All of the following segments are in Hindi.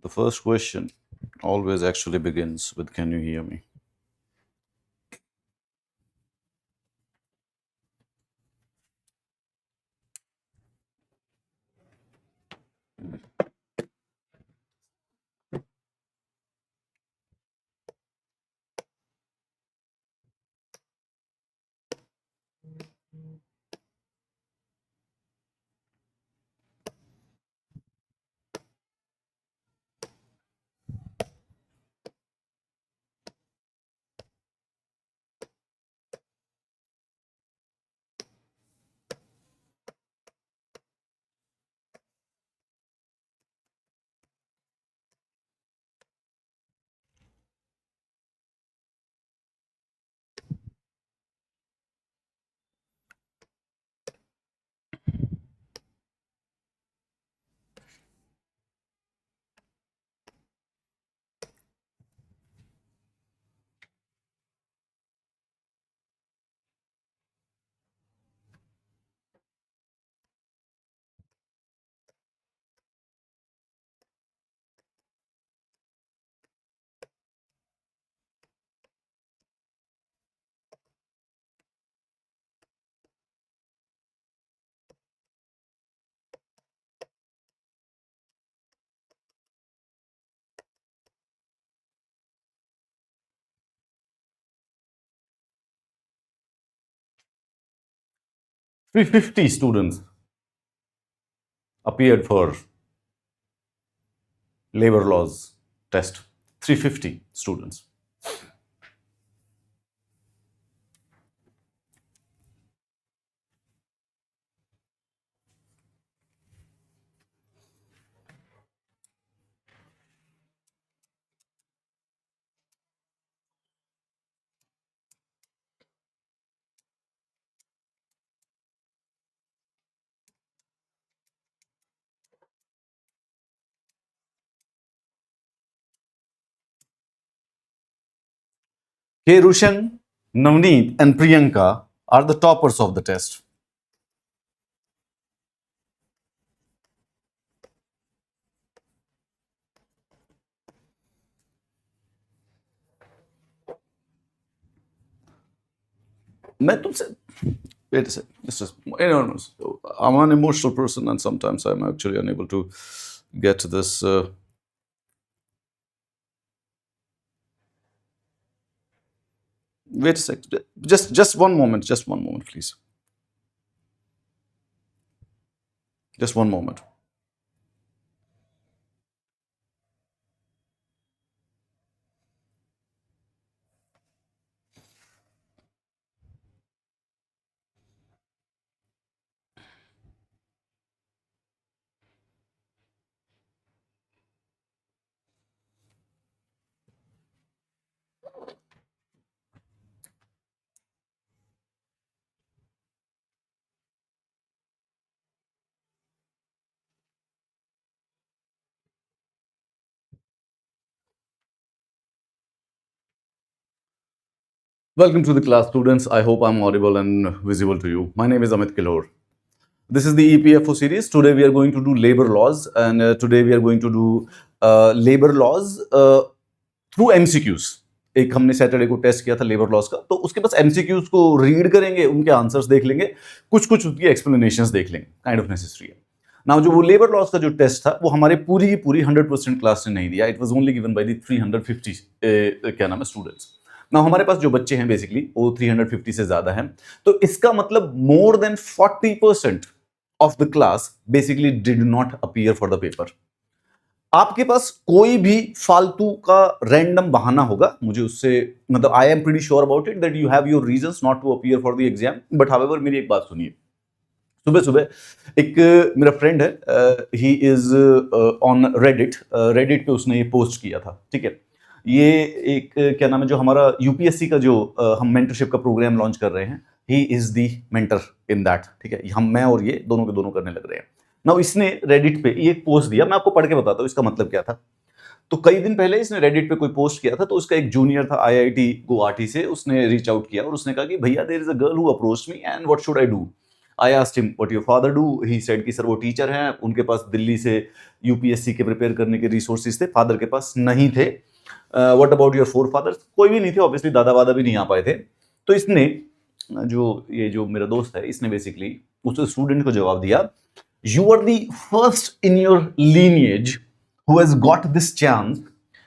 The first question always actually begins with, "Can you hear me?" Three 50 students appeared for labor laws test. 350 students. K. Rushan, Navneet, and Priyanka are the toppers of the test. मैं तुमसे wait a second. Anyone, I'm an emotional person, and sometimes I'm actually unable to get to this. Wait a second. Just one moment. Just one moment, please. Just one moment. Welcome to the class, students. I hope I'm audible and visible to you. My name is Amit Kilor. This is the EPFO series. Today we are going to do labor laws, and today we are going to do labor laws through MCQs. एक हमने सैटरडे को टेस्ट किया था लेबर लॉस का, तो उसके पास एमसीक्यूज को रीड करेंगे, उनके आंसर्स देख लेंगे, कुछ कुछ उसकी एक्सप्लेनेशंस देख लेंगे. काइंड ऑफ नेसेसरी है. नाउ जो वो लेबर लॉस का जो टेस्ट था वो हमारे पूरी की पूरी 100% क्लास ने नहीं दिया. It was only given by the 350 क्या नाम है स्टूडेंट्स. ना हमारे पास जो बच्चे हैं बेसिकली वो 350 से ज्यादा हैं, तो इसका मतलब more than 40% of the class basically did not appear for the paper. आपके पास कोई भी फालतू का रैंडम बहाना होगा, मुझे उससे मतलब I am pretty sure about it that you have your reasons not to appear for the exam. But however मेरी एक बात सुनिए. सुबह सुबह एक मेरा फ्रेंड है, he is on Reddit. Reddit पे उसने ये पोस्ट किया था. ठीक है, ये एक क्या नाम है, जो हमारा यूपीएससी का जो हम मेंटरशिप का प्रोग्राम लॉन्च कर रहे हैं, he is the mentor in that. ठीक है, हम मैं और ये दोनों के दोनों करने लग रहे हैं. ना इसने रेडिट पे ये पोस्ट दिया, मैं आपको पढ़ के बताता हूँ इसका मतलब क्या था. तो कई दिन पहले इसने रेडिट पे कोई पोस्ट किया था, तो उसका एक जूनियर था आईआईटी गुवाहाटी से, उसने रीच आउट किया और उसने कहा कि भैया there is a girl who approached me and what should I do. I asked him what your father do, he said कि सर वो टीचर हैं, उनके पास दिल्ली से यूपीएससी के प्रिपेयर करने के रिसोर्सेज थे, फादर के पास नहीं थे। What about your forefathers, कोई भी नहीं थे, ऑब्वियसली दादा वादा भी नहीं आ पाए थे। तो इसने जो मेरा दोस्त है, इसने बेसिकली उस स्टूडेंट को जवाब दिया, you are the first in your lineage who has got this chance,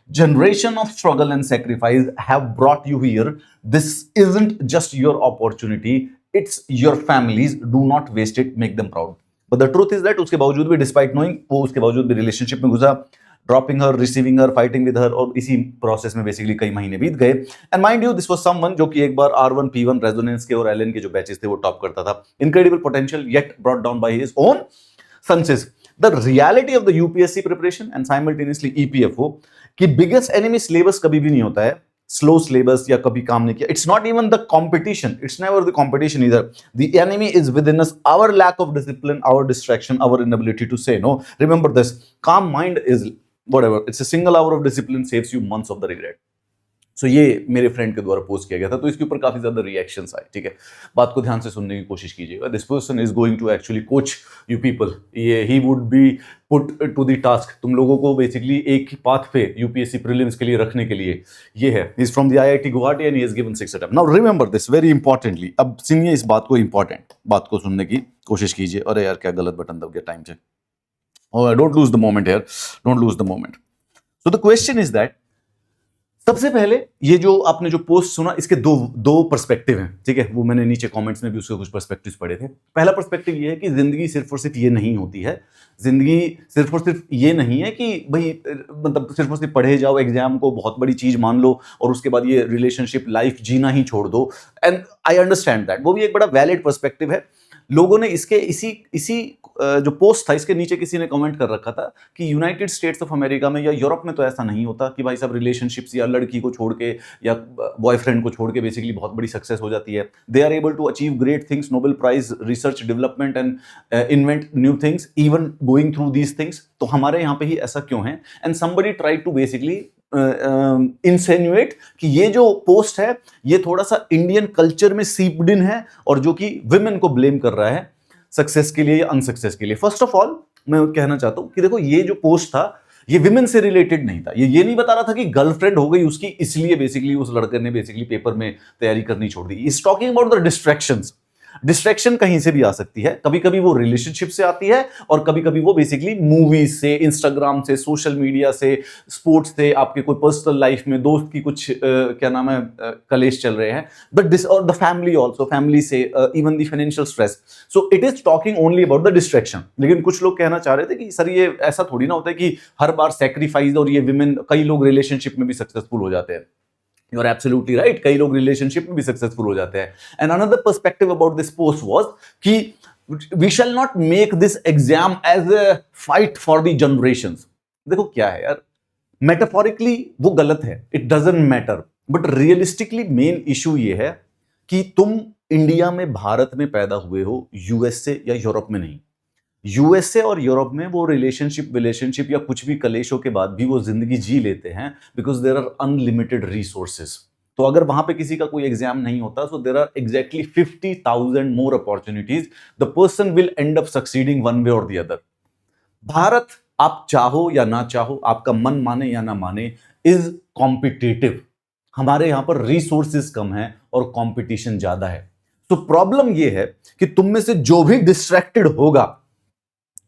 generation of struggle and sacrifice have brought you here, this isn't just your opportunity, it's your families, do not waste it, make them proud. But the truth is that उसके बावजूद भी, despite knowing, वो उसके बावजूद भी रिलेशनशिप में घुसा, dropping her, receiving her, fighting with her, और इसी प्रोसेस में बेसिकली कई महीने बीत गए। And mind you, this was someone जो कि एक बार R1 P1 रेजोनेंस के और एलन के जो बैचेस थे वो टॉप करता था, incredible potential yet brought down by his own senses. The reality of the UPSC preparation and simultaneously EPFO कि बिगेस्ट एनिमी सिलेबस कभी भी नहीं होता है, स्लो सिलेबस या कभी काम नहीं किया, it's not even the competition, it's never the competition either, the enemy is within us, our lack of discipline, our distraction, our inability to say no. Remember this, calm mind is whatever, it's a single hour of discipline saves you months of the regret. So ये मेरे फ्रेंड के द्वारा पोस्ट किया गया था, तो इसके ऊपर काफी ज्यादा रिएक्शंस आए, ठीक है, बात को ध्यान से सुनने की कोशिश कीजिएगा। This person is going to actually coach you people, ये he would be put to the task, तुम लोगों को बेसिकली एक पाथ पे यूपीएससी प्रीलिम्स के लिए रखने के लिए। ये है, is from the IIT Guwahati and he has given 6 attempt. Now remember this very importantly, अब सुनिए इस बात को, इंपॉर्टेंट बात को सुनने की कोशिश कीजिए। अरे यार क्या गलत बटन दब गया टाइम से, don't lose the moment here, don't lose the moment. So the question is that, सबसे पहले ये जो आपने जो पोस्ट सुना, इसके दो पर्सपेक्टिव हैं, ठीक है, वो मैंने नीचे कमेंट्स में भी उसके कुछ पर्सपेक्टिव्स पढ़े थे। पहला पर्सपेक्टिव ये है कि जिंदगी सिर्फ और सिर्फ ये नहीं होती है, जिंदगी सिर्फ और सिर्फ ये नहीं है कि भाई मतलब सिर्फ और सिर्फ पढ़े जाओ, एग्जाम को बहुत बड़ी चीज मान लो और उसके बाद ये रिलेशनशिप लाइफ जीना ही छोड़ दो। एंड आई अंडरस्टैंड दैट, वो भी एक बड़ा वैलिड पर्सपेक्टिव है। लोगों ने इसके इसी जो पोस्ट था, इसके नीचे किसी ने कमेंट कर रखा था कि यूनाइटेड स्टेट्स ऑफ अमेरिका में या यूरोप में तो ऐसा नहीं होता कि भाई सब रिलेशनशिप्स या लड़की को छोड़ के या बॉयफ्रेंड को छोड़ के बेसिकली बहुत बड़ी सक्सेस हो जाती है। They are able to achieve great things, Nobel prize, research development and invent new things, even going through these things. तो हमारे यहाँ पे ही ऐसा क्यों है? And somebody try to basically insinuate कि ये जो पोस्ट है ये थोड़ा सा इंडियन कल्चर में सीप्ड इन है और जो कि विमेन को ब्लेम कर रहा है सक्सेस के लिए या अनसक्सेस के लिए। फर्स्ट ऑफ ऑल मैं कहना चाहता हूं कि देखो, ये जो पोस्ट था ये विमेन से रिलेटेड नहीं था, ये नहीं बता रहा था कि गर्लफ्रेंड हो गई उसकी इसलिए बेसिकली उस लड़के ने बेसिकली पेपर में तैयारी करनी छोड़ दी। Is talking about the distractions. Distraction कहीं से भी आ सकती है, कभी कभी वो रिलेशनशिप से आती है और कभी कभी वो बेसिकली मूवीज से, इंस्टाग्राम से, सोशल मीडिया से, स्पोर्ट्स से, आपके कोई पर्सनल लाइफ में दोस्त की कुछ क्या नाम है कलेश चल रहे हैं, और द फैमिली ऑल्सो, फैमिली से, even the financial stress. So it is talking only about the distraction. लेकिन कुछ लोग कहना चाह रहे थे कि सर ये ऐसा थोड़ी ना होता है कि हर बार सेक्रीफाइस, और ये विमेन, कई लोग रिलेशनशिप में भी सक्सेसफुल हो जाते हैं। You are absolutely right, कई लोग रिलेशनशिप में भी सक्सेसफुल हो जाते हैं। And another perspective about this post was कि we shall not make this exam as a fight for the generations. देखो क्या है यार, मेटाफोरिकली वो गलत है, it doesn't matter, but realistically main issue ये है कि तुम इंडिया में, भारत में पैदा हुए हो, यूएसए या यूरोप में नहीं। यूएसए और यूरोप में वो रिलेशनशिप या कुछ भी कलेशों के बाद भी वो जिंदगी जी लेते हैं, because there are unlimited resources. तो अगर वहां पे किसी का कोई एग्जाम नहीं होता, so there are exactly 50,000 more opportunities, the person will end up succeeding one way or the other. Bharat, आप चाहो या ना चाहो, आपका मन माने या ना माने, इज कॉम्पिटिटिव। हमारे यहां पर रिसोर्सेज कम है और कॉम्पिटिशन ज्यादा है। तो प्रॉब्लम यह है कि तुम में से जो भी डिस्ट्रैक्टेड होगा,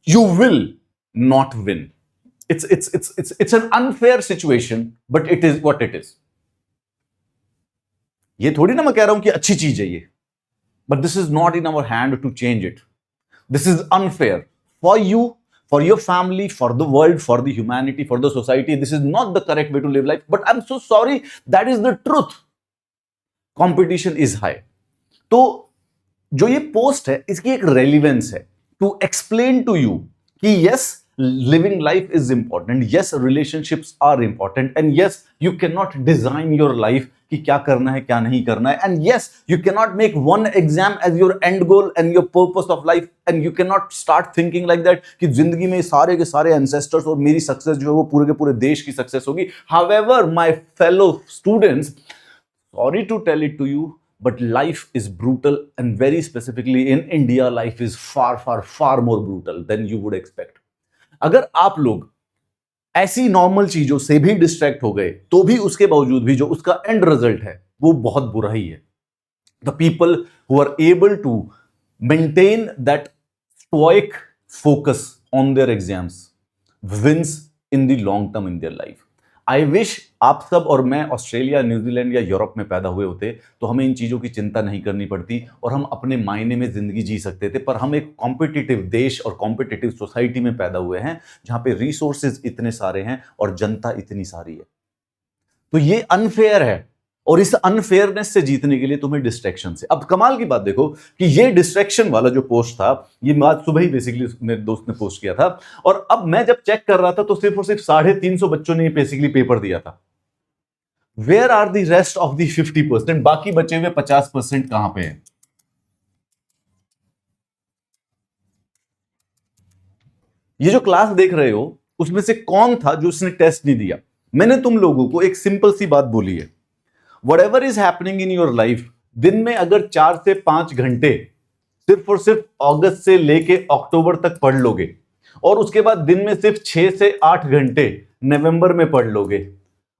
you will not win. It's an unfair situation, but it is what it is. ये थोड़ी ना मैं कह रहा हूं कि अच्छी चीज है ये, but this is not in our hand to change it. This is unfair for you, for your family, for the world, for the humanity, for the society. This is not the correct way to live life, but I'm so sorry, that is the truth. Competition is high. तो जो ये पोस्ट है इसकी एक रेलिवेंस है to explain to you कि yes, living life is important, yes, relationships are important, and yes, you cannot design your life कि क्या करना है क्या नहीं करना है, and yes, you cannot make one exam as your end goal and your purpose of life, and you cannot start thinking like that कि जिंदगी में सारे के सारे ancestors और मेरी सक्सेस जो है वो पूरे के पूरे देश की सक्सेस होगी। However, my fellow students, sorry to tell it to you, but life is brutal, and very specifically in India life is far far far more brutal than you would expect. अगर आप लोग ऐसी नॉर्मल चीजों से भी डिस्ट्रैक्ट हो गए तो भी उसके बावजूद भी जो उसका एंड रिजल्ट है वो बहुत बुरा ही है. The people who are able to maintain that stoic focus on their exams wins in the long term in their life. I wish आप सब और मैं ऑस्ट्रेलिया, न्यूजीलैंड या यूरोप में पैदा हुए होते तो हमें इन चीज़ों की चिंता नहीं करनी पड़ती और हम अपने मायने में ज़िंदगी जी सकते थे. पर हम एक कॉम्पिटिटिव देश और कॉम्पिटिटिव सोसाइटी में पैदा हुए हैं जहाँ पे रिसोर्सेज इतने सारे हैं और जनता इतनी सारी है. तो ये अनफेयर है और इस अनफेयरनेस से जीतने के लिए तुम्हें डिस्ट्रैक्शन से. अब कमाल की बात देखो कि ये डिस्ट्रैक्शन वाला जो पोस्ट था ये बात सुबह ही बेसिकली मेरे दोस्त ने पोस्ट किया था और अब मैं जब चेक कर रहा था तो सिर्फ और सिर्फ 350 बच्चों ने बेसिकली पेपर दिया था. Where are the rest of the 50%? बाकी बचे हुए 50% कहां पे है? ये जो क्लास देख रहे हो उसमें से कौन था जो उसने टेस्ट नहीं दिया? मैंने तुम लोगों को एक सिंपल सी बात बोली है, whatever is happening in your life, दिन में अगर 4 से 5 घंटे सिर्फ और सिर्फ अगस्त से लेके अक्टूबर तक पढ़ लोगे और उसके बाद दिन में सिर्फ 6 से 8 घंटे नवंबर में पढ़ लोगे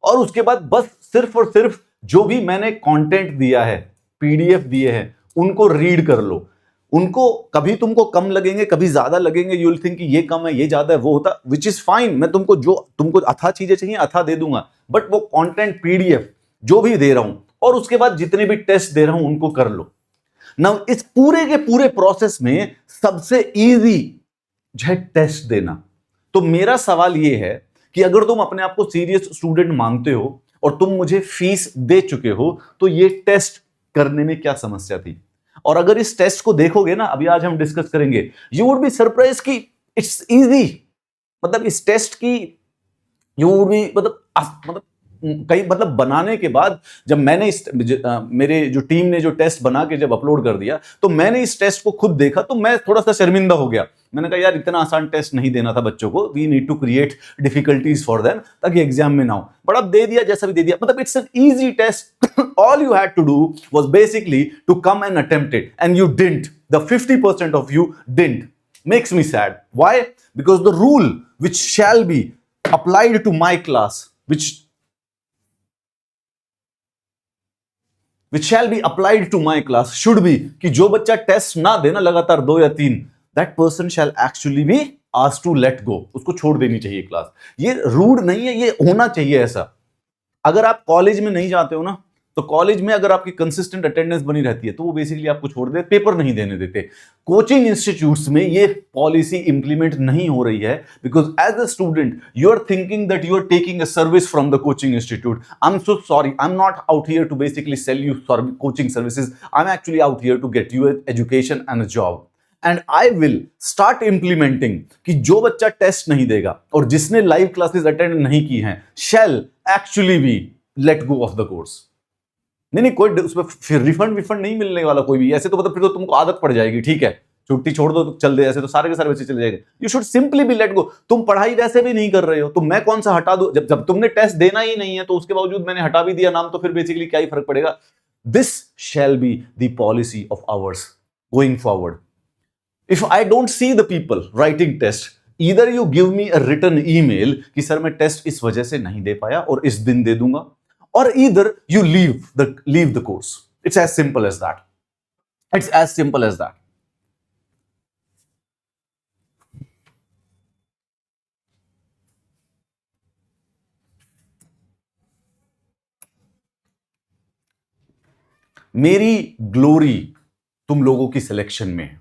और उसके बाद बस सिर्फ और सिर्फ जो भी मैंने कंटेंट दिया है, पीडीएफ दिए हैं, उनको रीड कर लो. उनको कभी तुमको कम लगेंगे, कभी ज्यादा लगेंगे, यू विल थिंक कि ये कम है, ये ज्यादा है, वो होता, विच इज फाइन. मैं तुमको जो तुमको अथा चीजें चाहिए अथा दे दूंगा, बट वो कंटेंट पीडीएफ जो भी दे रहा हूं और उसके बाद जितने भी टेस्ट दे रहा हूं उनको कर लो ना. इस पूरे के पूरे प्रोसेस में सबसे इजी है टेस्ट देना. तो मेरा सवाल यह है कि अगर तुम अपने आप को सीरियस स्टूडेंट मानते हो और तुम मुझे फीस दे चुके हो तो ये टेस्ट करने में क्या समस्या थी? और अगर इस टेस्ट को देखोगे ना, अभी आज हम डिस्कस करेंगे, यू वुड बी सरप्राइज कि इट्स इजी. मतलब इस टेस्ट की यू वुड बी मतलब कई मतलब बनाने के बाद जब मैंने मेरे जो टीम ने जो टेस्ट बना के जब अपलोड कर दिया तो मैंने इस टेस्ट को खुद देखा तो मैं थोड़ा सा शर्मिंदा हो गया. मैंने कहा यार इतना आसान टेस्ट नहीं देना था बच्चों को, we need to create difficulties for them ताकि एग्जाम में ना हो. बट अब दे दिया जैसा भी दे दिया. मतलब it's an easy test. All you had to do was basically to come and attempt it and you didn't. The 50% of you didn't. Makes me sad. Why? Because the rule which shall be applied to my class, which shall be applied to my class should be कि जो बच्चा टेस्ट ना देना लगातार 2 या 3, that person shall actually be asked to let go. उसको छोड़ देनी चाहिए क्लास. ये रूड नहीं है, ये होना चाहिए ऐसा. अगर आप कॉलेज में नहीं जाते हो ना तो कॉलेज में अगर आपकी कंसिस्टेंट अटेंडेंस बनी रहती है तो वो बेसिकली आपको छोड़ दे, पेपर नहीं देने देते. कोचिंग इंस्टीट्यूट्स में ये पॉलिसी इंप्लीमेंट नहीं हो रही है because as a student you are thinking that you are taking a service from the coaching institute. I am so sorry, I am not out here to basically sell you coaching services. I am actually out here to get you education and a job. And I will start implementing कि जो बच्चा टेस्ट नहीं देगा और जिसने लाइव क्लासेस अटेंड नहीं की हैं shall actually be let go of the course. नहीं कोई उसमें फिर रिफंड विफंड नहीं मिलने वाला कोई भी. ऐसे तो मतलब फिर तो तुमको आदत पड़ जाएगी. ठीक है छुट्टी छोड़ दो तो चल दे, ऐसे तो सारे के सारे बच्चे चले जाएंगे. You should simply be let go. तुम पढ़ाई वैसे भी नहीं कर रहे हो तो मैं कौन सा हटा दूं? जब तुमने टेस्ट देना ही नहीं है तो उसके बावजूद मैंने हटा भी दिया नाम तो फिर बेसिकली क्या ही फर्क पड़ेगा? This shall be the policy of hours going forward. If I don't see the people writing test, either you give me a written email कि सर मैं टेस्ट इस वजह से नहीं दे पाया और इस दिन दे दूंगा, or either you leave the course. It's as simple as that. It's as simple as that. मेरी ग्लोरी तुम लोगों की सिलेक्शन में है.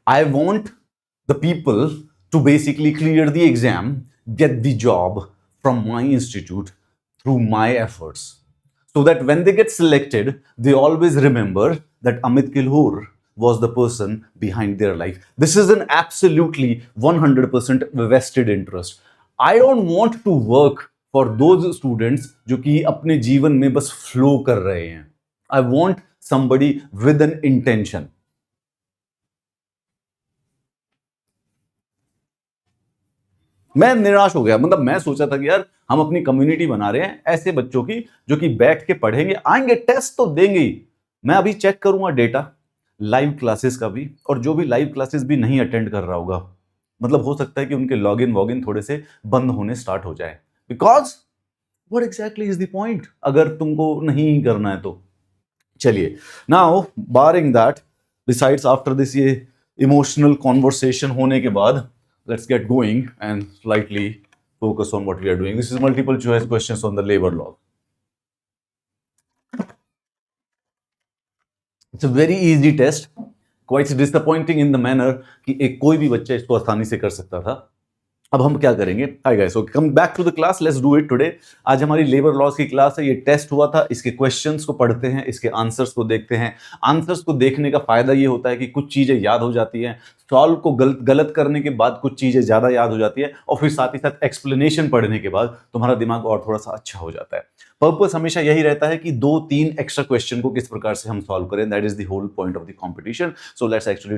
I want the people to basically clear the exam, get the job from my institute through my efforts. So that when they get selected, they always remember that Amit Kilhor was the person behind their life. This is an absolutely 100% vested interest. I don't want to work for those students जो कि अपने जीवन में बस flow कर रहे हैं. I want somebody with an intention. मैं निराश हो गया, मतलब मैं सोचा था कि यार हम अपनी कम्युनिटी बना रहे हैं ऐसे बच्चों की जो कि बैठ के पढ़ेंगे, आएंगे टेस्ट तो देंगे ही। मैं अभी चेक करूंगा डेटा लाइव क्लासेस का भी, और जो भी लाइव क्लासेस भी नहीं अटेंड कर रहा होगा, मतलब हो सकता है कि उनके लॉगिन वॉगिन थोड़े से बंद होने स्टार्ट हो जाए, because what exactly is the point अगर तुमको नहीं करना है तो। चलिए, now barring that, besides after this ये इमोशनल कॉन्वर्सेशन होने के बाद, let's get going and slightly focus on what we are doing. This is multiple choice questions on the labor law. It's a very easy test, quite disappointing in the manner कि एक कोई भी बच्चा इसको आसानी से कर सकता था। अब हम क्या करेंगे, hi guys, okay, come back to the class, let's do it today. आज हमारी लेबर लॉज की क्लास है, ये टेस्ट हुआ था, इसके क्वेश्चंस को पढ़ते हैं, इसके आंसर्स को देखते हैं। आंसर्स को देखने का फायदा ये होता है कि कुछ चीजें याद हो जाती हैं, सॉल्व को गलत करने के बाद कुछ चीजें ज्यादा याद हो जाती है, और फिर साथ ही साथ एक्सप्लेनेशन पढ़ने के बाद तुम्हारा दिमाग और थोड़ा सा अच्छा हो जाता है। पर्पस हमेशा यही रहता है कि 2-3 एक्स्ट्रा क्वेश्चन को किस प्रकार से हम सॉल्व करें, that is the whole point of the competition. So let's actually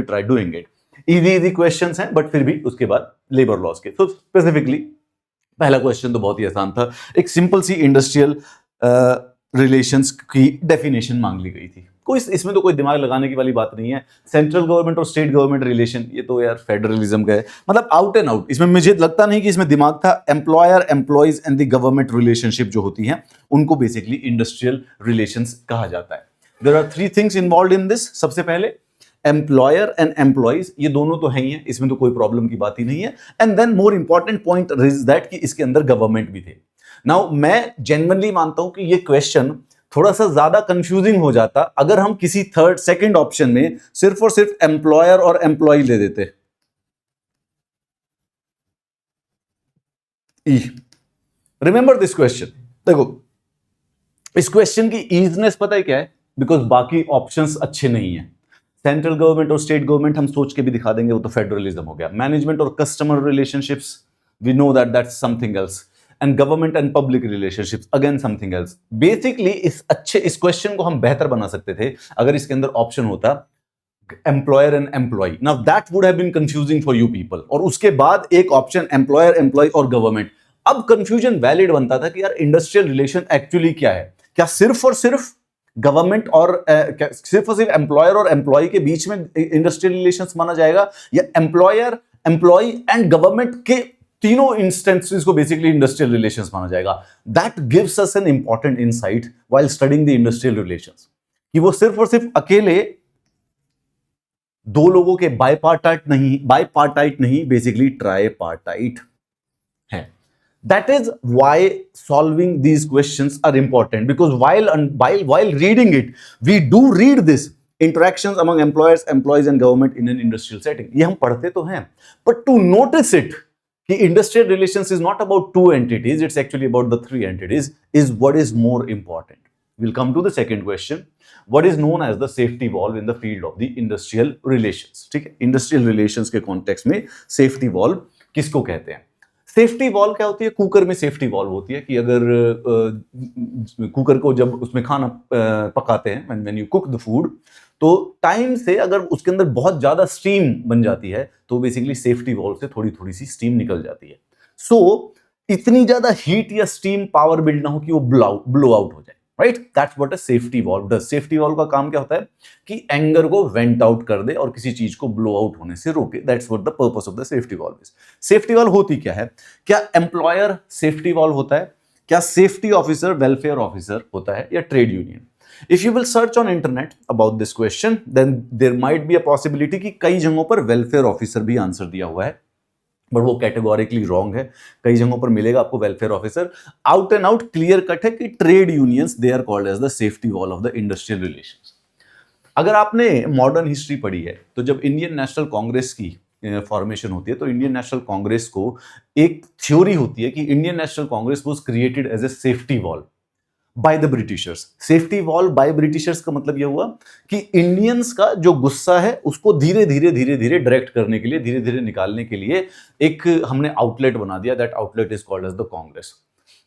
try doing it. Easy questions हैं, बट फिर भी उसके बाद लेबर लॉज के। तो स्पेसिफिकली पहला क्वेश्चन तो बहुत ही आसान था, एक सिंपल सी इंडस्ट्रियल रिलेशंस की डेफिनेशन मांग ली गई थी। कोई इसमें तो कोई दिमाग लगाने की वाली बात नहीं है। सेंट्रल गवर्नमेंट और स्टेट गवर्नमेंट रिलेशन, ये तो यार फेडरलिज्म का है, मतलब आउट एंड आउट। इसमें मुझे लगता नहीं कि इसमें दिमाग था। Employer, employees and the government relationship जो होती हैं उनको बेसिकली इंडस्ट्रियल रिलेशंस कहा जाता है। There are 3 things involved in this. सबसे पहले एम्प्लॉयर एंड एम्प्लॉइज, ये दोनों तो है ही है, इसमें तो कोई प्रॉब्लम की बात ही नहीं है। And then more important point is that कि इसके अंदर गवर्नमेंट भी थे। नाउ मैं जेन्युइनली मानता हूं कि ये क्वेश्चन थोड़ा सा ज्यादा कंफ्यूजिंग हो जाता अगर हम किसी सेकंड ऑप्शन में सिर्फ और सिर्फ एम्प्लॉयर और एम्प्लॉय ले देते। Remember this question. देखो, इस क्वेश्चन की ईजनेस पता है क्या है? बिकॉज बाकी ऑप्शंस अच्छे नहीं है। सेंट्रल गवर्नमेंट और स्टेट गवर्नमेंट हम सोच के भी दिखा देंगे, वो तो फेडरलिज्म हो गया। मैनेजमेंट और customer relationships, we know that that's something else. And government and public relationships, again something else. Basically इस क्वेश्चन को हम बेहतर बना सकते थे अगर इसके अंदर ऑप्शन होता employer and employee. Now that would have been confusing for you people, और उसके बाद एक ऑप्शन एम्प्लॉयर, एम्प्लॉय और गवर्नमेंट। अब कंफ्यूजन वैलिड बनता था कि यार इंडस्ट्रियल रिलेशन एक्चुअली क्या है? क्या सिर्फ और सिर्फ गवर्नमेंट और सिर्फ एम्प्लॉयर और एम्प्लॉय के बीच में इंडस्ट्रियल रिलेशंस माना जाएगा, या एम्प्लॉयर, एम्प्लॉय एंड गवर्नमेंट के तीनों इंस्टेंसेस को बेसिकली इंडस्ट्रियल रिलेशंस माना जाएगा? That gives us an important insight while studying the industrial relations, कि वो सिर्फ और सिर्फ अकेले दो लोगों के बाइपार्टाइट नहीं बेसिकली ट्राइपार्टाइट है। That is why solving these questions are important, because while reading it, we do read this interactions among employers, employees and government in an industrial setting. ये हम पढ़ते तो हैं, but to notice it कि industrial relations is not about 2 entities, it's actually about the 3 entities, is what is more important. We'll come to the second question. What is known as the safety valve in the field of the industrial relations? ठीक है, industrial relations के context में safety valve किसको कहते हैं? सेफ्टी वॉल्व क्या होती है? कुकर में सेफ्टी वॉल्व होती है कि अगर कुकर को जब उसमें खाना पकाते हैं, when you cook the food, तो टाइम से अगर उसके अंदर बहुत ज्यादा स्टीम बन जाती है तो बेसिकली सेफ्टी वॉल्व से थोड़ी थोड़ी सी स्टीम निकल जाती है। सो इतनी ज्यादा हीट या स्टीम पावर बिल्ड ना हो कि वो ब्लो आउट हो जाए, right? That's what a safety valve does. Safety valve का काम क्या होता है कि एंगर को वेंट आउट कर दे और किसी चीज को ब्लो आउट होने से रोके। That's what the purpose of the safety valve is. Safety valve होती क्या है? क्या एम्प्लॉयर सेफ्टी वॉल्व होता है? क्या सेफ्टी ऑफिसर वेलफेयर ऑफिसर होता है, या trade union? If you will search on internet about this question, then there might be a possibility कि कई जगहों पर वेलफेयर ऑफिसर भी आंसर दिया हुआ है, बट वो कैटेगोरिकली रॉन्ग है। कई जगहों पर मिलेगा आपको welfare officer. Out and out clear cut है कि trade unions they are called as the safety wall of the industrial relations. अगर आपने मॉडर्न हिस्ट्री पढ़ी है तो जब इंडियन नेशनल कांग्रेस की फॉर्मेशन होती है तो इंडियन नेशनल कांग्रेस को एक थ्योरी होती है कि Indian National Congress was created as a safety wall by the Britishers. Safety wall by Britishers का मतलब यह हुआ कि इंडियंस का जो गुस्सा है उसको धीरे धीरे डायरेक्ट करने के लिए, धीरे धीरे निकालने के लिए एक हमने आउटलेट बना दिया। That outlet is called as the Congress.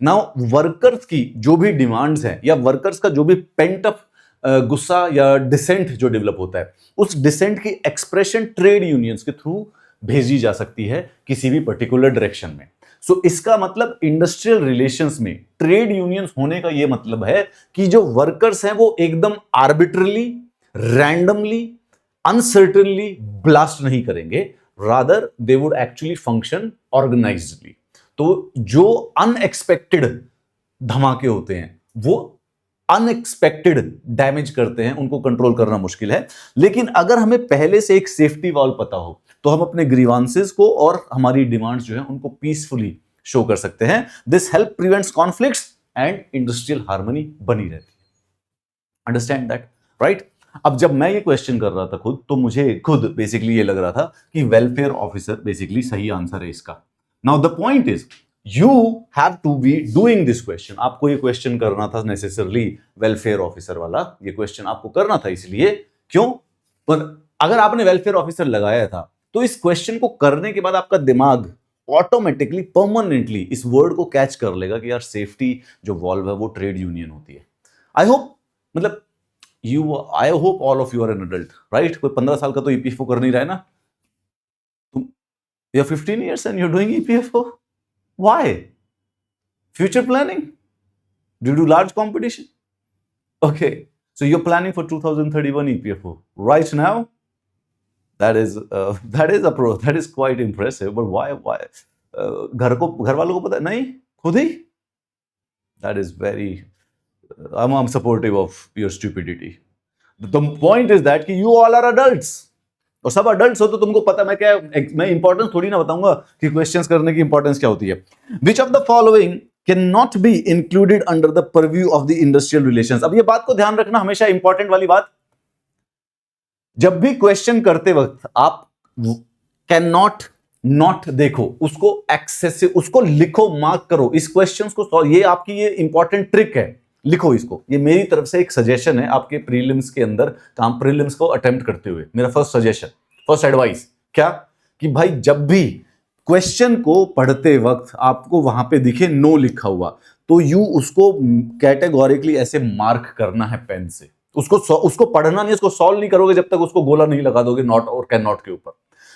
Now workers की जो भी डिमांड्स हैं या वर्कर्स का जो भी पेंट अप गुस्सा या डिसेंट जो डेवलप होता है, उस डिसेंट की एक्सप्रेशन ट्रेड यूनियंस के थ्रू भेजी जा सकती है किसी भी पर्टिकुलर डायरेक्शन में। सो इसका मतलब इंडस्ट्रियल रिलेशंस में ट्रेड यूनियंस होने का यह मतलब है कि जो वर्कर्स हैं वो एकदम आर्बिट्रली, रैंडमली, अनसर्टनली ब्लास्ट नहीं करेंगे, rather they would actually function organizedly. तो जो अनएक्सपेक्टेड धमाके होते हैं वो अनएक्सपेक्टेड डैमेज करते हैं, उनको कंट्रोल करना मुश्किल है। लेकिन अगर हमें पहले से एक सेफ्टी वॉल्व पता हो तो हम अपने ग्रीवांसेस को और हमारी डिमांड्स जो है उनको पीसफुली शो कर सकते हैं। This help prevents conflicts and industrial harmony बनी रहती है। Understand that, right? अब जब मैं ये क्वेश्चन कर रहा था खुद, तो मुझे खुद बेसिकली ये लग रहा था कि वेलफेयर ऑफिसर बेसिकली सही आंसर है इसका। Now the point is you have to be doing this question. आपको ये क्वेश्चन करना था नेसेसरली वेलफेयर ऑफिसर वाला, ये क्वेश्चन आपको करना था। इसलिए क्यों? पर अगर आपने वेलफेयर ऑफिसर लगाया था तो इस क्वेश्चन को करने के बाद आपका दिमाग ऑटोमेटिकली परमानेंटली इस वर्ड को कैच कर लेगा कि यार सेफ्टी जो वॉल्व है वो ट्रेड यूनियन होती है। आई होप, मतलब I hope all of you are an adult, right? कोई 15 साल का तो ईपीएफओ कर नहीं रहा है ना? तुम you are 15 years and you're doing EPFO? Why? Future planning? Do you do large competition? Okay, so you're planning for 2031 EPFO right now. That is quite impressive. But why? घर वालों को पता नहीं, खुद ही? That is very. I'm supportive of your stupidity. The point is that कि you all are adults. और सब अडल्ट्स हो तो तुमको पता, मैं इंपॉर्टेंस थोड़ी ना बताऊंगा कि क्वेश्चंस करने की इंपॉर्टेंस क्या होती है। Which of the following can not be included under the purview of the industrial relations. अब ये बात को ध्यान रखना, हमेशा इंपॉर्टेंट वाली बात, जब भी क्वेश्चन करते वक्त आप कैन नॉट देखो, उसको एक्सेसिव, उसको लिखो, मार्क करो इस क्वेश्चन को। ये आपकी ये इंपॉर्टेंट ट्रिक है, लिखो इसको। ये मेरी तरफ से एक सजेशन है आपके प्रीलिम्स के अंदर, प्रीलिम्स को अटेम्प्ट करते हुए मेरा फर्स्ट सजेशन, फर्स्ट एडवाइस क्या, कि भाई जब भी क्वेश्चन को पढ़ते वक्त आपको वहां पे दिखे नो लिखा हुआ, तो यू उसको कैटेगोरिकली ऐसे मार्क करना है पेन से। उसको पढ़ना नहीं, उसको सॉल्व नहीं करोगे जब तक उसको गोला नहीं लगा दोगे नॉट और कैन नॉट के ऊपर।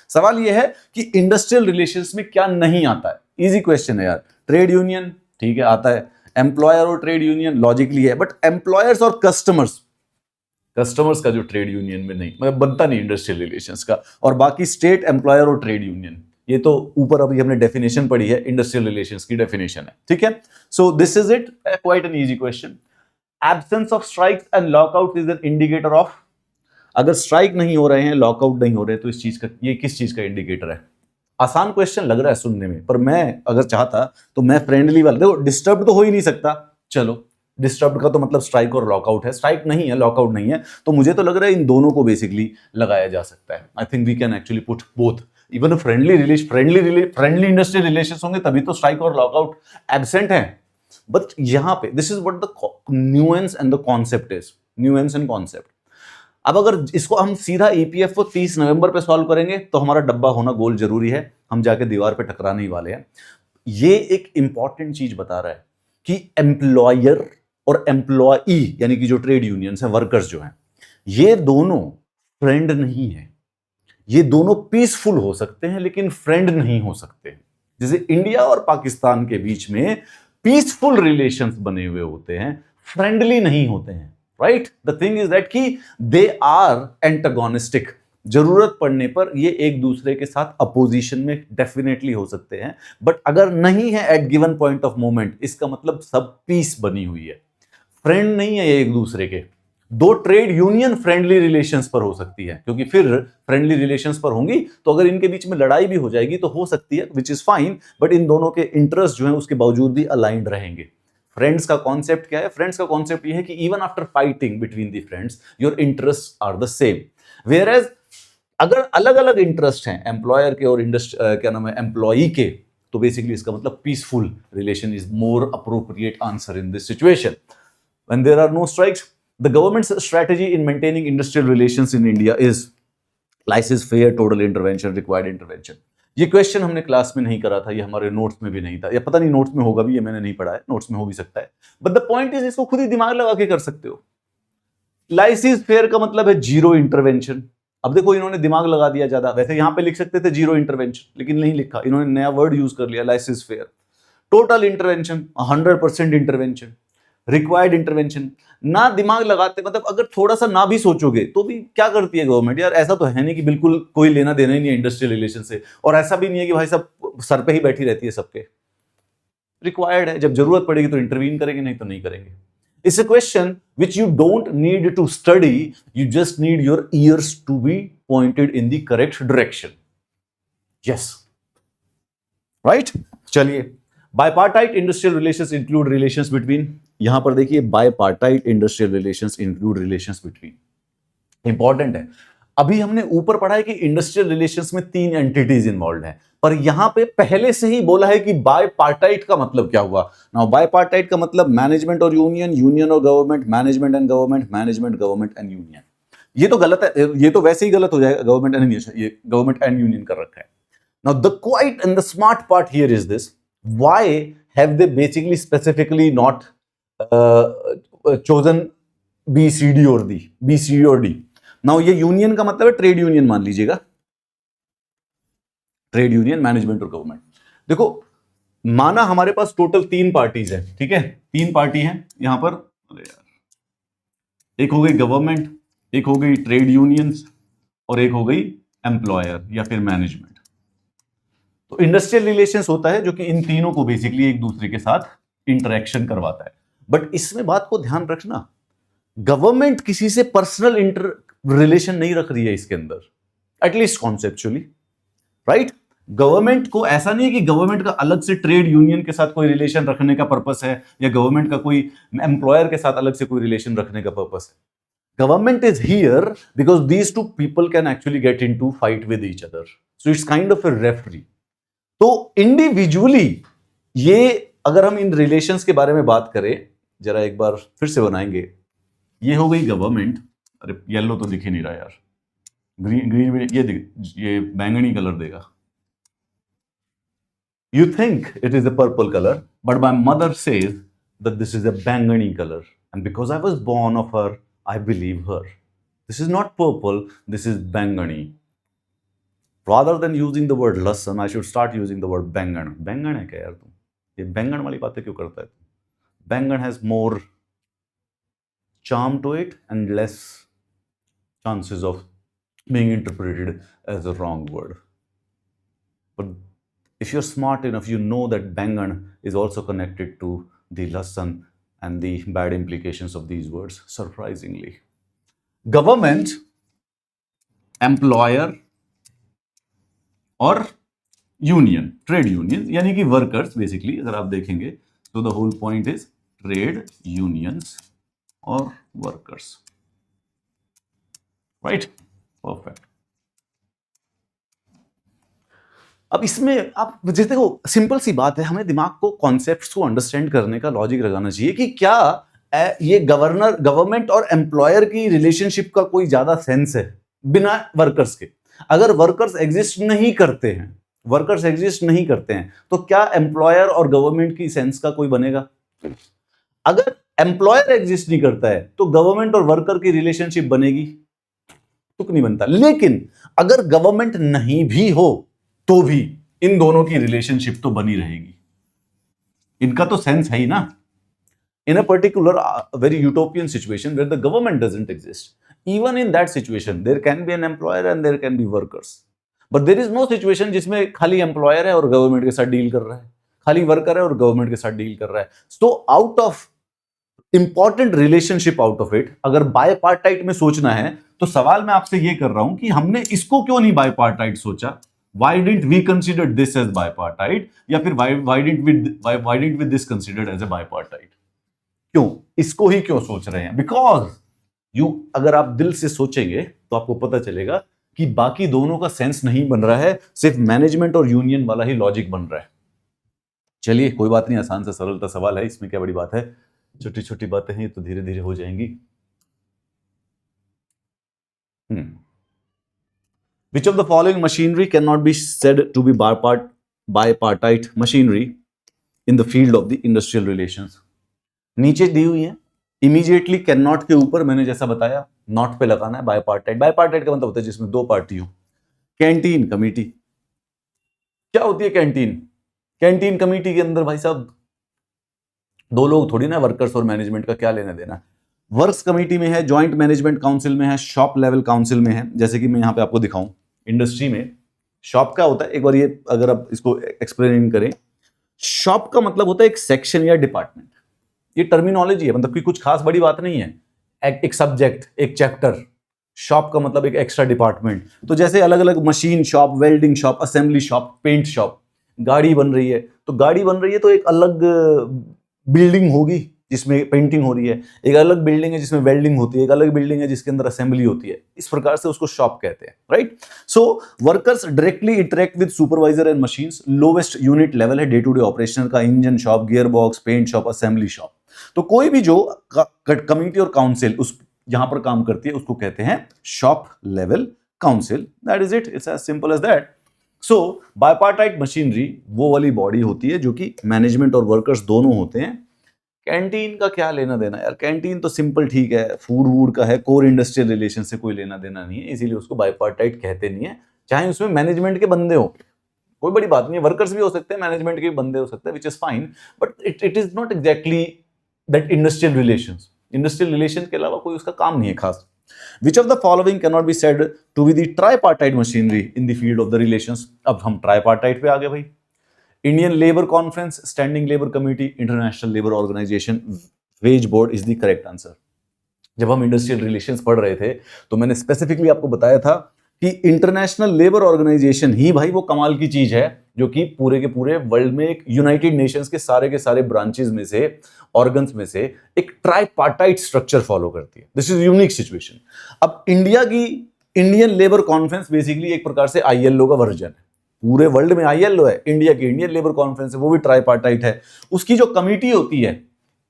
सवाल यह है कि इंडस्ट्रियल रिलेशंस में क्या नहीं आता है। इजी क्वेश्चन है यार। ट्रेड यूनियन ठीक है आता है, एम्प्लॉयर और ट्रेड यूनियन लॉजिकली है, बट एम्प्लॉयर्स और कस्टमर्स का जो ट्रेड यूनियन में नहीं, मतलब बनता नहीं इंडस्ट्रियल रिलेशंस का। और बाकी स्टेट, एम्प्लॉयर और ट्रेड यूनियन, ये तो ऊपर अभी हमने डेफिनेशन पढ़ी है, इंडस्ट्रियल रिलेशंस की डेफिनेशन है, ठीक है। सो this is it, quite an easy question. Absence of strikes and lockout is an indicator of. अगर स्ट्राइक नहीं हो रहे हैं, लॉकआउट नहीं हो रहे, तो इस चीज का, ये किस चीज का इंडिकेटर है? आसान क्वेश्चन लग रहा है सुनने में, पर मैं अगर चाहता तो मैं फ्रेंडली वाला, देखो डिस्टर्ब तो हो ही नहीं सकता, चलो डिस्टर्ब का तो मतलब स्ट्राइक और लॉकआउट है, स्ट्राइक नहीं है, लॉकआउट नहीं है, तो मुझे तो लग रहा है इन दोनों को बेसिकली लगाया जा सकता है। I think we can actually put both. Even friendly industrial relations होंगे तभी तो स्ट्राइक और लॉकआउट एब्सेंट है। बट यहां पे this is what the nuance and the concept is, nuance and concept. अब अगर इसको हम सीधा ईपीएफओ 30 नवंबर पे सॉल्व करेंगे तो हमारा डब्बा होना गोल जरूरी है, हम जाके दीवार पे टकराने ही वाले हैं। ये एक इंपॉर्टेंट चीज बता रहा है कि एम्प्लॉयर और एम्प्लॉई, यानी कि जो ट्रेड यूनियंस हैं, वर्कर्स जो हैं, ये दोनों फ्रेंड नहीं है। ये दोनों पीसफुल हो सकते हैं लेकिन फ्रेंड नहीं हो सकते। जैसे इंडिया और पाकिस्तान के बीच में पीसफुल रिलेशंस बने हुए होते हैं, फ्रेंडली नहीं होते हैं, right? The thing is that कि दे आर एंटागोनिस्टिक। जरूरत पड़ने पर ये एक दूसरे के साथ अपोजिशन में डेफिनेटली हो सकते हैं, बट अगर नहीं है at given point of moment, इसका मतलब सब पीस बनी हुई है, फ्रेंड नहीं है ये एक दूसरे के। दो ट्रेड यूनियन फ्रेंडली रिलेशंस पर हो सकती है, क्योंकि फिर फ्रेंडली रिलेशंस पर होंगी तो अगर इनके बीच में लड़ाई भी हो जाएगी तो हो सकती है, which is fine, but in दोनों के इंटरेस्ट जो है उसके बावजूद भी अलाइंड रहेंगे। फ्रेंड्स का कॉन्सेप्ट क्या है? फ्रेंड्स का कॉन्सेप्ट ये है कि even after fighting between the friends your interest are the same. Whereas अगर अलग अलग इंटरेस्ट हैं एम्प्लॉयर के और क्या नाम है, एम्प्लॉई के, तो बेसिकली इसका मतलब peaceful relation is more appropriate answer in this situation. When there are no strikes, the government's strategy in maintaining industrial relations in India is license fair, total intervention, required intervention. ये क्वेश्चन हमने क्लास में नहीं करा था, ये हमारे नोट्स में भी नहीं था, या पता नहीं नोट्स में होगा भी, ये मैंने नहीं पढ़ा है, नोट्स में हो भी सकता है, बट द पॉइंट इज इसको खुद ही दिमाग लगा के कर सकते हो। लाइसेंस फेयर का मतलब है जीरो इंटरवेंशन। अब देखो इन्होंने दिमाग लगा दिया ज्यादा, वैसे यहां पे लिख सकते थे जीरो इंटरवेंशन, लेकिन नहीं लिखा, इन्होंने नया वर्ड यूज कर लिया, licence fair. Total intervention, 100% intervention, required intervention. ना दिमाग लगाते, मतलब अगर थोड़ा सा ना भी सोचोगे तो भी क्या करती है गवर्नमेंट यार, ऐसा तो है नहीं कि बिल्कुल कोई लेना देना ही नहीं है इंडस्ट्रियल रिलेशन से, और ऐसा भी नहीं है कि भाई सब सर पे ही बैठी रहती है सबके। रिक्वायर्ड है, जब जरूरत पड़ेगी तो इंटरवीन करेंगे, नहीं तो नहीं करेंगे। It's a question which you don't need to study, you just need your ears to be pointed in the correct direction. Yes. Right? चलिए, bipartite industrial relations include relations between, यहां पर देखिए bipartite industrial relations include relations between, important है। अभी हमने ऊपर पढ़ा है कि इंडस्ट्रियल रिलेशंस में 3 एंटिटीज इन्वॉल्व हैं, पर यहां पे पहले से ही बोला है कि बायपार्टाइट का मतलब क्या हुआ। नाउ बायपार्टाइट का मतलब मैनेजमेंट और यूनियन, यूनियन और government, management and government, management government and union. ये तो गलत है, ये तो वैसे ही गलत हो जाएगा, गवर्नमेंट एंड यूनियन, ये गवर्नमेंट एंड यूनियन कर रखा है। Now the quite and the smart part here is this, why have they basically specifically not chosen B C D और डी, बी सी डी और डी। नाउ ये यूनियन का मतलब है ट्रेड यूनियन, मान लीजिएगा ट्रेड यूनियन, मैनेजमेंट और गवर्नमेंट। देखो माना हमारे पास टोटल 3 पार्टीज है, ठीक है, 3 पार्टी है यहां पर, अरे यार, एक हो गई गवर्नमेंट, एक हो गई ट्रेड यूनियंस, और एक हो गई एम्प्लॉयर या फिर मैनेजमेंट। तो इंडस्ट्रियल रिलेशंस होता है जो कि इन तीनों को बेसिकली एक दूसरे के साथ इंटरेक्शन करवाता है। बट इसमें बात को ध्यान रखना, गवर्नमेंट किसी से पर्सनल रिलेशन नहीं रख रही है इसके अंदर, एटलीस्ट कॉन्सेप्चुअली, राइट। गवर्नमेंट को ऐसा नहीं है कि गवर्नमेंट का अलग से ट्रेड यूनियन के साथ कोई रिलेशन रखने का पर्पस है, या गवर्नमेंट का कोई एम्प्लॉयर के साथ अलग से कोई रिलेशन रखने का पर्पस है। Government is here because these two people can actually get into fight with each other, so it's kind of A referee. तो इंडिविजुअली ये, अगर हम इन रिलेशंस के बारे में बात करें, जरा एक बार फिर से बनाएंगे। ये हो गई गवर्नमेंट, अरे येलो तो दिख ही नहीं रहा यार, ग्रीन ग्रीन ये बैंगनी कलर देगा। You think it is a purple color, but my mother says that this is a bangani color, and because I was born of her, I believe her. This is not purple, this is bangani. Rather than using the word lasan, I should start using the word bangan. Bangan है क्या यार तुम? ये बैंगन वाली बातें क्यों करता है? Bangan has more charm to it and less chances of being interpreted as a wrong word. But if you're smart enough, you know that bangan is also connected to the lasan and the bad implications of these words, surprisingly. Government, employer और यूनियन, ट्रेड यूनियन यानी कि वर्कर्स बेसिकली, अगर आप देखेंगे तो the whole point is trade unions और वर्कर्स, राइट, परफेक्ट। अब इसमें आप जैसे देखो, सिंपल सी बात है, हमें दिमाग को कॉन्सेप्ट्स को अंडरस्टैंड करने का लॉजिक लगाना चाहिए कि क्या ये गवर्नमेंट और एम्प्लॉयर की रिलेशनशिप का कोई ज्यादा सेंस है बिना वर्कर्स के। अगर वर्कर्स एग्जिस्ट नहीं करते हैं तो क्या एम्प्लॉयर और गवर्नमेंट की सेंस का कोई बनेगा? अगर एम्प्लॉयर एग्जिस्ट नहीं करता है तो गवर्नमेंट और वर्कर की रिलेशनशिप बनेगी? तुक नहीं बनता। लेकिन अगर गवर्नमेंट नहीं भी हो तो भी इन दोनों की रिलेशनशिप तो बनी रहेगी, इनका तो सेंस है ही ना। In a particular very utopian situation where the government doesn't exist, even in that situation there can be an employer and there can be workers, but there is no situation जिसमें खाली employer है और government के साथ डील कर रहा है, खाली worker है और government के साथ डील कर रहा है। So out of important relationship out of it, अगर bipartite में सोचना है तो सवाल मैं आपसे ये कर रहा हूं कि हमने इसको क्यों नहीं bipartite सोचा? Why didn't we consider this as bipartite? या फिर why didn't we this considered as a bipartite? क्यों इसको ही क्यों सोच रहे हैं? बिकॉज अगर आप दिल से सोचेंगे तो आपको पता चलेगा कि बाकी दोनों का सेंस नहीं बन रहा है, सिर्फ मैनेजमेंट और यूनियन वाला ही लॉजिक बन रहा है। चलिए कोई बात नहीं, आसान सा सरल सा सवाल है, इसमें क्या बड़ी बात है, छोटी छोटी बातें हैं तो धीरे धीरे हो जाएंगी। Which of the following machinery cannot be said to be bipartite machinery in the field of the industrial relations? नीचे दी हुई है, इमीडिएटली कैन नॉट के ऊपर मैंने जैसा बताया नॉट पे लगाना है बायपार्टाइट। बायपार्टाइट का मतलब होता है जिसमें दो पार्टी हो। कैंटीन कमेटी, क्या होती है कैंटीन? कैंटीन कमेटी के अंदर भाई साहब दो लोग थोड़ी ना, वर्कर्स और मैनेजमेंट का क्या लेना देना। वर्क्स कमेटी में है, जॉइंट मैनेजमेंट काउंसिल में है, शॉप लेवल काउंसिल में है। जैसे कि मैं यहां पे आपको दिखाऊं, इंडस्ट्री में शॉप क्या होता है, एक बार ये अगर आप इसको एक्सप्लेन करें, शॉप का मतलब होता है एक सेक्शन या डिपार्टमेंट। ये टर्मिनोलॉजी है, मतलब कि कुछ खास बड़ी बात नहीं है। एक सब्जेक्ट, एक चैप्टर। शॉप का मतलब एक एक्स्ट्रा डिपार्टमेंट। तो जैसे अलग अलग machine shop, welding shop, assembly shop, paint shop. गाड़ी बन रही है तो गाड़ी बन रही है तो एक अलग बिल्डिंग होगी जिसमें पेंटिंग हो रही है, एक अलग बिल्डिंग है जिसमें वेल्डिंग होती है, एक अलग बिल्डिंग है जिसके अंदर असेंबली होती है। इस प्रकार से उसको शॉप कहते हैं, right. So workers directly interact with supervisor and machines. Lowest unit level है डे टू डे ऑपरेशन का, engine shop, gear box, paint shop, assembly shop. तो कोई भी जो कमिटी और काउंसिल उस यहां पर काम करती है उसको कहते हैं shop level council. That is it, it's as simple as that. So bipartite machinery वो वाली बॉडी होती है जो कि मैनेजमेंट और वर्कर्स दोनों होते हैं। कैंटीन का क्या लेना देना यार, कैंटीन तो सिंपल ठीक है, फूड वूड का है, कोर इंडस्ट्रियल रिलेशन से कोई लेना देना नहीं है, इसीलिए उसको बायपार्टाइट कहते नहीं है। चाहे उसमें मैनेजमेंट के बंदे हो, कोई बड़ी बात नहीं है, वर्कर्स भी हो सकते हैं, मैनेजमेंट के भी बंदे हो सकते हैं, which is fine, but it is not exactly that industrial relations. Industrial relation के अलावा कोई उसका काम नहीं है खास। Which of the following cannot be said to be the tripartite machinery in the field of the relations? अब हम tripartite पे आ गए भाई। Indian labour conference, standing labour committee, international labour organisation, wage board is the correct answer. जब हम इंडस्ट्रियल रिलेशंस पढ़ रहे थे तो मैंने स्पेसिफिकली आपको बताया था कि इंटरनेशनल लेबर ऑर्गेनाइजेशन ही भाई वो कमाल की चीज है जो कि पूरे के पूरे वर्ल्ड में एक यूनाइटेड नेशंस के सारे ब्रांचेस में से, ऑर्गन्स में से एक ट्राइपार्टाइट स्ट्रक्चर फॉलो करती है। This is unique situation. अब इंडिया की इंडियन लेबर कॉन्फ्रेंस बेसिकली एक प्रकार से आईएलओ का वर्जन है। पूरे वर्ल्ड में आईएलओ है, इंडिया की इंडियन लेबर कॉन्फ्रेंस है, वो भी ट्राइपार्टाइट है। उसकी जो कमिटी होती है,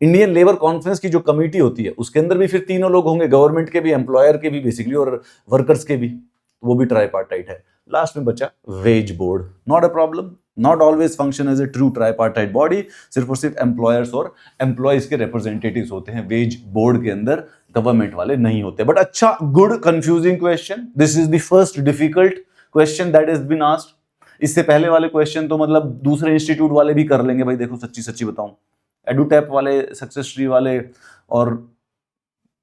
इंडियन लेबर कॉन्फ्रेंस की जो कमिटी होती है, उसके अंदर भी फिर तीनों लोग होंगे, गवर्नमेंट के भी, एम्प्लॉयर के भी बेसिकली, और वर्कर्स के भी, वो भी ट्राइपार्टाइट है। लास्ट में बचा wage board. Not a problem, not always function as a true tripartite body. सिर्फ और सिर्फ एम्प्लॉयर्स और एम्प्लॉयज के रिप्रेजेंटेटिव्स होते हैं वेज बोर्ड के अंदर, गवर्नमेंट वाले नहीं होते। बट अच्छा, good confusing question. This is the first difficult question that is been asked. इससे पहले वाले क्वेश्चन तो मतलब दूसरे इंस्टीट्यूट वाले भी कर लेंगे भाई। देखो सच्ची सच्ची बताऊं, एडुटैप वाले, सक्सेस ट्री वाले और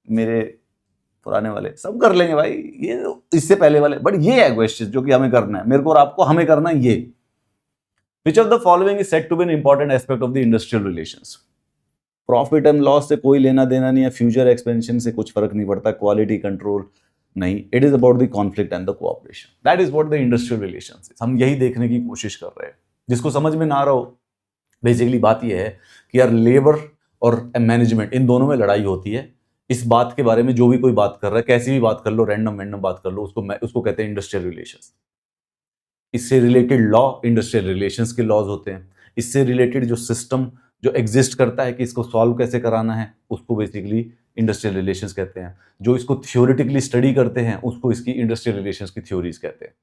मेरे पुराने वाले सब कर लेंगे भाई, ये इससे पहले वाले। बट ये है क्वेश्चन जो कि हमें करना है, मेरे को और आपको हमें करना है ये। Which of the following is said to be an important aspect of the industrial relations? Profit and loss से कोई लेना देना नहीं है, फ्यूचर एक्सपेंशन से कुछ फर्क नहीं पड़ता, क्वालिटी कंट्रोल नहीं। It is about the conflict and the cooperation. That is what the industrial relations is. हम यही देखने की कोशिश कर रहे हैं। जिसको समझ में ना आ रहा हो, बेसिकली बात यह है कि यार लेबर और मैनेजमेंट इन दोनों में लड़ाई होती है। इस बात के बारे में जो भी कोई बात कर रहा है, कैसी भी बात कर लो, रैंडम बात कर लो, उसको कहते हैं इंडस्ट्रियल रिलेशंस। इससे रिलेटेड लॉ इंडस्ट्रियल रिलेशंस के लॉज होते हैं। इससे रिलेटेड जो सिस्टम जो एग्जिस्ट करता है कि इसको सॉल्व कैसे कराना है, उसको बेसिकली इंडस्ट्रियल रिलेशंस कहते हैं। जो इसको थ्योरेटिकली स्टडी करते हैं उसको इसकी इंडस्ट्रियल रिलेशंस की थ्योरीज कहते हैं।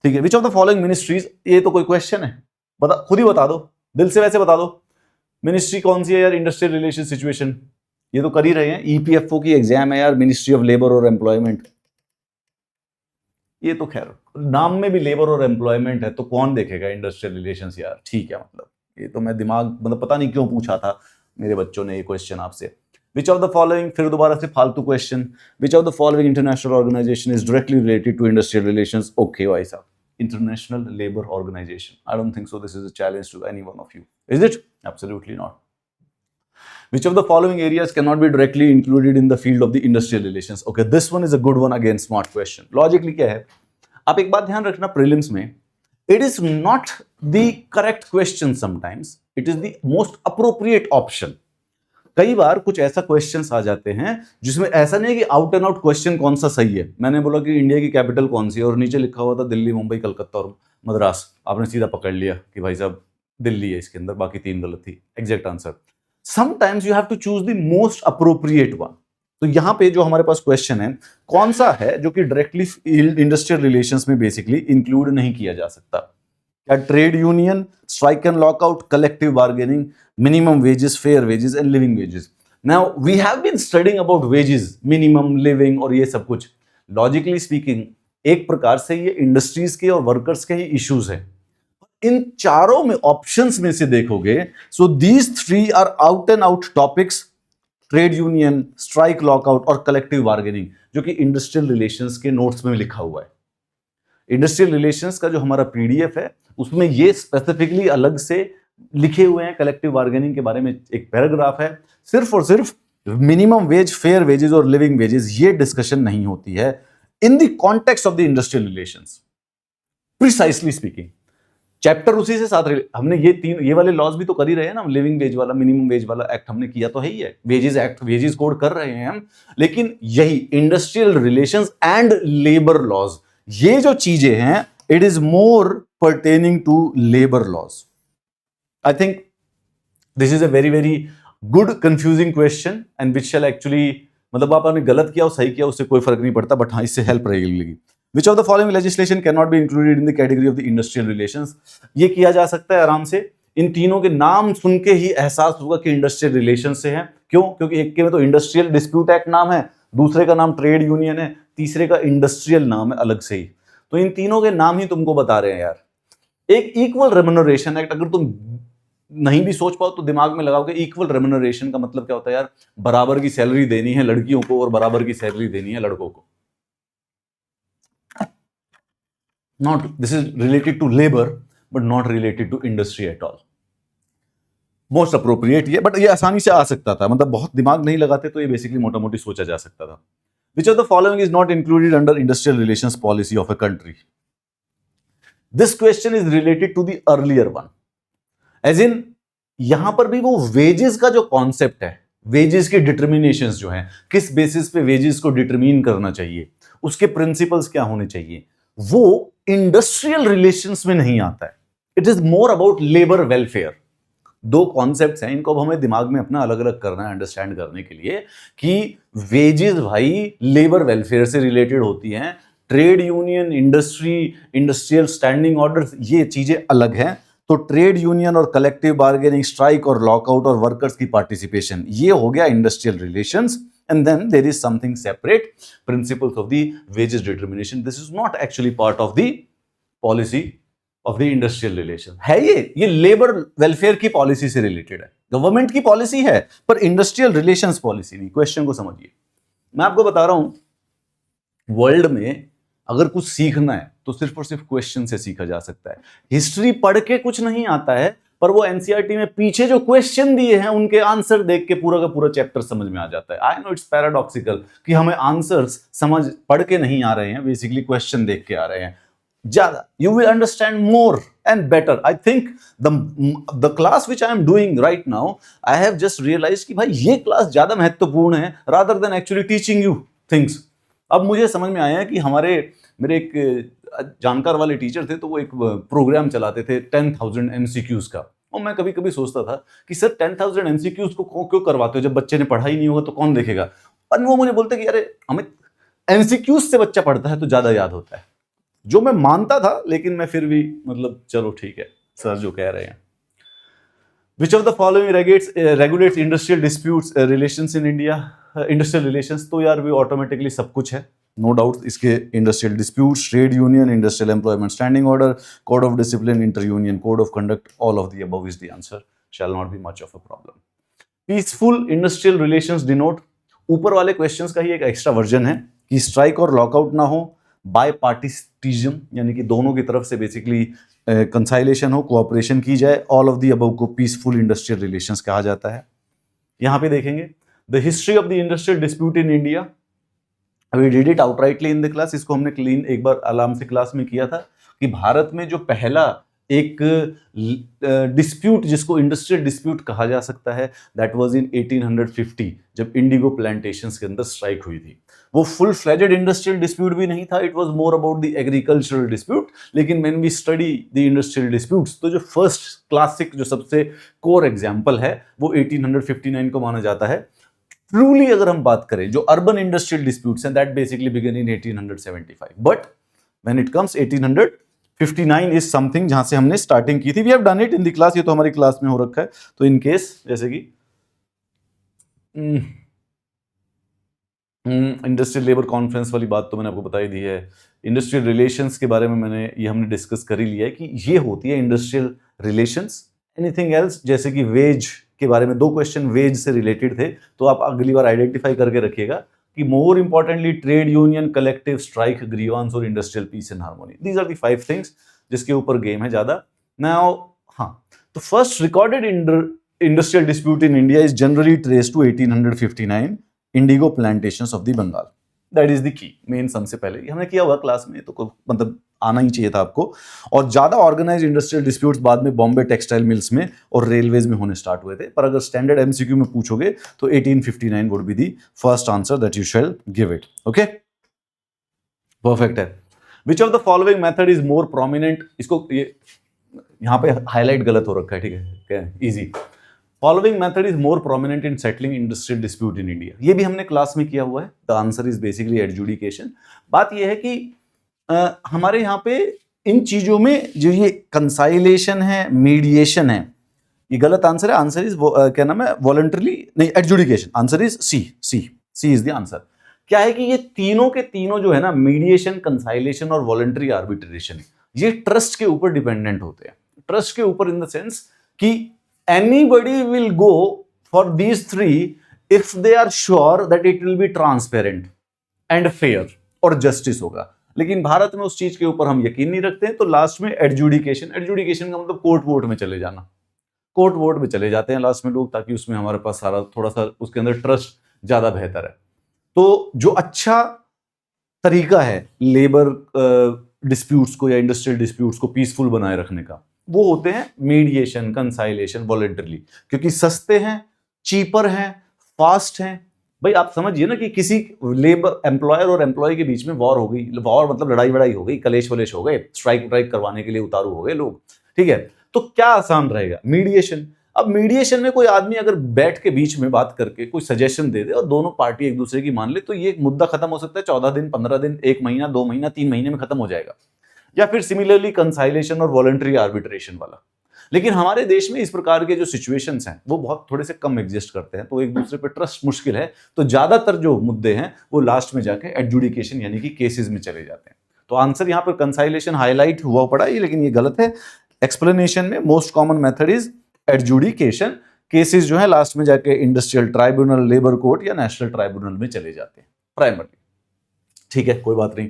ठीक है। Which of the following ministries, ये तो कोई क्वेश्चन है, बता, खुद ही बता दो, दिल से वैसे बता दो। मिनिस्ट्री कौन सी है यार इंडस्ट्रियल रिलेशन सिचुएशन? ये तो कर ही रहे हैं, ईपीएफओ की एग्जाम है यार, मिनिस्ट्री ऑफ लेबर और एम्प्लॉयमेंट। ये तो खैर नाम में भी लेबर और एम्प्लॉयमेंट है तो कौन देखेगा इंडस्ट्रियल रिलेशंस यार। ठीक है, मतलब ये तो मैं दिमाग, मतलब पता नहीं क्यों पूछा था मेरे बच्चों ने ये क्वेश्चन आपसे। विच ऑफ द फॉलोइंग, फिर दोबारा से फालतू question, which of the following international organisation is directly related to industrial relations? Okay भाई साहब, International Labour Organization. I don't think so. This is a challenge to any one of you. Is it? Absolutely not. Which of the following areas cannot be directly included in the field of the industrial relations? Okay, this one is a good one again. Smart question. Logically क्या है? आप एक बात ध्यान रखना prelims में. It is not the correct question sometimes. It is the most appropriate option. कई बार कुछ ऐसा क्वेश्चंस आ जाते हैं जिसमें ऐसा नहीं है कि आउट एंड आउट क्वेश्चन कौन सा सही है। मैंने बोला कि इंडिया की कैपिटल कौन सी है और नीचे लिखा हुआ था दिल्ली, मुंबई, कलकत्ता और मद्रास। आपने सीधा पकड़ लिया कि भाई साहब दिल्ली है इसके अंदर, बाकी तीन गलत थी। Exact answer. Sometimes you have to choose the most appropriate one. तो यहां पे जो हमारे पास क्वेश्चन है, कौन सा है जो कि डायरेक्टली इंडस्ट्रियल रिलेशंस में बेसिकली इंक्लूड नहीं किया जा सकता? क्या trade union, strike and lockout, collective bargaining, minimum wages, fair wages and living wages? Now we have been studying about wages, minimum living और ये सब कुछ. लॉजिकली स्पीकिंग एक प्रकार से ये इंडस्ट्रीज के और वर्कर्स के ही इश्यूज है. इन चारों में ऑप्शंस में से देखोगे, so these three are out and out topics: trade union, strike, lockout और कलेक्टिव बार्गेनिंग, जो कि इंडस्ट्रियल रिलेशंस के नोट्स में लिखा हुआ है. इंडस्ट्रियल रिलेशंस का जो हमारा पीडीएफ है उसमें ये स्पेसिफिकली अलग से लिखे हुए हैं. कलेक्टिव बार्गेनिंग के बारे में एक पैराग्राफ है. सिर्फ और सिर्फ मिनिमम वेज, फेयर वेजेस और लिविंग वेजेस, ये डिस्कशन नहीं होती है in the context of the industrial relations. Precisely speaking chapter उसी से साथ हमने ये वाले लॉज भी तो कर ही रहे हैं ना. लिविंग वेज वाला, मिनिमम वेज वाला एक्ट हमने किया तो है ही है. वेजेस एक्ट, वेजेस कोड कर रहे हैं हम. लेकिन यही industrial relations and labour laws, ये जो चीजें हैं, it is more pertaining to labour laws. I think this is a very very good confusing question and which shall actually, मतलब आपने गलत किया और सही किया उससे कोई फर्क नहीं पड़ता, बट हाँ इससे हेल्प रहेगी. Which of the following legislation cannot be included in the category of the industrial relations? ये किया जा सकता है आराम से. इन तीनों के नाम सुन के ही एहसास होगा कि इंडस्ट्रियल रिलेशन से हैं. क्यों? क्योंकि एक के में तो इंडस्ट्रियल डिस्प्यूट एक्ट नाम है, दूसरे का नाम ट्रेड यूनियन है, तीसरे का इंडस्ट्रियल नाम है अलग से ही. तो इन तीनों के नाम ही तुमको बता रहे हैं यार. एक इक्वल रेम्यूनरेशन एक्ट, अगर तुम नहीं भी सोच पाओ तो दिमाग में लगाओगे. इक्वल रेम्यूनरेशन का मतलब क्या होता है यार? बराबर की सैलरी देनी है लड़कियों को और बराबर की सैलरी देनी है लड़कों को. Not, this is related to labor but not related to industry at all. Most appropriate ये, but ये आसानी से आ सकता था, मतलब बहुत दिमाग नहीं लगाते तो ये बेसिकली मोटा मोटी सोचा जा सकता था. Which of the following is not included under industrial relations policy of a country? This question is related to the earlier one. As in, यहां पर भी वो वेजेस का जो कॉन्सेप्ट है, वेजेस के डिटर्मिनेशंस जो हैं, किस बेसिस पे वेजेस को डिटरमिन करना चाहिए, उसके प्रिंसिपल्स क्या होने चाहिए, वो इंडस्ट्रियल रिलेशंस में नहीं आता है. It is more about labour welfare. दो कॉन्सेप्ट्स हैं, इनको अब हमें दिमाग में अपना अलग अलग करना है अंडरस्टैंड करने के लिए कि वेजेस भाई लेबर वेलफेयर से रिलेटेड होती हैं. Trade union, industry, industrial standing orders, ये चीजें अलग हैं. तो ट्रेड यूनियन और कलेक्टिव बार्गेनिंग, स्ट्राइक और लॉकआउट और वर्कर्स की पार्टिसिपेशन, ये हो गया industrial relations. And then there is something separate, principles of the wages determination. This is not actually part of the policy of the industrial relation. है ये लेबर वेलफेयर की पॉलिसी से रिलेटेड है, गवर्नमेंट की पॉलिसी है, पर इंडस्ट्रियल रिलेशंस पॉलिसी नहीं. क्वेश्चन को समझिए. मैं आपको बता रहा हूं, वर्ल्ड में अगर कुछ सीखना है तो सिर्फ और सिर्फ क्वेश्चन से सीखा जा सकता है. हिस्ट्री पढ़ के कुछ नहीं आता है, पर वो एनसीईआरटी में पीछे जो क्वेश्चन दिए हैं उनके आंसर देख के पूरा का पूरा चैप्टर समझ में आ जाता है. आई नो इट्स पैराडॉक्सिकल कि हमें आंसर्स समझ पढ़ के नहीं आ रहे हैं, बेसिकली क्वेश्चन देख के आ रहे हैं. ज्यादा you will understand more and better. I think the class which I am doing right now, I have just realise कि भाई ये क्लास ज्यादा महत्वपूर्ण है rather than actually teaching you things. अब मुझे समझ में आया कि मेरे एक जानकार वाले टीचर थे, तो वो एक प्रोग्राम चलाते थे 10,000 एमसीक्यूज का. और मैं कभी कभी सोचता था कि सर 10,000 एमसीक्यूज को क्यों करवाते हो, जब बच्चे ने पढ़ा ही नहीं होगा तो कौन देखेगा. और वो मुझे बोलते कि अरे हमें एमसीक्यूज से बच्चा पढ़ता है तो ज्यादा याद होता है. जो मैं मानता था, लेकिन मैं फिर भी मतलब चलो ठीक है सर जो कह रहे हैं. Which of the following regulates industrial disputes relations in India? Industrial relations तो यार भी ऑटोमेटिकली सब कुछ है, नो डाउट. इसके industrial disputes, trade union, industrial employment standing order, code of discipline, inter union code of conduct, all of the above is the answer. Shall not be much of a problem. Peaceful industrial relations denote, ऊपर वाले क्वेश्चंस का ही एक एक्स्ट्रा वर्जन है कि स्ट्राइक और लॉकआउट ना हो, बाय पार्टिसिज्म यानी कि दोनों की तरफ से बेसिकली कंसाइलेशन हो, कोऑपरेशन की जाए. ऑल ऑफ द अबव को पीसफुल इंडस्ट्रियल रिलेशंस कहा जाता है. यहां पे देखेंगे the history of the industrial dispute in India. We did it outrightly in the class. इसको हमने क्लीन एक बार आराम से क्लास में किया था कि भारत में जो पहला एक डिस्प्यूट जिसको इंडस्ट्रियल डिस्प्यूट कहा जा सकता है, दैट वाज इन 1850 जब इंडिगो प्लांटेशंस के अंदर स्ट्राइक हुई थी. वो फुल फ्लेजेड इंडस्ट्रियल डिस्प्यूट भी नहीं था, it was more about the agricultural dispute. लेकिन when we study the industrial disputes, तो जो फर्स्ट क्लासिक जो सबसे कोर एग्जांपल है वो 1859 को माना जाता है. ट्रूली अगर हम बात करें जो अर्बन इंडस्ट्रियल डिस्प्यूट्स हैं, that basically begin in 1875. But when it comes 1859 is something जहां से हमने स्टार्टिंग की थी. We have done it in the class, ये तो हमारी क्लास में हो रखा है. तो इन केस जैसे कि इंडस्ट्रियल लेबर कॉन्फ्रेंस वाली बात तो मैंने आपको बता ही दी है। इंडस्ट्रियल रिलेशंस के बारे में हमने डिस्कस कर ही लिया है कि ये होती है इंडस्ट्रियल रिलेशंस। एनीथिंग एल्स, जैसे कि वेज के बारे में 2 क्वेश्चन वेज से रिलेटेड थे, तो आप अगली बार आइडेंटिफाई करके रखिएगा कि more importantly trade union, collective strike, grievance और industrial peace and harmony, these are the 5 things जिसके ऊपर गेम है ज्यादा। नाउ हाँ, तो first recorded industrial dispute in India is generally traced to 1859 indigo plantations of the Bengal. That is the key main सम से पहले हमने किया हुआ क्लास में, तो मतलब आना ही चाहिए था आपको। और ज्यादा ऑर्गेनाइज इंडस्ट्रियल डिस्प्यूट्स बाद में बॉम्बे टेक्सटाइल मिल्स में और रेलवेज में होने स्टार्ट हुए थे, पर अगर स्टैंडर्ड एमसीक्यू में पूछोगे तो 1859 would be the first answer that you shall give it. Okay, perfect है। Which of the following method is more prominent, इसको ये यहां पे हाईलाइट गलत हो रखा है, ठीक है, क्या easy. Following method is more prominent in settling industrial dispute in India, ये भी हमने क्लास में किया हुआ है। The answer is basically adjudication. बात ये है कि हमारे यहाँ पे इन चीजों में जो ये कंसाइलेशन है, मीडिएशन है, ये गलत आंसर है। आंसर इज क्या नाम है, वॉलंटरली नहीं, adjudication. Answer is C is the answer. क्या है कि ये तीनों के तीनों जो है ना, मीडिएशन, कंसाइलेशन और वॉलंटरी आर्बिट्रेशन, ये ट्रस्ट के ऊपर डिपेंडेंट होते हैं। ट्रस्ट के ऊपर इन द सेंस कि anybody will go for these 3 if they are sure that it will be transparent and fair और जस्टिस होगा। लेकिन भारत में उस चीज के ऊपर हम यकीन नहीं रखते हैं, तो लास्ट में एडजुडिकेशन का मतलब कोर्ट वोट में चले जाना, कोर्ट वोट में चले जाते हैं लास्ट में लोग, ताकि उसमें हमारे पास सारा थोड़ा सा उसके अंदर ट्रस्ट ज्यादा बेहतर है। तो जो अच्छा तरीका है लेबर डिस्प्यूट्स को या इंडस्ट्रियल डिस्प्यूट्स को पीसफुल बनाए रखने का, वो होते हैं मीडिएशन, कंसाइलेशन, वॉलंटरली, क्योंकि सस्ते हैं, चीपर हैं, फास्ट हैं। भाई आप समझिए ना कि किसी लेबर एम्प्लॉयर और एम्प्लॉय के बीच में वॉर हो गई, वॉर मतलब लड़ाई वड़ाई हो गई, कलेश वलेश हो गए, स्ट्राइक व्राइक करवाने के लिए उतारू हो गए लोग, ठीक है, तो क्या आसान रहेगा, मीडिएशन। अब मीडिएशन में कोई आदमी अगर बैठ के बीच में बात करके कोई सजेशन दे दे और दोनों पार्टी एक दूसरे की मान ले, तो ये मुद्दा खत्म हो सकता है 14 दिन, 15 दिन, 1 महीना, 2 महीना, 3 महीने में खत्म हो जाएगा। या फिर सिमिलरली कंसाइलेशन और वॉलंटरी आर्बिट्रेशन वाला। लेकिन हमारे देश में इस प्रकार के जो सिचुएशंस हैं वो बहुत थोड़े से कम एग्जिस्ट करते हैं, तो एक दूसरे पे ट्रस्ट मुश्किल है, तो ज्यादातर जो मुद्दे हैं वो लास्ट में जाके एडजुडिकेशन यानी कि केसेस में चले जाते हैं। तो आंसर यहाँ पर कंसाइलेशन हाईलाइट हुआ पड़ा है, लेकिन ये गलत है। एक्सप्लेनेशन में most common method is adjudication. Cases जो है लास्ट में जाके इंडस्ट्रियल ट्राइब्यूनल, लेबर कोर्ट या नेशनल ट्राइब्यूनल में चले जाते हैं प्राइमरली, ठीक है, कोई बात नहीं।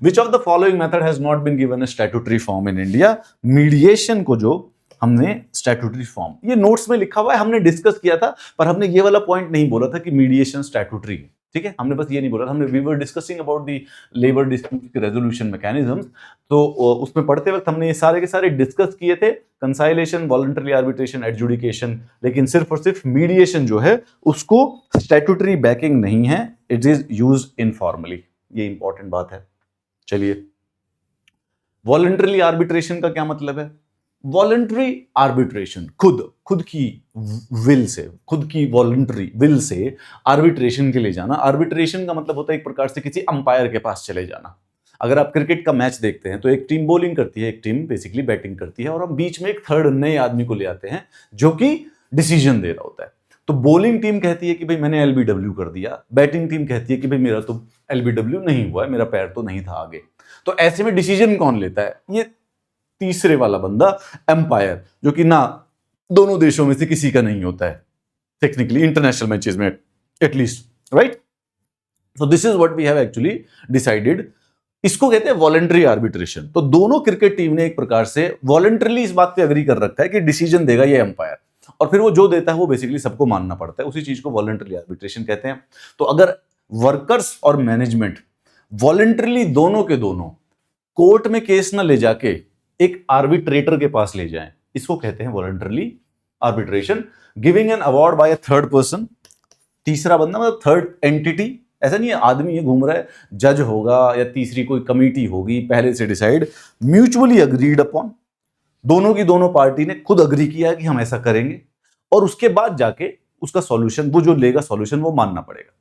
Which of the following method has not been given a statutory form in India. Mediation को जो हमने स्टैट्यूटरी फॉर्म, ये नोट्स में लिखा हुआ है, हमने डिस्कस किया था, पर हमने ये वाला पॉइंट नहीं बोला था कि मीडिएशन स्टैट्यूटरी है, ठीक है, हमने बस ये नहीं बोला था, हमने we were discussing about the labour dispute resolution mechanisms, तो उसमें पढ़ते वक्त हमने ये सारे के सारे डिस्कस किए थे, कंसाइलेशन, वॉलंटरी आर्बिट्रेशन, एडजुडिकेशन, लेकिन सिर्फ और सिर्फ मीडिएशन जो है उसको स्टैट्यूटरी बैकिंग नहीं है, इट इज यूज्ड इनफॉर्मली, ये इंपॉर्टेंट बात है। चलिए, वॉलंटरी आर्बिट्रेशन का क्या मतलब है? वॉलंटरी आर्बिट्रेशन खुद की विल से, खुद की वॉलंटरी विल से आर्बिट्रेशन के लिए जाना। आर्बिट्रेशन का मतलब होता है एक प्रकार से किसी अंपायर के पास चले जाना। अगर आप क्रिकेट का मैच देखते हैं तो एक टीम बॉलिंग करती है, एक टीम बेसिकली बैटिंग करती है, और हम बीच में एक थर्ड नए आदमी को ले आते हैं जो कि डिसीजन दे रहा होता है। तो बॉलिंग टीम कहती है कि भाई मैंने एलबीडब्ल्यू कर दिया, बैटिंग टीम कहती है कि भाई मेरा तो एलबीडब्ल्यू नहीं हुआ है, मेरा पैर तो नहीं था आगे। तो ऐसे में डिसीजन कौन लेता है? ये तीसरे वाला बंदा, एम्पायर, जो कि ना दोनों देशों में से किसी का नहीं होता है टेक्निकली, इंटरनेशनल मैचेस में at least, right? So this is what we have actually decided. इसको कहते हैं वॉलंटरी आर्बिट्रेशन। तो दोनों क्रिकेट टीम ने एक प्रकार से वॉलंटरली इस बात पे अग्री कर रखा है कि डिसीजन देगा ये एम्पायर, और फिर वो जो देता है वो बेसिकली सबको मानना पड़ता है, उसी चीज को वॉलंटरी आर्बिट्रेशन कहते हैं। तो अगर वर्कर्स और मैनेजमेंट वॉलंटरली दोनों के दोनों कोर्ट में केस ना ले जाके एक आर्बिट्रेटर के पास ले जाएं, इसको कहते हैं voluntarily arbitration. Giving an award bye a third person, तीसरा बंदा मतलब थर्ड एंटिटी, ऐसा नहीं है आदमी ये घूम रहा है, जज होगा या तीसरी कोई कमिटी होगी पहले से डिसाइड, म्यूचुअली अग्रीड अपॉन, दोनों की दोनों पार्टी ने खुद अग्री किया है कि हम ऐसा करेंगे, और उसके बाद जाके उसका सॉल्यूशन, वो जो लेगा सॉल्यूशन वो मानना पड़ेगा।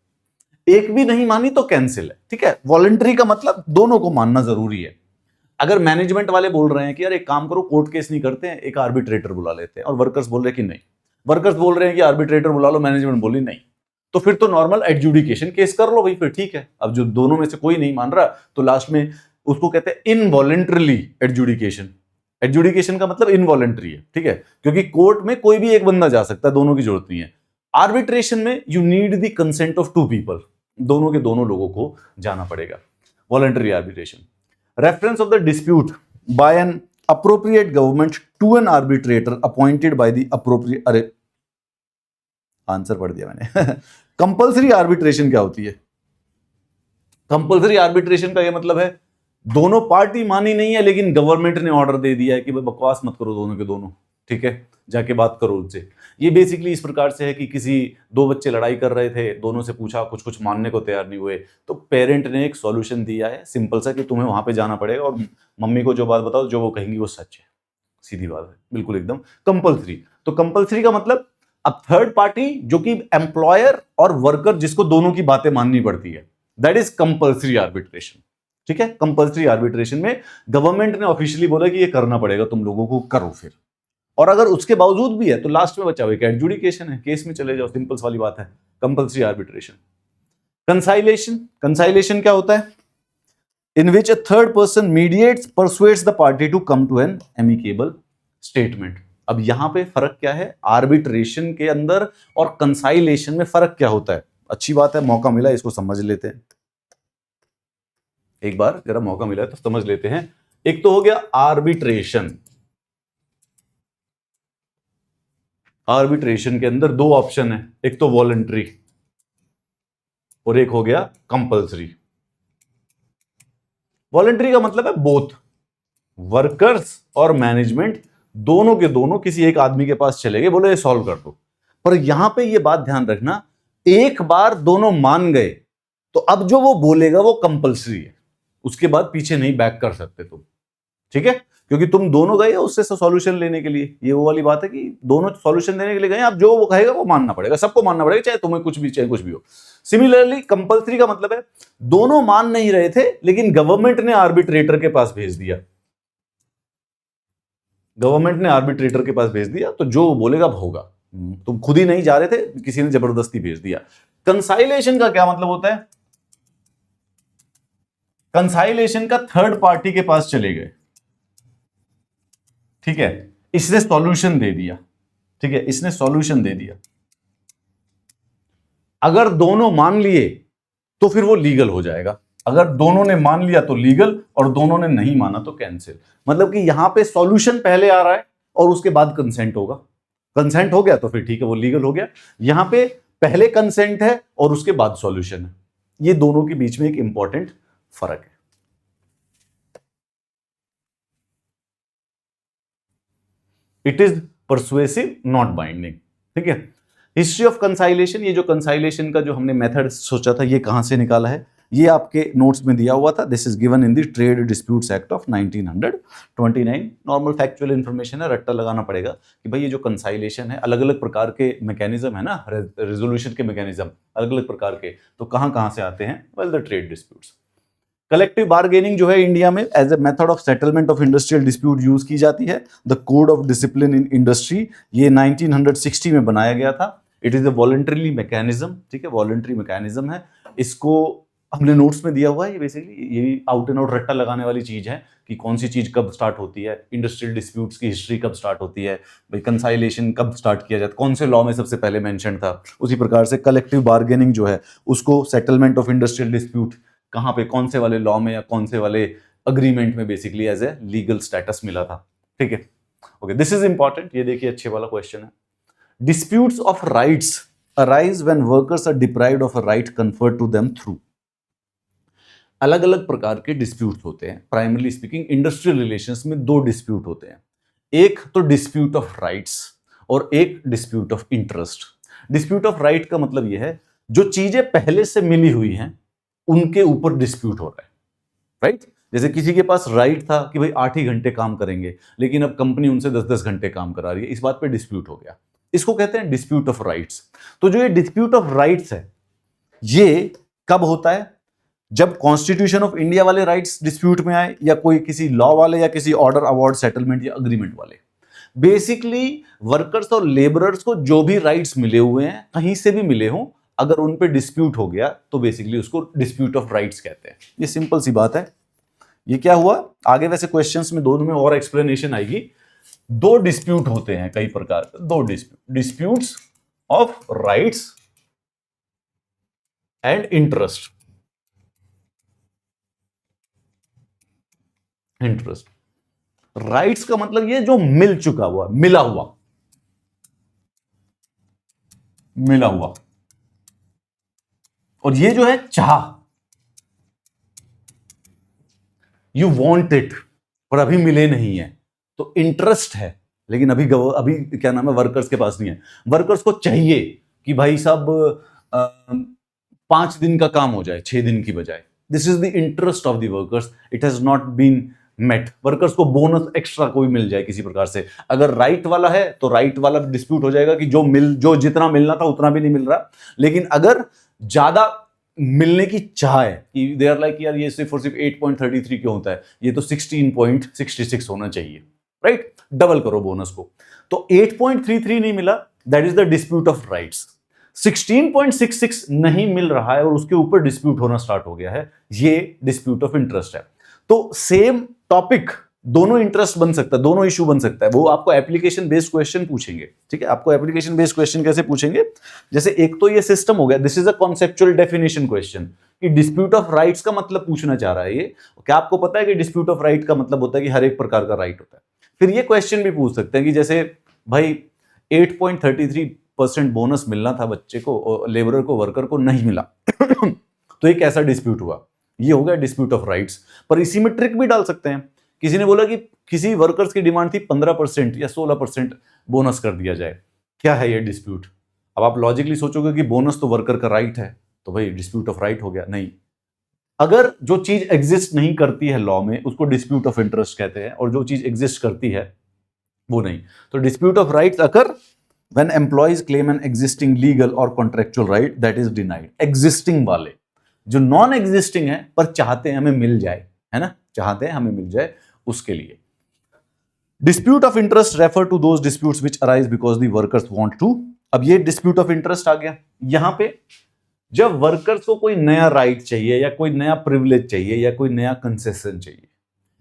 एक भी नहीं मानी तो कैंसिल है, ठीक है। वॉलंटरी का मतलब दोनों को मानना जरूरी है। अगर मैनेजमेंट वाले बोल रहे हैं कि यार एक काम करो, कोर्ट केस नहीं करते हैं, एक आर्बिट्रेटर बुला लेते हैं, और वर्कर्स बोल रहे हैं कि नहीं, वर्कर्स बोल रहे हैं कि आर्बिट्रेटर बुला लो, मैनेजमेंट बोली नहीं, तो फिर तो नॉर्मल एडजुडिकेशन केस कर लो भाई, फिर ठीक है। अब जो दोनों में से कोई नहीं मान रहा तो लास्ट में उसको कहते हैं इनवॉलेंटरली एडजुडिकेशन। एडजुडिकेशन का मतलब इनवॉलेंटरी है, ठीक है, क्योंकि कोर्ट में कोई भी एक बंदा जा सकता है, दोनों की जरूरत नहीं है। आर्बिट्रेशन में you need the consent of two people, दोनों के दोनों लोगों को जाना पड़ेगा। Voluntary arbitration, reference of the dispute by an appropriate government to an arbitrator appointed by the appropriate, अरे आंसर पढ़ दिया मैंने। कंपल्सरी आर्बिट्रेशन क्या होती है? कंपल्सरी आर्बिट्रेशन का यह मतलब है दोनों पार्टी मानी नहीं है लेकिन गवर्नमेंट ने ऑर्डर दे दिया है कि भाई बकवास मत करो दोनों के दोनों, ठीक है, जाके बात करो उनसे। ये बेसिकली इस प्रकार से है कि किसी दो बच्चे लड़ाई कर रहे थे, दोनों से पूछा, कुछ कुछ मानने को तैयार नहीं हुए, तो पेरेंट ने एक सॉल्यूशन दिया है सिंपल सा कि तुम्हें वहां पे जाना पड़ेगा और मम्मी को जो बात बताओ, जो वो कहेंगी वो सच है। सीधी बात है, बिल्कुल एकदम कंपल्सरी। तो कंपल्सरी का मतलब अब थर्ड पार्टी जो कि एम्प्लॉयर और वर्कर जिसको दोनों की बातें माननी पड़ती है, दैट इज कंपल्सरी आर्बिट्रेशन, ठीक है। कंपल्सरी आर्बिट्रेशन में गवर्नमेंट ने ऑफिशियली बोला कि ये करना पड़ेगा तुम लोगों को, करो फिर। और अगर उसके बावजूद भी है तो लास्ट में बचा हुआ एक एडजुडिकेशन है, केस में चले जाओ, सिंपल वाली बात है। Compulsory arbitration. कंसाइलेशन, कंसाइलेशन क्या होता है? In which a third person mediates persuades the party to come to an amicable statement. अब यहां पे फर्क क्या है आर्बिट्रेशन के अंदर और कंसाइलेशन में, फर्क क्या होता है? अच्छी बात है, मौका मिला इसको समझ लेते हैं, एक बार जरा मौका मिला है तो समझ लेते हैं। एक तो हो गया आर्बिट्रेशन। आर्बिट्रेशन के अंदर दो ऑप्शन है, एक तो वॉलंटरी और एक हो गया कंपल्सरी। वॉलंटरी का मतलब है बोथ, वर्कर्स और मैनेजमेंट दोनों के दोनों किसी एक आदमी के पास चले गए, बोले ये सॉल्व कर दो। पर यहां पे ये बात ध्यान रखना, एक बार दोनों मान गए तो अब जो वो बोलेगा वो कंपल्सरी है, उसके बाद पीछे नहीं बैक कर सकते तुम, ठीक है, क्योंकि तुम दोनों गए उससे सॉल्यूशन लेने के लिए। ये वो वाली बात है कि दोनों सॉल्यूशन देने के लिए गए, अब जो वो कहेगा वो मानना पड़ेगा, सबको मानना पड़ेगा, चाहे तुम्हें कुछ भी, चाहे कुछ भी हो। सिमिलरली कंपल्सरी का मतलब है दोनों मान नहीं रहे थे लेकिन गवर्नमेंट ने आर्बिट्रेटर के पास भेज दिया, गवर्नमेंट ने आर्बिट्रेटर के पास भेज दिया, तो जो बोलेगा होगा। तुम खुद ही नहीं जा रहे थे, किसी ने जबरदस्ती भेज दिया। कंसाइलेशन का क्या मतलब होता है? कंसाइलेशन का थर्ड पार्टी के पास चले गए, ठीक है, इसने सॉल्यूशन दे दिया, ठीक है, इसने सॉल्यूशन दे दिया। अगर दोनों मान लिए तो फिर वो लीगल हो जाएगा, अगर दोनों ने मान लिया तो लीगल और दोनों ने नहीं माना तो कैंसिल। मतलब कि यहां पे सॉल्यूशन पहले आ रहा है और उसके बाद कंसेंट होगा, कंसेंट हो गया तो फिर ठीक है, वो लीगल हो गया। यहां पे पहले कंसेंट है और उसके बाद सॉल्यूशन है, ये दोनों के बीच में एक इंपॉर्टेंट फर्क है। It is persuasive not binding, ठीक है। हिस्ट्री ऑफ कंसाइलेशन, ये जो कंसाइलेशन का जो हमने मेथड सोचा था ये कहां से निकाला है? ये आपके नोट्स में दिया हुआ था। This is given in the trade disputes act of 1929। Normal factual information है, रट्टा लगाना पड़ेगा कि भाई ये जो कंसाइलेशन है, अलग अलग प्रकार के मैकेनिज्म है ना, रेजोल्यूशन के मैकेनिज्म अलग अलग प्रकार के, तो कहां से आते हैं? Well, the trade disputes. Collective bargaining जो है इंडिया में as a method of settlement of industrial dispute use की जाती है। The code of discipline in industry ये 1960 में बनाया गया था। It is a voluntary mechanism, ठीक है, वॉलंटरी मैकेनिज्म है। इसको हमने नोट्स में दिया हुआ है। ये बेसिकली ये आउट एंड आउट रट्टा लगाने वाली चीज है कि कौन सी चीज कब स्टार्ट होती है, इंडस्ट्रियल डिस्प्यूट्स की हिस्ट्री कब स्टार्ट होती है, भाई कंसाइलेशन कब स्टार्ट किया जाता है, कौन से लॉ में सबसे पहले मेंशन था। उसी प्रकार से कलेक्टिव बार्गेनिंग जो है उसको सेटलमेंट ऑफ इंडस्ट्रियल डिस्प्यूट कहां पे, कौन से वाले लॉ में या कौन से वाले अग्रीमेंट में basically as a legal status मिला था, ठीक है। ओके, दिस इज इंपॉर्टेंट, ये देखिए अच्छे वाला क्वेश्चन है। Disputes of rights arise when workers are deprived of a right conferred to them through. अलग अलग प्रकार के डिस्प्यूट होते हैं। प्राइमरली स्पीकिंग इंडस्ट्रियल रिलेशंस में दो डिस्प्यूट होते हैं, एक तो डिस्प्यूट ऑफ राइट्स और एक dispute of interest. Dispute of right का मतलब यह है जो चीजें पहले से मिली हुई हैं उनके ऊपर डिस्प्यूट हो रहा है, राइट। जैसे किसी के पास राइट था कि भाई 8 ही घंटे काम करेंगे, लेकिन अब कंपनी उनसे 10-10 घंटे काम करा रही है, इस बात पे डिस्प्यूट हो गया, इसको कहते हैं डिस्प्यूट ऑफ राइट्स। तो जो ये डिस्प्यूट ऑफ राइट्स है ये कब होता है? जब कॉन्स्टिट्यूशन ऑफ इंडिया वाले राइट्स डिस्प्यूट में आए या कोई किसी लॉ वाले या किसी ऑर्डर अवार्ड सेटलमेंट या अग्रीमेंट वाले। बेसिकली वर्कर्स और लेबरर्स को जो भी राइट्स मिले हुए हैं कहीं से भी मिले हों, अगर उन पे डिस्प्यूट हो गया तो बेसिकली उसको डिस्प्यूट ऑफ राइट्स कहते हैं। ये सिंपल सी बात है। ये क्या हुआ, आगे वैसे क्वेश्चंस में दोनों में और एक्सप्लेनेशन आएगी। दो डिस्प्यूट होते हैं कई प्रकार के, दो disputes of rights and interest. Rights का मतलब ये जो मिल चुका हुआ, मिला हुआ, और ये जो है चाह, यू वॉन्ट इट, पर अभी मिले नहीं है, तो इंटरेस्ट है। लेकिन अभी क्या नाम है, वर्कर्स के पास नहीं है। वर्कर्स को चाहिए कि भाई साहब 5 दिन का काम हो जाए 6 दिन की बजाय। This is the interest of the workers, it has not been met. Workers को बोनस एक्स्ट्रा कोई मिल जाए किसी प्रकार से। अगर राइट वाला है तो राइट वाला डिस्प्यूट हो जाएगा कि जो जितना मिलना था उतना भी नहीं मिल रहा। लेकिन अगर ज्यादा मिलने की चाह है कि दे आर लाइक यार ये सिर्फ और सिर्फ 8.33 क्यों होता है, ये तो 16.66 होना चाहिए, राइट, डबल करो बोनस को। तो 8.33 नहीं मिला, that is the dispute of rights. 16.66 नहीं मिल रहा है और उसके ऊपर डिस्प्यूट होना स्टार्ट हो गया है, ये डिस्प्यूट ऑफ इंटरेस्ट है। तो सेम टॉपिक दोनों इंटरेस्ट बन सकता है, दोनों इश्यू बन सकता है। वो आपको एप्लीकेशन बेस्ड क्वेश्चन पूछेंगे, ठीक है। आपको एप्लीकेशन बेस्ड क्वेश्चन कैसे पूछेंगे, जैसे एक तो ये सिस्टम हो गया, this is a conceptual definition question, कि डिस्प्यूट ऑफ राइट्स का मतलब पूछना चाह रहा है ये। क्या आपको पता है कि डिस्प्यूट ऑफ राइट का मतलब होता है कि हर एक प्रकार का राइट होता है। फिर ये क्वेश्चन भी पूछ सकते हैं कि जैसे भाई 8.33% बोनस मिलना था बच्चे को, लेबरर को, वर्कर को नहीं मिला तो ये कैसा डिस्प्यूट हुआ, ये हो गया डिस्प्यूट ऑफ राइट्स। पर इसी में ट्रिक भी डाल सकते हैं। किसी ने बोला कि किसी वर्कर्स की डिमांड थी 15% या 16% बोनस कर दिया जाए, क्या है ये डिस्प्यूट। अब आप लॉजिकली सोचोगे कि बोनस तो वर्कर का राइट है, तो भाई डिस्प्यूट ऑफ राइट हो गया। नहीं, अगर जो चीज एग्जिस्ट नहीं करती है लॉ में उसको डिस्प्यूट ऑफ इंटरेस्ट कहते हैं, और जो चीज एग्जिस्ट करती है वो नहीं। तो dispute of rights occur when employees claim an existing legal और contractual right that is denied. Existing वाले, जो नॉन एग्जिस्टिंग है पर चाहते हैं हमें मिल जाए, है ना, चाहते हैं हमें मिल जाए, उसके लिए। Dispute of interest refer to those disputes which arise because the workers want to. अब ये डिस्प्यूट ऑफ इंटरेस्ट आ गया यहां पे, जब वर्कर्स को कोई नया राइट चाहिए या कोई नया प्रिविलेज चाहिए या कोई नया कंसेशन चाहिए,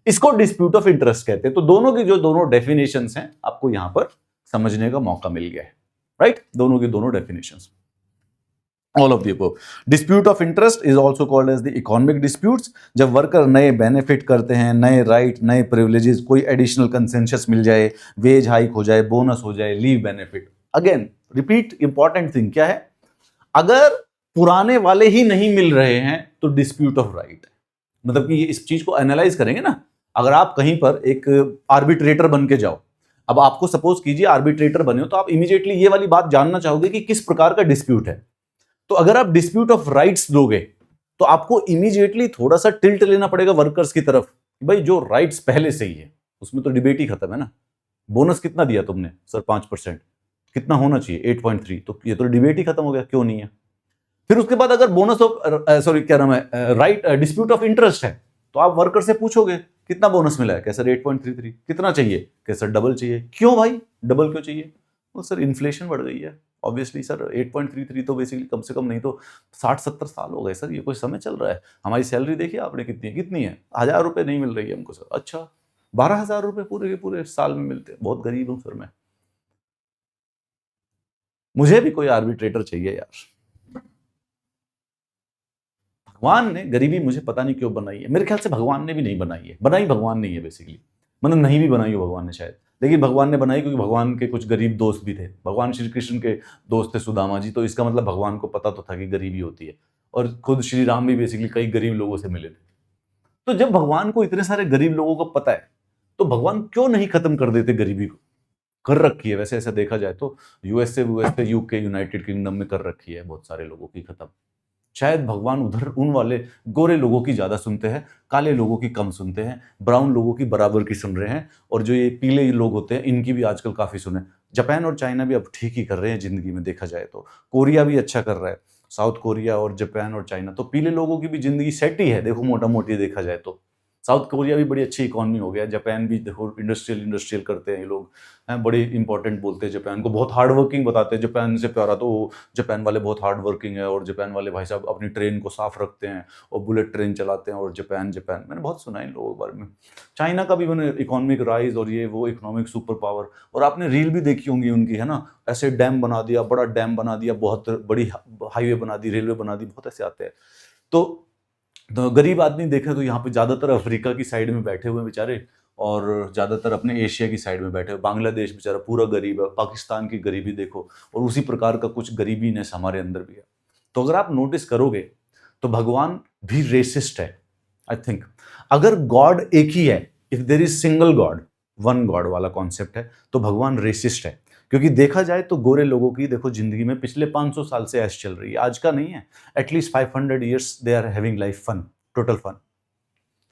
इसको डिस्प्यूट ऑफ इंटरेस्ट कहते हैं। तो दोनों की जो दोनों डेफिनेशंस हैं आपको यहां पर समझने का मौका मिल गया है, राइट, दोनों की दोनों definitions. All of the above. Dispute of interest is also called as the economic disputes. जब वर्कर नए बेनिफिट करते हैं, नए राइट, नए प्रिविलेजेस, कोई एडिशनल कंसेंशस मिल जाए, वेज हाइक हो जाए, बोनस हो जाए, leave benefit. Again repeat, important thing क्या है, अगर पुराने वाले ही नहीं मिल रहे हैं तो डिस्प्यूट ऑफ राइट है। मतलब कि इस चीज को एनालाइज करेंगे ना, अगर आप कहीं पर एक आर्बिट्रेटर बन के जाओ, अब आपको सपोज कीजिए आर्बिट्रेटर बने हो, तो आप इमीडिएटली ये वाली बात जानना चाहोगे कि किस प्रकार का डिस्प्यूट है। तो अगर आप डिस्प्यूट ऑफ राइट्स दोगे तो आपको इमीडिएटली थोड़ा सा टिल्ट लेना पड़ेगा वर्कर्स की तरफ, भाई जो राइट्स पहले से ही है उसमें तो डिबेट ही खत्म है ना। बोनस कितना दिया तुमने सर, 5%, कितना होना चाहिए 8.3, तो ये तो डिबेट ही खत्म हो गया, क्यों नहीं है। फिर उसके बाद अगर बोनस ऑफ सॉरी क्या नाम है, राइट, डिस्प्यूट ऑफ इंटरेस्ट है, तो आप वर्कर से पूछोगे कितना बोनस मिला है, कैसे 8.33, कितना चाहिए, कैसे डबल चाहिए। क्यों भाई डबल क्यों चाहिए, तो सर इन्फ्लेशन बढ़ गई है। ऑब्वियसली सर 8.33 तो बेसिकली कम से कम नहीं तो 60-70 साल हो गए सर, ये कोई समय चल रहा है। हमारी सैलरी देखिए आपने कितनी है, 1000 रुपये नहीं मिल रही है हमको सर। अच्छा 12,000 रुपये पूरे के पूरे साल में मिलते हैं, बहुत गरीब हूं सर मैं, मुझे भी कोई आर्बिट्रेटर चाहिए यार। भगवान ने गरीबी मुझे पता नहीं क्यों बनाई है, मेरे ख्याल से भगवान ने भी नहीं बनाई है, बनाई भगवान नहीं है बेसिकली, मतलब नहीं भी बनाई हो भगवान ने शायद, लेकिन भगवान ने बनाई क्योंकि भगवान के कुछ गरीब दोस्त भी थे। भगवान श्री कृष्ण के दोस्त थे सुदामा जी, तो इसका मतलब भगवान को पता तो था कि गरीबी होती है, और खुद श्री राम भी बेसिकली कई गरीब लोगों से मिले थे। तो जब भगवान को इतने सारे गरीब लोगों को पता है, तो भगवान क्यों नहीं खत्म कर देते गरीबी को। कर रखी है वैसे, ऐसा देखा जाए तो यूएसए यूके यूनाइटेड किंगडम में कर रखी है बहुत सारे लोगों की खत्म। शायद भगवान उधर उन वाले गोरे लोगों की ज्यादा सुनते हैं, काले लोगों की कम सुनते हैं, ब्राउन लोगों की बराबर की सुन रहे हैं, और जो ये पीले लोग होते हैं इनकी भी आजकल काफी सुने। जापान और चाइना भी अब ठीक ही कर रहे हैं जिंदगी में देखा जाए तो, कोरिया भी अच्छा कर रहा है, साउथ कोरिया और जापान और चाइना, तो पीले लोगों की भी जिंदगी सेट ही है देखो, मोटा मोटी देखा जाए तो साउथ कोरिया भी बड़ी अच्छी इकोनॉमी हो गया, जापान भी देखो इंडस्ट्रियल करते हैं ये लोग हैं, बड़े इंपॉर्टेंट बोलते हैं जापान को, बहुत हार्ड वर्किंग बताते हैं जापान से प्यारा तो जापान वाले बहुत हार्ड वर्किंग है, और जापान वाले भाई साहब अपनी ट्रेन को साफ रखते हैं और बुलेट ट्रेन चलाते हैं, और जापान जापान मैंने बहुत सुना है इन लोगों के बारे में। चाइना का भी मैंने इकोनॉमिक राइज और ये वो इकोनॉमिक सुपर पावर, और आपने रील भी देखी होंगी उनकी, है ना, ऐसे डैम बना दिया, बड़ा डैम बना दिया, बहुत बड़ी हाईवे बना दी, रेलवे बना दी, बहुत ऐसे आते हैं। तो गरीब आदमी देखे तो यहाँ पे ज़्यादातर अफ्रीका की साइड में बैठे हुए हैं बेचारे, और ज़्यादातर अपने एशिया की साइड में बैठे हुए, बांग्लादेश बेचारा पूरा गरीब है, पाकिस्तान की गरीबी देखो, और उसी प्रकार का कुछ गरीबीनेस हमारे अंदर भी है। तो अगर आप नोटिस करोगे तो भगवान भी रेसिस्ट है, आई थिंक। अगर गॉड एक ही है, if there is single God, one God वाला कॉन्सेप्ट है, तो भगवान रेसिस्ट है। क्योंकि देखा जाए तो गोरे लोगों की देखो जिंदगी में पिछले 500 साल से ऐश चल रही है, आज का नहीं है, at least 500 years they are having life fun, total fun,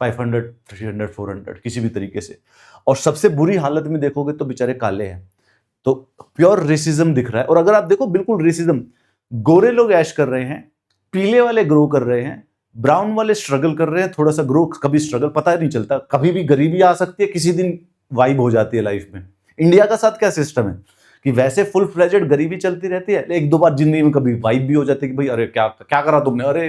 500 300 400 किसी भी तरीके से। और सबसे बुरी हालत में देखोगे तो बेचारे काले हैं, तो प्योर रेसिज्म दिख रहा है। और अगर आप देखो बिल्कुल रेसिज्म, गोरे लोग ऐश कर रहे हैं, पीले वाले ग्रो कर रहे हैं, ब्राउन वाले स्ट्रगल कर रहे हैं, थोड़ा सा ग्रो, कभी स्ट्रगल पता ही नहीं चलता, कभी भी गरीबी आ सकती है, किसी दिन वाइब हो जाती है लाइफ में। इंडिया का साथ क्या सिस्टम है कि वैसे फुल फ्लेजेड गरीबी चलती रहती है, एक दो बार जिंदगी में कभी वाइब भी हो जाती है कि भाई अरे क्या क्या करा तुमने, अरे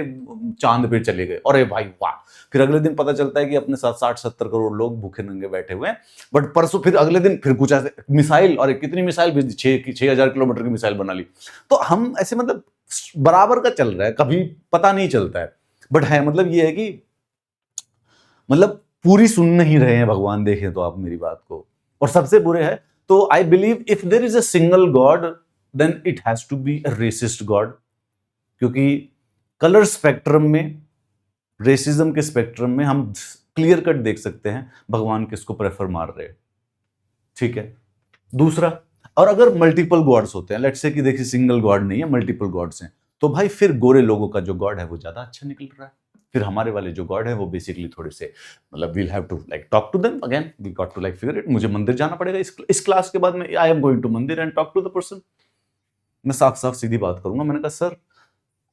चांद पे चले गए, अरे भाई वाह, फिर अगले दिन पता चलता है कि अपने साथ 60-70 करोड़ लोग भूखे नंगे बैठे हुए हैं। बट परसों फिर अगले दिन फिर कुछ ऐसे मिसाइल, और कितनी मिसाइल भेज दी, 6,000 किलोमीटर की मिसाइल बना ली। तो हम ऐसे मतलब बराबर का चल रहा है, कभी पता नहीं चलता है। बट है मतलब ये है कि मतलब पूरी सुन नहीं रहे हैं भगवान, देखें तो आप मेरी बात को। और सबसे बुरे है तो I believe if there is a single god then it has to be a racist god, क्योंकि कलर स्पेक्ट्रम में, रेसिज्म के स्पेक्ट्रम में हम क्लियर कट देख सकते हैं भगवान किसको प्रेफर मार रहे हैं, ठीक है। दूसरा, और अगर मल्टीपल गॉड्स होते हैं, लेट्स से कि देखिए सिंगल गॉड नहीं है, मल्टीपल गॉड्स हैं, तो भाई फिर गोरे लोगों का जो गॉड है वो ज्यादा अच्छा निकल रहा है। फिर हमारे वाले जो गॉड है वो बेसिकली थोड़े से मतलब we'll have to like talk to them again, we got to like figure it. मुझे मंदिर जाना पड़ेगा इस क्लास के बाद में, I am going to mandir and talk to the person. मैं साफ साफ सीधी बात करूंगा, मैंने कहा सर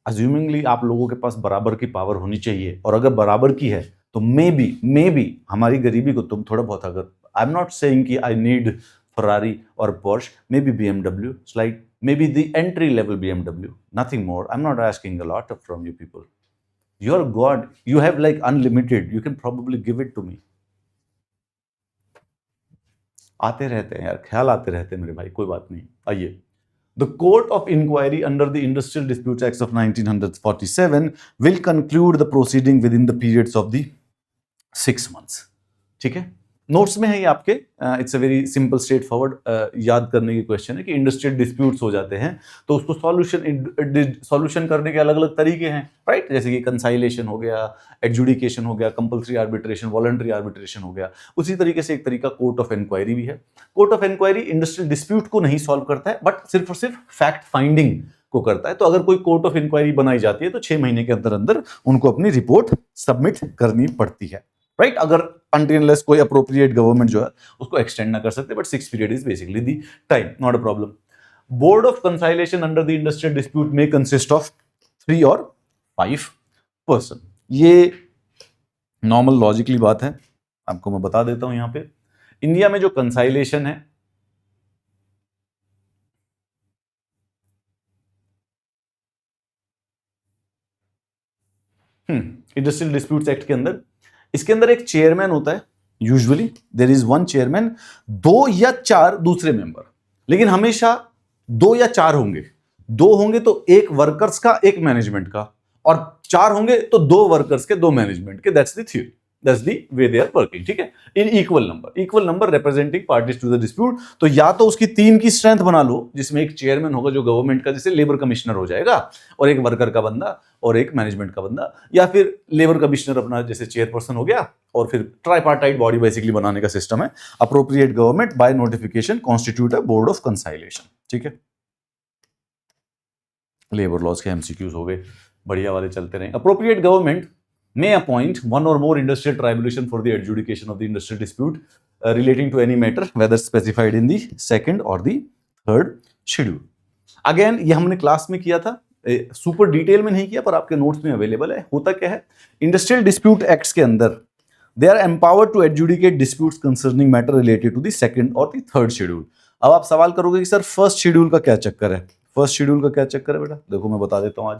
अज्यूमिंगली आप लोगों के पास बराबर की पावर होनी चाहिए, और अगर बराबर की है तो मे बी हमारी गरीबी को तुम थोड़ा बहुत, अगर आई एम नॉट सेइंग कि I need Ferrari or Porsche, maybe BMW, slight, maybe the entry level BMW, nothing more. I'm not asking a lot from you people. You're God, you have like unlimited, you can probably give it to me. आते रहते हैं यार, ख्याल आते रहते हैं मेरे भाई, कोई बात नहीं। आइए, The Court of Inquiry under the Industrial Disputes Acts of 1947 will conclude the proceeding within the periods of the 6 months. ठीक है, नोट्स में है ये आपके, it's a very simple straight forward याद करने की क्वेश्चन है कि इंडस्ट्रियल डिस्प्यूट्स हो जाते हैं तो उसको सॉल्यूशन करने के अलग अलग तरीके हैं, राइट। जैसे कि कंसाइलेशन हो गया, एडजुडिकेशन हो गया, कंपल्सरी आर्बिट्रेशन, वॉलंटरी आर्बिट्रेशन हो गया। उसी तरीके से एक तरीका कोर्ट ऑफ इंक्वायरी भी है। Court of inquiry industrial dispute को नहीं सॉल्व करता है, बट सिर्फ और सिर्फ फैक्ट फाइंडिंग को करता है। तो अगर कोई कोर्ट ऑफ इंक्वायरी बनाई जाती है तो 6 महीने के अंदर अंदर उनको अपनी रिपोर्ट सबमिट करनी पड़ती है, राइट। अगर अनटिल कोई अप्रोप्रिएट गवर्नमेंट जो है उसको एक्सटेंड ना कर सकते, but 6 period is basically the time, not a problem. Board of conciliation under the industrial dispute में कंसिस्ट ऑफ 3 और 5 पर्सन। ये नॉर्मल लॉजिकली बात है, आपको मैं बता देता हूं। यहां पे इंडिया में जो कंसाइलेशन है, इंडस्ट्रियल डिस्प्यूट्स एक्ट के अंदर, इसके अंदर एक चेयरमैन होता है, यूजुअली देयर इज 1 चेयरमैन, 2 या 4 दूसरे मेंबर, लेकिन हमेशा 2 या 4 होंगे। 2 होंगे तो एक वर्कर्स का, एक मैनेजमेंट का, और 4 होंगे तो 2 वर्कर्स के, 2 मैनेजमेंट के। That's the theory, that's the way they are working, ठीक है। In equal number representing parties to the dispute. तो या तो उसकी 3 की स्ट्रेंथ बना लो, जिसमें एक चेयरमैन होगा जो गवर्नमेंट का, जैसे लेबर कमिश्नर हो जाएगा, और एक वर्कर का बंदा और एक मैनेजमेंट का बंदा, या फिर लेबर कमिश्नर अपना जैसे चेयरपर्सन हो गया, और फिर ट्राइपार्टाइट बॉडी बेसिकली बनाने का सिस्टम है। Appropriate government by notification constitute a board of conciliation, ठीक है। लेबर लॉज के एमसीक्यूज हो गए, बढ़िया वाले चलते रहे। Appropriate government may appoint 1 or more industrial tribunal for the adjudication of the industrial dispute relating to any matter whether specified in the 2nd or the 3rd schedule. Again ये हमने क्लास में किया था, सुपर डिटेल में नहीं किया, पर आपके नोट्स में अवेलेबल है। होता क्या है, इंडस्ट्रियल डिस्प्यूट एक्ट्स के अंदर they are empowered to adjudicate disputes concerning matter related to the second और द थर्ड शेड्यूल। अब आप सवाल करोगे कि सर फर्स्ट शेड्यूल का क्या चक्कर है? फर्स्ट शेड्यूल का क्या चक्कर है बेटा, देखो मैं बता देता हूं। आज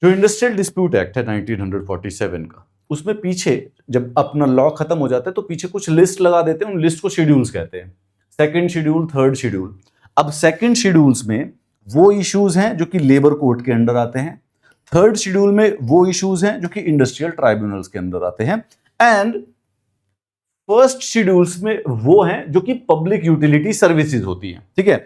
जो इंडस्ट्रियल डिस्प्यूट एक्ट है 1947 का, उसमें पीछे जब अपना लॉ खत्म हो जाता है तो पीछे कुछ लिस्ट लगा देते हैं, उन लिस्ट को शेड्यूल्स कहते हैं। Second schedule, third schedule. अब सेकंड शेड्यूल्स में वो इश्यूज हैं जो कि लेबर कोर्ट के अंडर आते हैं, थर्ड शेड्यूल में वो इश्यूज हैं जो कि इंडस्ट्रियल ट्राइब्यूनल्स के अंदर आते हैं, एंड फर्स्ट शेड्यूल्स में वो हैं जो कि पब्लिक यूटिलिटी सर्विसेज होती हैं। ठीक है,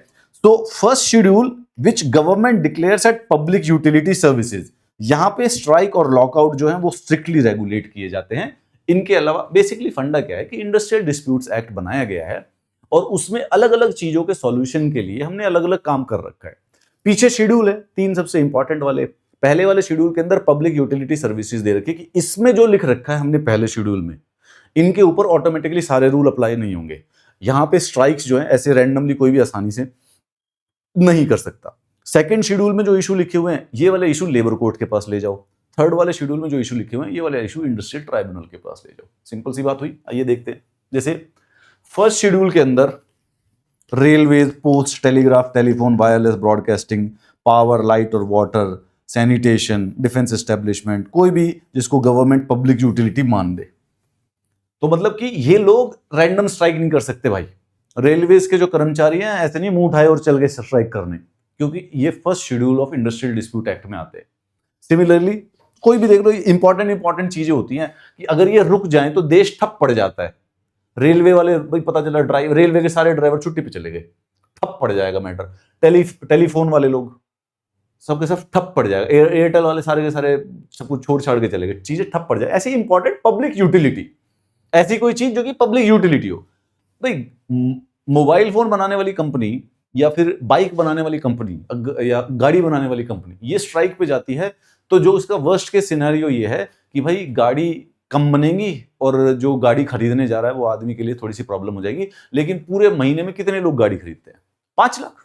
तो first schedule which government declares eight public utility services, यहां पे स्ट्राइक और लॉकआउट जो है वो स्ट्रिक्टली रेगुलेट किए जाते हैं। इनके अलावा बेसिकली फंडा क्या है कि इंडस्ट्रियल डिस्प्यूट्स एक्ट बनाया गया है और उसमें अलग अलग चीजों के सॉल्यूशन के लिए हमने अलग अलग काम कर रखा है। पीछे शेड्यूल है तीन सबसे इंपॉर्टेंट वाले। पहले वाले शेड्यूल के अंदर पब्लिक यूटिलिटी सर्विसेज दे रखी है कि इसमें जो लिख रखा है हमने पहले शेड्यूल में, इनके ऊपर ऑटोमेटिकली सारे रूल अप्लाई नहीं होंगे। यहां पे स्ट्राइक्स जो है ऐसे रैंडमली कोई भी आसानी से नहीं कर सकता। सेकंड शेड्यूल में जो इशू लिखे हुए हैं ये वाले इशू लेबर कोर्ट के पास ले जाओ। थर्ड वाले शेड्यूल में जो इशू लिखे हुए हैं ये वाले इशू इंडस्ट्रियल ट्राइब्यूनल के पास ले जाओ। सिंपल सी बात हुई। आइए देखते हैं। जैसे फर्स्ट शेड्यूल के अंदर railways, post, telegraph, telephone, wireless broadcasting, power, light और वाटर, सैनिटेशन, डिफेंस एस्टेब्लिशमेंट, कोई भी जिसको गवर्नमेंट पब्लिक यूटिलिटी मान दे। तो मतलब कि ये लोग रैंडम स्ट्राइक नहीं कर सकते भाई। रेलवेज के जो कर्मचारी हैं ऐसे नहीं मुंह उठाए और चल गए स्ट्राइक करने, क्योंकि ये first schedule of industrial dispute act में आते हैं। सिमिलरली कोई भी देख लो, इंपॉर्टेंट चीजें होती हैं कि अगर ये रुक जाएं तो देश ठप पड़ जाता है। रेलवे वाले भाई पता चला रेलवे के सारे ड्राइवर छुट्टी पे चले गए, ठप पड़ जाएगा मैटर। टेलीफोन वाले लोग सबके सब ठप पड़ जाएगा। एयरटेल वाले सारे के सारे सब कुछ छोड़ छाड़ के चले गए, चीजें ठप पड़ जाए। ऐसी इंपॉर्टेंट पब्लिक यूटिलिटी, ऐसी कोई चीज जो कि पब्लिक यूटिलिटी हो। भाई मोबाइल फोन बनाने वाली कंपनी या फिर बाइक बनाने वाली कंपनी या गाड़ी बनाने वाली कंपनी ये स्ट्राइक पे जाती है तो जो उसका वर्स्ट के सिनेरियो ये है कि भाई गाड़ी कम बनेगी और जो गाड़ी खरीदने जा रहा है वो आदमी के लिए थोड़ी सी प्रॉब्लम हो जाएगी। लेकिन पूरे महीने में कितने लोग गाड़ी खरीदते हैं? 5 लाख।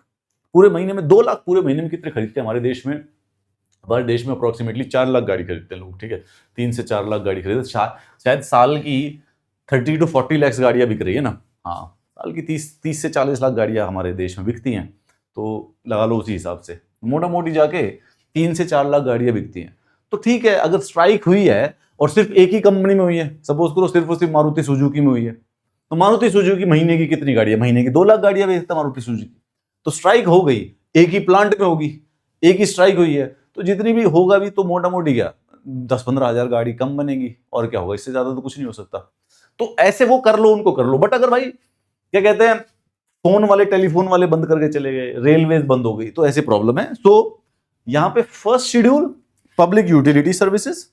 पूरे महीने में 2 लाख। पूरे महीने में कितने खरीदते हैं हमारे देश में? हमारे देश में अप्रोक्सीमेटली 4 लाख गाड़ी खरीदते हैं लोग। ठीक है, 3 से 4 लाख गाड़ी खरीदते। शायद साल की 30 to 40 लाख गाड़ियां बिक रही है ना। हाँ, साल की 30 से 40 लाख गाड़ियां हमारे देश में बिकती हैं, तो लगा लो उसी हिसाब से मोटा मोटी जाके 3 से 4 लाख गाड़ियां बिकती हैं। तो ठीक है, अगर स्ट्राइक हुई है और सिर्फ एक ही कंपनी में हुई है, सपोज करो सिर्फ और सिर्फ मारुति सुजुकी में हुई है, तो मारुति सुजुकी महीने की कितनी गाड़ियां? महीने की 2 लाख गाड़ियां बेचता मारुति सुजुकी। तो स्ट्राइक हो गई, एक ही प्लांट में होगी, एक ही स्ट्राइक हुई है, तो जितनी भी होगा भी तो मोटा मोटी क्या 10-15 हजार गाड़ी कम बनेगी, और क्या होगा? इससे ज्यादा तो कुछ नहीं हो सकता। तो ऐसे वो कर लो, उनको कर लो। बट अगर भाई क्या कहते हैं, फोन वाले, टेलीफोन वाले बंद करके चले गए, रेलवे बंद हो गई, तो ऐसे प्रॉब्लम है। तो यहां पे first schedule public utility services,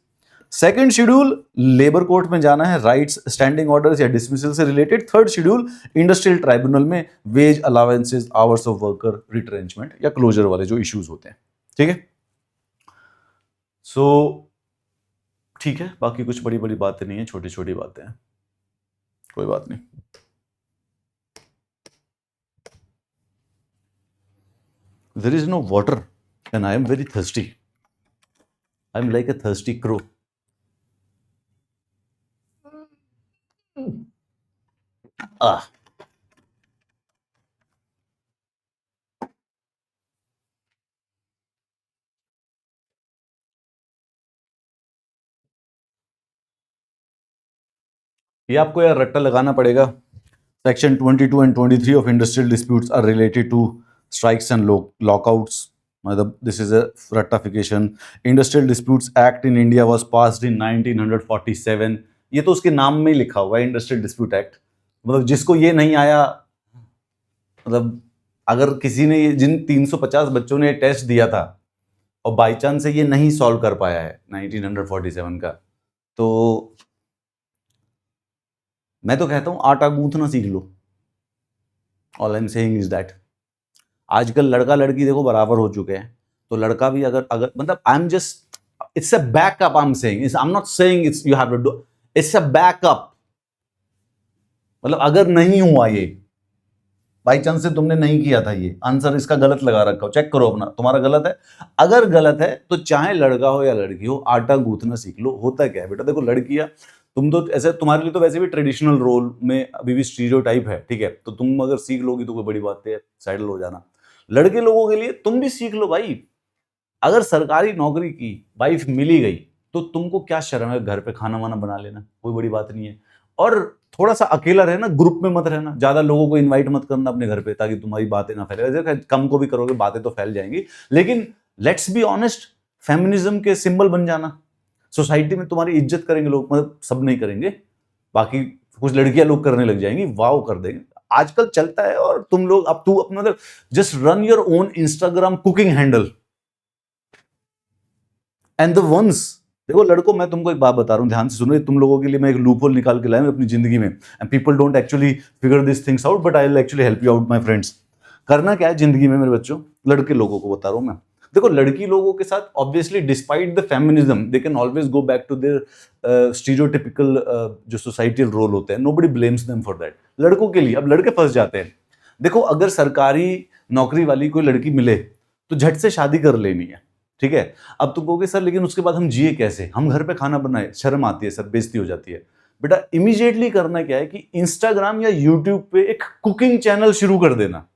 second schedule labour court में जाना है, राइट्स, स्टैंडिंग ऑर्डर्स या डिसमिसल से related. Third schedule industrial tribunal में wage allowances, hours of worker, retrenchment या क्लोजर वाले जो इश्यूज होते हैं। ठीक है, सो ठीक है, बाकी कुछ बड़ी बड़ी बातें नहीं है, छोटी छोटी बातें हैं, कोई बात नहीं। There is no water and I am very thirsty. I am like a thirsty crow. Ah. ये आपको यार रट्टा लगाना पड़ेगा। Section 22 and 23 of industrial disputes are related to strikes and lockouts. मतलब दिस इज अ रट्टाफिकेशन। Industrial disputes act in India was passed in 1947। ये तो उसके नाम में ही लिखा हुआ है इंडस्ट्रियल डिस्प्यूट एक्ट। मतलब जिसको ये नहीं आया, मतलब अगर किसी ने जिन 350 बच्चों ने टेस्ट दिया था और बाई चांस से ये नहीं सॉल्व कर पाया है 1947 का, तो मैं तो कहता हूं आटा गूंथना सीख लो। All I am saying is that आजकल लड़का लड़की देखो बराबर हो चुके हैं, तो लड़का भी अगर मतलब I am just, it's a backup, I am saying, I am not saying it's you have to do, it's a backup. मतलब अगर नहीं हुआ ये, बाई चांस से तुमने नहीं किया था, ये आंसर इसका गलत लगा रखा हो, चेक करो अपना, तुम्हारा गलत है। अगर गलत है तो चाहे लड़का हो या लड़की हो, आटा गूंथना सीख लो। होता क्या है बेटा, देखो लड़कियां तुम तो ऐसे, तुम्हारे लिए तो वैसे भी ट्रेडिशनल रोल में अभी भी स्टीरियोटाइप है, ठीक है, तो तुम अगर सीख लोगी तो कोई बड़ी बात है, सेटल हो जाना। लड़के लोगों के लिए तुम भी सीख लो भाई, अगर सरकारी नौकरी की वाइफ मिली गई तो तुमको क्या शर्म है घर पे खाना वाना बना लेना, कोई बड़ी बात नहीं है। और थोड़ा सा अकेला रहना, ग्रुप में मत रहना, ज्यादा लोगों को इनवाइट मत करना अपने घर पे, ताकि तुम्हारी बातें ना फैले। वैसे कम को भी करोगे बातें तो फैल जाएंगी, लेकिन लेट्स बी ऑनेस्ट, फेमिनिज्म के सिंबल बन जाना। सोसाइटी में तुम्हारी इज्जत करेंगे लोग, मतलब सब नहीं करेंगे, बाकी कुछ लड़कियां लोग करने लग जाएंगी, वाव कर देंगे, आजकल चलता है। और तुम लोग, अब तू अपना just run your own Instagram cooking handle and the ones, देखो लड़कों, मैं तुमको एक बात बता रहा हूं, ध्यान से सुनो, तुम लोगों के लिए मैं एक लूप होल निकाल के लाया हूं अपनी जिंदगी में, and people don't actually figure this things out, but I will actually help you out my friends. करना क्या है जिंदगी में मेरे बच्चों, लड़के लोगों को बता रहा हूं मैं, देखो लड़की लोगों के साथ obviously despite the feminism they can always go back to their stereotypical जो सोसाइटल रोल होते हैं, nobody blames them for that. लड़कों के लिए अब लड़के फंस जाते हैं, देखो अगर सरकारी नौकरी वाली कोई लड़की मिले तो झट से शादी कर लेनी है, ठीक है। अब तुम कहोगे सर लेकिन उसके बाद हम जिए कैसे, हम घर पे खाना बनाए, शर्म आती है सर, बेइज्जती हो जाती है। बेटा इमीडिएटली करना क्या है कि इंस्टाग्राम या यूट्यूब पे एक कुकिंग चैनल शुरू कर देना।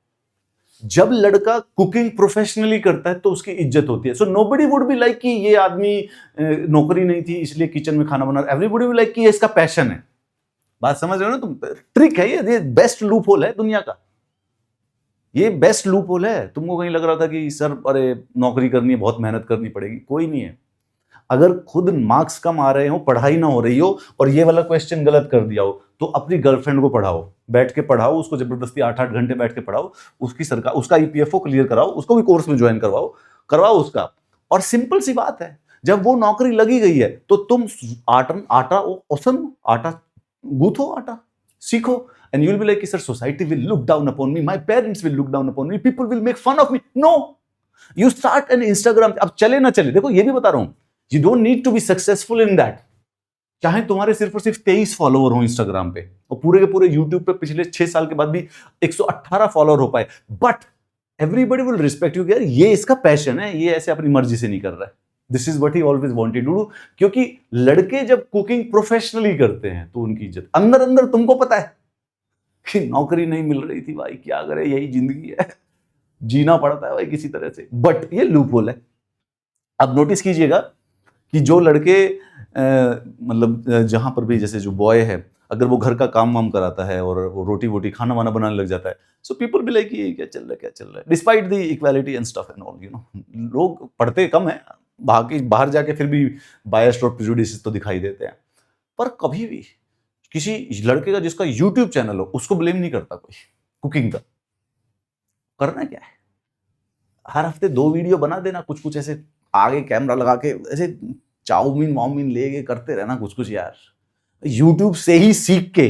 जब लड़का कुकिंग प्रोफेशनली करता है तो उसकी इज्जत होती है। So nobody would be like कि ये आदमी नौकरी नहीं थी इसलिए किचन में खाना बना रहा है, एवरीबॉडी वुड लाइक कि ये इसका पैशन है। बात समझ रहे हो ना तुम, ट्रिक है ये बेस्ट लूप होल है दुनिया का, ये बेस्ट लूप होल है। तुमको कहीं लग रहा था कि सर अरे नौकरी करनी है, बहुत मेहनत करनी पड़ेगी, कोई नहीं है। अगर खुद मार्क्स कम आ रहे हो, पढ़ाई ना हो रही हो और ये वाला क्वेश्चन गलत कर दिया हो, तो अपनी गर्लफ्रेंड को पढ़ाओ, बैठ के पढ़ाओ उसको, जबरदस्ती 8-8 घंटे बैठ के पढ़ाओ, उसकी सरकार उसका ईपीएफओ क्लियर कराओ, उसको भी कोर्स में ज्वाइन करवाओ उसका। और सिंपल सी बात है, जब वो नौकरी लगी गई है तो तुम आटा गूंथो, आटा सीखो, and you'll be like sir society will look down upon me, my parents will look down upon me, people will make fun of me. No, you start an Instagram, अब चले ना चले, देखो ये भी बता रहा हूं, you don't need to be successful in that। चाहे तुम्हारे सिर्फ और सिर्फ 23 फॉलोअर हो इंस्टाग्राम पे और पूरे के पूरे यूट्यूब पे पिछले 6 साल के बाद भी 118 फॉलोअर हो पाए, but everybody will respect you, यार ये इसका पैशन है, ये ऐसे अपनी मर्जी से नहीं कर रहा है। This is what he always wanted to do, क्योंकि लड़के जब कुकिंग प्रोफेशनली करते हैं तो उनकी इज्जत, अंदर अंदर तुमको पता है कि नौकरी नहीं मिल रही थी भाई, क्या करे, यही जिंदगी है, जीना पड़ता है भाई किसी तरह से, बट ये लूप होल है। अब नोटिस कीजिएगा कि जो लड़के मतलब जहां पर भी, जैसे जो बॉय है, अगर वो घर का काम वाम कराता है और वो रोटी वोटी खाना वाना बनाने लग जाता है, सो पीपल बी लाइक क्या चल रहा है, despite the equality and stuff and all, you know. लोग पढ़ते कम है, बाहर जाके फिर भी बायस्ड और प्रेजुडिस तो दिखाई देते हैं, पर कभी भी किसी लड़के का जिसका यूट्यूब चैनल हो उसको ब्लेम नहीं करता कोई कुकिंग का। करना क्या है, हर हफ्ते 2 वीडियो बना देना, कुछ कुछ ऐसे आगे कैमरा लगा के ऐसे चाउमीन वाउमीन लेके करते रहना कुछ कुछ यार। यूट्यूब से ही सीख के,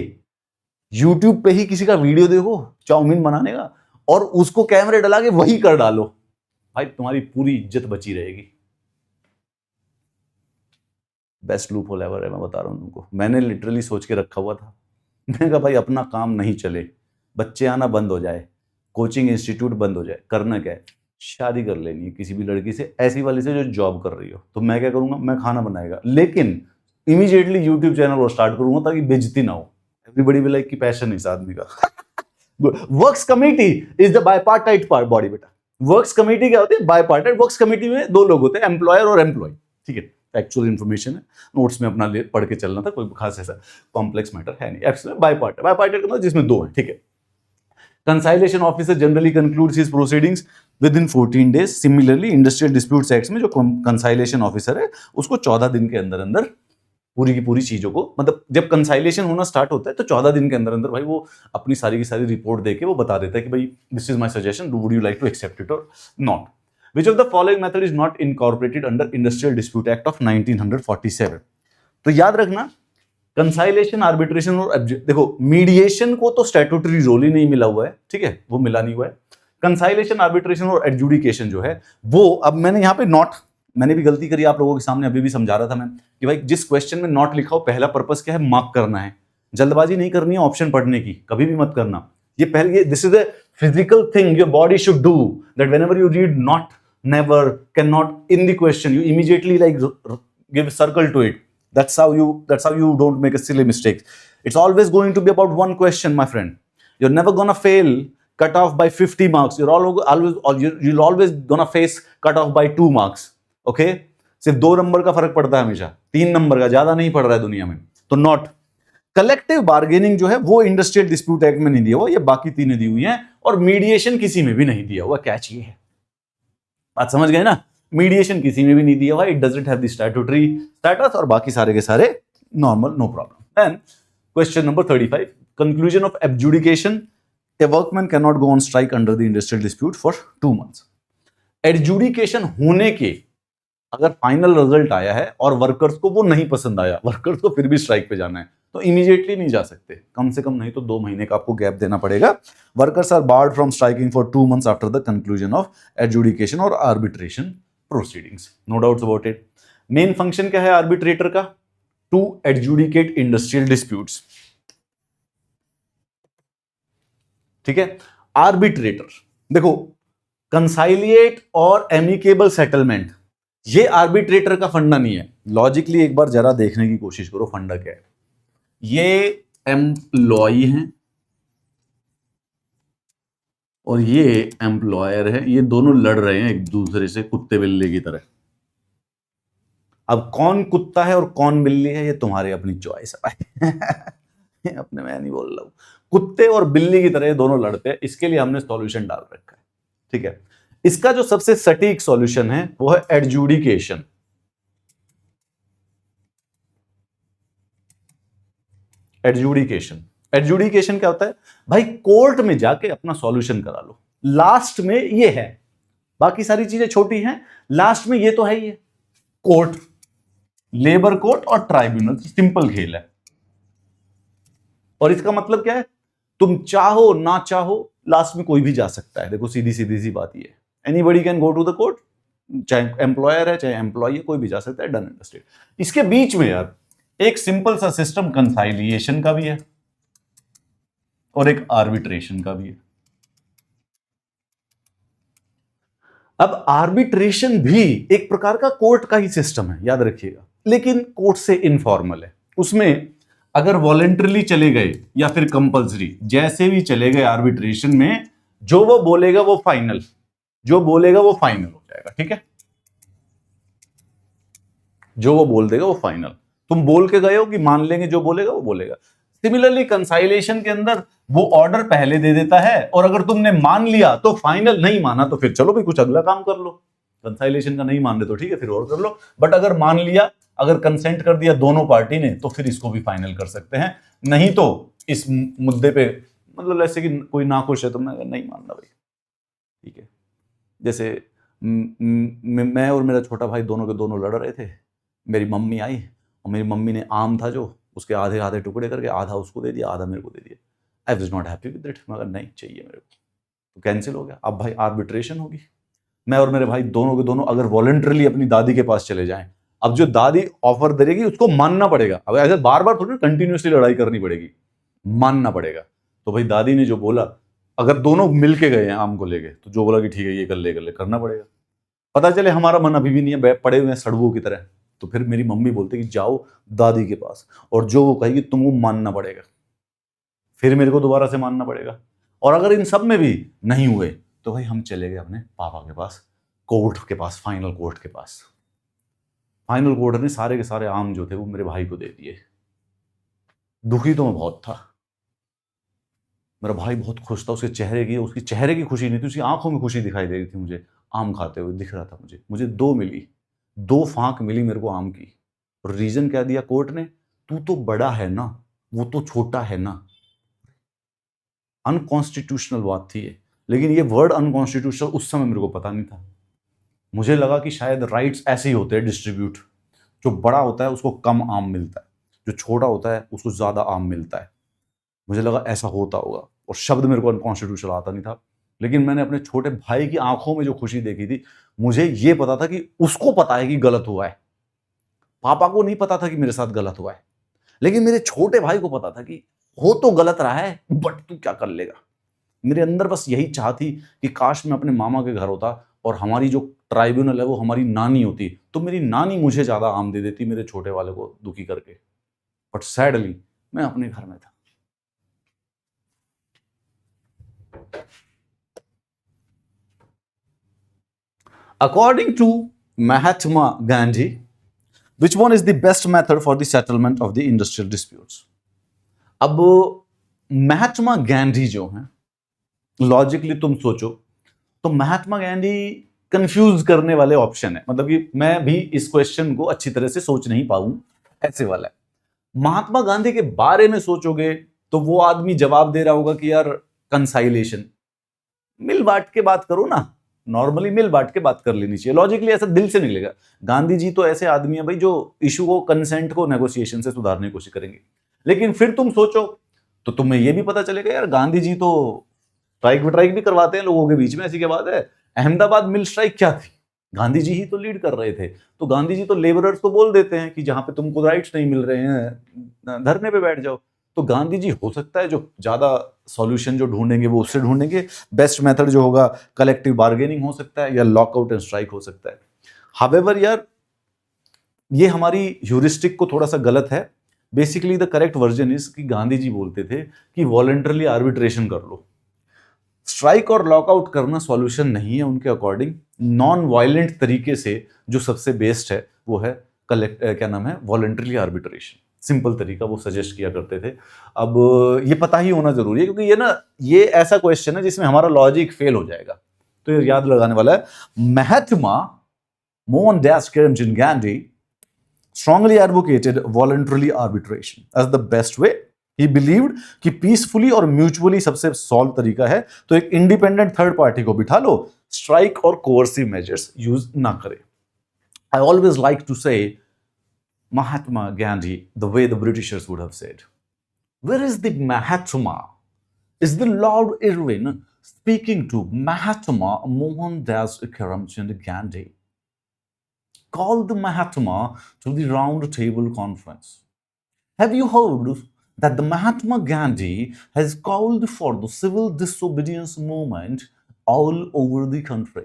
यूट्यूब पे ही किसी का वीडियो देखो चाउमीन बनाने का और उसको कैमरे डला के वही कर डालो, भाई तुम्हारी पूरी इज्जत बची रहेगी। बेस्ट लूप होल एवर है, मैं बता रहा हूं तुमको, मैंने लिटरली सोच के रखा हुआ था। मैंने कहा भाई अपना काम नहीं चले, बच्चे आना बंद हो जाए, कोचिंग इंस्टीट्यूट बंद हो जाए, करना क्या है, शादी कर लेनी है किसी भी लड़की से, ऐसी वाली से जो जॉब कर रही हो। तो मैं क्या करूंगा, मैं खाना बनाएगा, लेकिन इमीडिएटली यूट्यूब चैनल और स्टार्ट करूंगा ताकि बेइज्जती ना हो। एवरीबॉडी विल लाइक कि पैशन इस आदमी का। Works committee is the बायपार्टाइट body बेटा। वर्क्स कमेटी क्या होती है, बायपार्टाइट। वर्क्स कमेटी में 2 लोग होते हैं, एम्प्लॉयर और एम्प्लॉय, ठीक है, एक्चुअल इन्फॉर्मेशन है, नोट्स में अपना पढ़ के चलना था, कोई खास ऐसा कॉम्प्लेक्स मैटर है नहीं। एक्चुअली बायपार्टाइट का मतलब जिसमें 2 हैं, ठीक है। Conciliation officer generally concludes his proceedings within 14 days। Similarly industrial disputes act में जो कंसाइलेशन ऑफिसर है उसको 14 दिन के अंदर अंदर पूरी की पूरी चीजों को, मतलब जब कंसाइलेशन होना स्टार्ट होता है तो 14 दिन के अंदर अंदर भाई वो अपनी सारी की सारी रिपोर्ट देके वो बता देता है कि भाई this is my suggestion, would you like to accept it और not. Which of the following method is not incorporated under Industrial Dispute Act of 1947? तो याद रखना, कंसाइलेशन, आर्बिट्रेशन और देखो मीडिएशन को तो स्टैट्यूटरी रोल ही नहीं मिला हुआ है, ठीक है, वो मिला नहीं हुआ है। कंसाइलेशन, आर्बिट्रेशन और एडजुडिकेशन जो है वो, अब मैंने यहाँ पे नॉट, मैंने भी गलती करी आप लोगों के सामने, अभी भी समझा रहा था मैं कि भाई जिस क्वेश्चन में नॉट लिखा हो पहला पर्पस क्या है, मार्क करना है, जल्दबाजी नहीं करनी है ऑप्शन पढ़ने की, कभी भी मत करना। ये पहले, this is a physical thing your body should do, that whenever you read not, never, cannot in the question, you immediately like give circle to it That's how you don't make a silly mistake. It's always going to be about one question, my friend. You're never gonna fail cut off by 50 marks. You'll always gonna face cut off by 2 marks. Okay? सिर्फ 2 नंबर का फर्क पड़ता है हमेशा, 3 नंबर का ज्यादा नहीं पड़ रहा है दुनिया में. तो नॉट कलेक्टिव बार्गेनिंग जो है वो इंडस्ट्रियल डिस्प्यूट एक्ट में नहीं दिया हुआ, ये बाकी तीनों दी हुई हैं, और मीडिएशन किसी में भी नहीं दिया हुआ. क्या चाहिए? बात समझ गए ना? मीडिएशन किसी में भी नहीं दिया हुआ. It doesn't have the statutory status, और बाकी सारे के सारे normal, no problem. Then question number 35, conclusion of adjudication. A workman cannot go on strike under the industrial dispute for 2 months. Adjudication होने के अगर फाइनल रिजल्ट आया है और वर्कर्स को वो नहीं पसंद आया, वर्कर्स को फिर भी स्ट्राइक पे जाना है, तो इमीडिएटली नहीं जा सकते. कम से कम नहीं तो 2 महीने का आपको गैप देना पड़ेगा. Workers are barred from striking for 2 months after the conclusion of adjudication और arbitration proceedings. No doubts about it. Main function क्या है आर्बिट्रेटर का? To adjudicate industrial disputes. ठीक है. आर्बिट्रेटर देखो, कंसाइलिएट और एमिकेबल सेटलमेंट, ये आर्बिट्रेटर का फंडा नहीं है. लॉजिकली एक बार जरा देखने की कोशिश करो फंडा क्या है. ये एम्प्लॉई हैं और ये एम्प्लॉयर है. ये दोनों लड़ रहे हैं एक दूसरे से कुत्ते बिल्ली की तरह. अब कौन कुत्ता है और कौन बिल्ली है ये तुम्हारी अपनी चॉइस है. अपने मैं नहीं बोल रहा हूं. कुत्ते और बिल्ली की तरह दोनों लड़ते हैं. इसके लिए हमने सॉल्यूशन डाल रखा है. ठीक है. इसका जो सबसे सटीक सॉल्यूशन है वो है एडजुडिकेशन. एडजुडिकेशन क्या होता है भाई? कोर्ट में जाके अपना सॉल्यूशन करा लो. लास्ट में ये है, बाकी सारी चीजें छोटी हैं, लास्ट में ये तो है ही है. कोर्ट, लेबर कोर्ट और ट्राइब्यूनल, सिंपल खेल है. और इसका मतलब क्या है? तुम चाहो ना चाहो लास्ट में कोई भी जा सकता है. देखो सीधी सी बात ये है. Anybody can go to the court, चाहे एम्प्लॉयर है चाहे एम्प्लॉई है, कोई भी जा सकता है. Done and dusted. इसके बीच में यार एक सिंपल सा सिस्टम कंसाइलिएशन का भी है और एक आर्बिट्रेशन का भी है. अब आर्बिट्रेशन भी एक प्रकार का कोर्ट का ही सिस्टम है, याद रखिएगा, लेकिन कोर्ट से इनफॉर्मल है. उसमें अगर वॉलेंटरली चले गए या फिर कंपल्सरी, जैसे भी चले गए आर्बिट्रेशन में, जो वो बोलेगा वो फाइनल, जो बोलेगा वो फाइनल हो जाएगा. ठीक है. जो वो बोल देगा वो फाइनल. तुम बोल के गए हो कि मान लेंगे, जो बोलेगा वो बोलेगा. सिमिलरली कंसाइलेशन के अंदर वो ऑर्डर पहले दे देता है, और अगर तुमने मान लिया तो फाइनल, नहीं माना तो फिर चलो भाई कुछ अगला काम कर लो. कंसाइलेशन का नहीं मान रहे तो ठीक है, फिर और कर लो. बट अगर मान लिया, अगर कंसेंट कर दिया दोनों पार्टी ने, तो फिर इसको भी फाइनल कर सकते हैं. नहीं तो इस मुद्दे पे, मतलब ऐसे कि कोई नाखुश है तो मैं नहीं मानना भाई. ठीक है. जैसे मैं और मेरा छोटा भाई दोनों के दोनों लड़ रहे थे. मेरी मम्मी आई और मेरी मम्मी ने आम था जो, उसके आधे आधे टुकड़े करके आधा उसको दे दिया, आधा मेरे को दे दिया. I was not happy with it. मगर नहीं चाहिए मेरे को, तो कैंसिल हो गया. अब भाई आर्बिट्रेशन होगी. मैं और मेरे भाई दोनों के दोनों अगर वॉलंटरली अपनी दादी के पास चले जाएं, अब जो दादी ऑफर देगी उसको मानना पड़ेगा. अब ऐसे बार बार थोड़ी कंटिन्यूसली लड़ाई करनी पड़ेगी, मानना पड़ेगा. तो भाई दादी ने जो बोला, अगर दोनों मिलके गए हैं आम को लेके, तो जो बोला कि ठीक है ये कर ले करना पड़ेगा. पता चले हमारा मन अभी भी नहीं है, पड़े हुए हैं सड़वों की तरह, तो फिर मेरी मम्मी बोलती कि जाओ दादी के पास और जो वो कहेगी तुमको मानना पड़ेगा. फिर मेरे को दोबारा से मानना पड़ेगा. और अगर इन सब में भी नहीं हुए तो भाई हम चले गए अपने पापा के पास, कोर्ट के पास, फाइनल कोर्ट के पास. फाइनल कोर्ट ने सारे के सारे आम जो थे वो मेरे भाई को दे दिए. दुखी तो मैं बहुत था. मेरा भाई बहुत खुश था. उसके चेहरे की खुशी नहीं थी, उसकी आंखों में खुशी दिखाई दे रही थी. मुझे आम खाते हुए दिख रहा था. मुझे 2 मिली, 2 फांक मिली मेरे को आम की. और रीजन क्या दिया कोर्ट ने? तू तो बड़ा है ना, वो तो छोटा है ना. अनकॉन्स्टिट्यूशनल बात थी ये. लेकिन ये वर्ड अनकॉन्स्टिट्यूशनल उस समय मेरे को पता नहीं था. मुझे लगा कि शायद राइट्स ऐसे ही होते हैं डिस्ट्रीब्यूट. जो बड़ा होता है उसको कम आम मिलता है, जो छोटा होता है उसको ज्यादा आम मिलता है. मुझे लगा ऐसा होता होगा, और शब्द मेरे को अनकॉन्स्टिट्यूशनल आता नहीं था. लेकिन मैंने अपने छोटे भाई की आंखों में जो खुशी देखी थी, मुझे ये पता था कि उसको पता है कि गलत हुआ है. पापा को नहीं पता था कि मेरे साथ गलत हुआ है, लेकिन मेरे छोटे भाई को पता था कि हो तो गलत रहा है, बट तू क्या कर लेगा. मेरे अंदर बस यही चाह थी कि काश मैं अपने मामा के घर होता और हमारी जो ट्राइब्यूनल है वो हमारी नानी होती, तो मेरी नानी मुझे ज्यादा आम दे देती मेरे छोटे वाले को दुखी करके, बट सैडली मैं अपने घर में था। According to Mahatma Gandhi, which one is the best method for the settlement of the industrial disputes? अब महात्मा गांधी जो हैं, लॉजिकली तुम सोचो तो महात्मा गांधी कंफ्यूज करने वाले ऑप्शन है, मतलब कि मैं भी इस क्वेश्चन को अच्छी तरह से सोच नहीं पाऊं ऐसे वाला है। महात्मा गांधी के बारे में सोचोगे तो वो आदमी जवाब दे रहा होगा कि यार कंसाइलेशन, मिल बांट के बात करो ना, नॉर्मली मिल बांट के बात कर लेनी चाहिए, लॉजिकली ऐसा दिल से निकलेगा। गांधी जी तो ऐसे आदमी है भाई जो इशू को, कंसेंट को नेगोशिएशन से सुधारने की कोशिश करेंगे। लेकिन फिर तुम सोचो तो तुम्हें यह भी पता चलेगा यार गांधी जी तो स्ट्राइक विट्राइक भी करवाते हैं लोगों के बीच में, ऐसी क्या बात है। अहमदाबाद मिल स्ट्राइक क्या थी, गांधी जी ही तो लीड कर रहे थे, तो गांधी जी तो लेबरर्स को बोल देते हैं कि जहां पे तुमको राइट्स नहीं मिल रहे हैं धरने पे बैठ जाओ। तो गांधी जी हो सकता है जो ज्यादा सॉल्यूशन जो ढूंढेंगे वो उससे ढूंढेंगे, बेस्ट मेथड जो होगा कलेक्टिव बार्गेनिंग हो सकता है या लॉकआउट एंड स्ट्राइक हो सकता है। हावेवर यार ये हमारी ह्यूरिस्टिक को थोड़ा सा गलत है। Basically the correct version is कि गांधी जी बोलते थे कि वॉलंटरली आर्बिट्रेशन कर लो, स्ट्राइक और लॉकआउट करना सॉल्यूशन नहीं है उनके अकॉर्डिंग। नॉन वायलेंट तरीके से जो सबसे बेस्ट है वो है क्या नाम है, वॉलंटरली आर्बिट्रेशन, सिंपल तरीका वो सजेस्ट किया करते थे। अब ये पता ही होना जरूरी है क्योंकि ये ऐसा क्वेश्चन है जिसमें हमारा लॉजिक फेल हो जाएगा, तो ये याद लगाने वाला है। Mahatma Mohandas Karamchand Gandhi strongly advocated voluntarily arbitration as the best way. He believed कि पीसफुली और म्यूचुअली सबसे सॉल्व तरीका है, तो एक इंडिपेंडेंट थर्ड पार्टी को बिठा लो, स्ट्राइक और कोर्सिव मेजर्स यूज ना करे। I always like to say Mahatma Gandhi the way the Britishers would have said. Where is the Mahatma? Is the Lord Irwin speaking to Mahatma Mohandas Karamchand Gandhi? Called the Mahatma to the round table conference. Have you heard that the Mahatma Gandhi has called for the civil disobedience movement all over the country?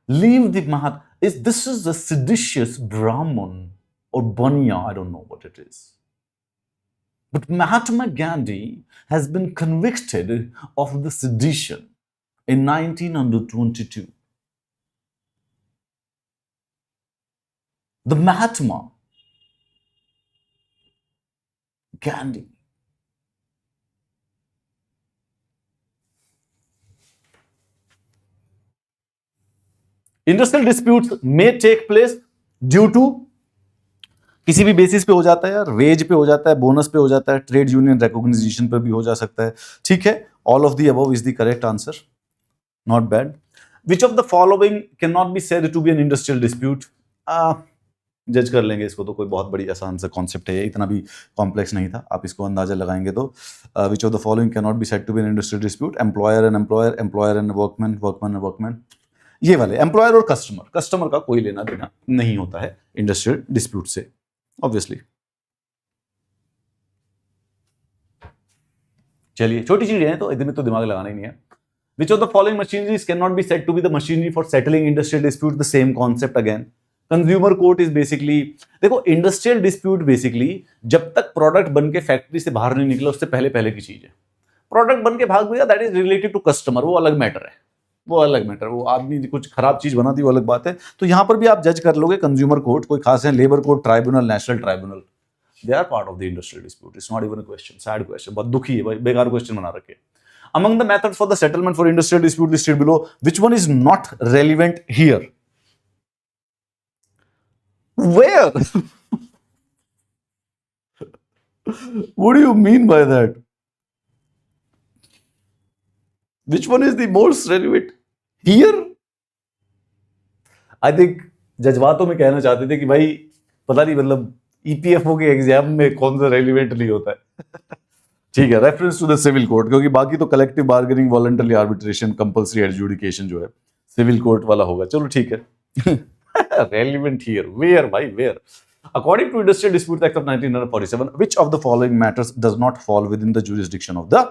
Leave the Mahatma. This is a seditious Brahmin or Banya, I don't know what it is. But Mahatma Gandhi has been convicted of the sedition in 1922. The Mahatma Gandhi. Industrial disputes may take place due to, किसी भी बेसिस पे हो जाता है यार, वेज पे हो जाता है, बोनस पे हो जाता है, ट्रेड यूनियन रिकॉग्निशन पर भी हो जा सकता है। ठीक है, all of the above is the correct answer, not bad. Which of the following can not be said to be an industrial dispute? जज कर लेंगे इसको, तो कोई बहुत बड़ी आसान सा कॉन्सेप्ट है, इतना भी कॉम्प्लेक्स नहीं था, आप इसको अंदाजा लगाएंगे तो। Which of the following can not be said to be an industrial dispute? Employer and employer, employer and workman, workman and workman, ये वाले एम्प्लॉयर और कस्टमर, कस्टमर का कोई लेना देना नहीं होता है इंडस्ट्रियल डिस्प्यूट से, ऑब्वियसली। चलिए, छोटी चीजें हैं तो इतने तो दिमाग लगाना ही नहीं है। Which of the following machineries can not be said to be the machinery for settling industrial dispute? The same concept again. Consumer court is basically, देखो इंडस्ट्रियल डिस्प्यूट बेसिकली जब तक प्रोडक्ट बन के फैक्ट्री से बाहर नहीं निकला उससे पहले पहले की चीज है। प्रोडक्ट बन के भाग गया, that is related to customer, वो अलग मैटर है, वो अलग मैटर। वो आदमी कुछ खराब चीज बनाती है वो अलग बात है। तो यहां पर भी आप जज कर लोगे कंज्यूमर कोर्ट, कोई खास है, labour court, tribunal, national tribunal, they are part of the industrial dispute. It's not even a question, sad question, बहुत दुखी है भाई, बेकार क्वेश्चन बना रखे। Among the methods for the settlement for industrial dispute listed below, which one is not relevant here? Where? What do you mean by that? Which one is the most relevant here? I think जज्बातों में कहना चाहते थे कि भाई पता नहीं, मतलब ईपीएफओ के एग्जाम में कौन सा रेलिवेंट नहीं होता है। ठीक है, reference to the civil court, क्योंकि बाकी तो collective bargaining, voluntary arbitration, compulsory adjudication जो है सिविल कोर्ट वाला होगा। चलो ठीक है। रेलिवेंट हियर, वेयर भाई, where? According to Industrial Dispute Act of 1947, which of the following matters does not fall within the jurisdiction of the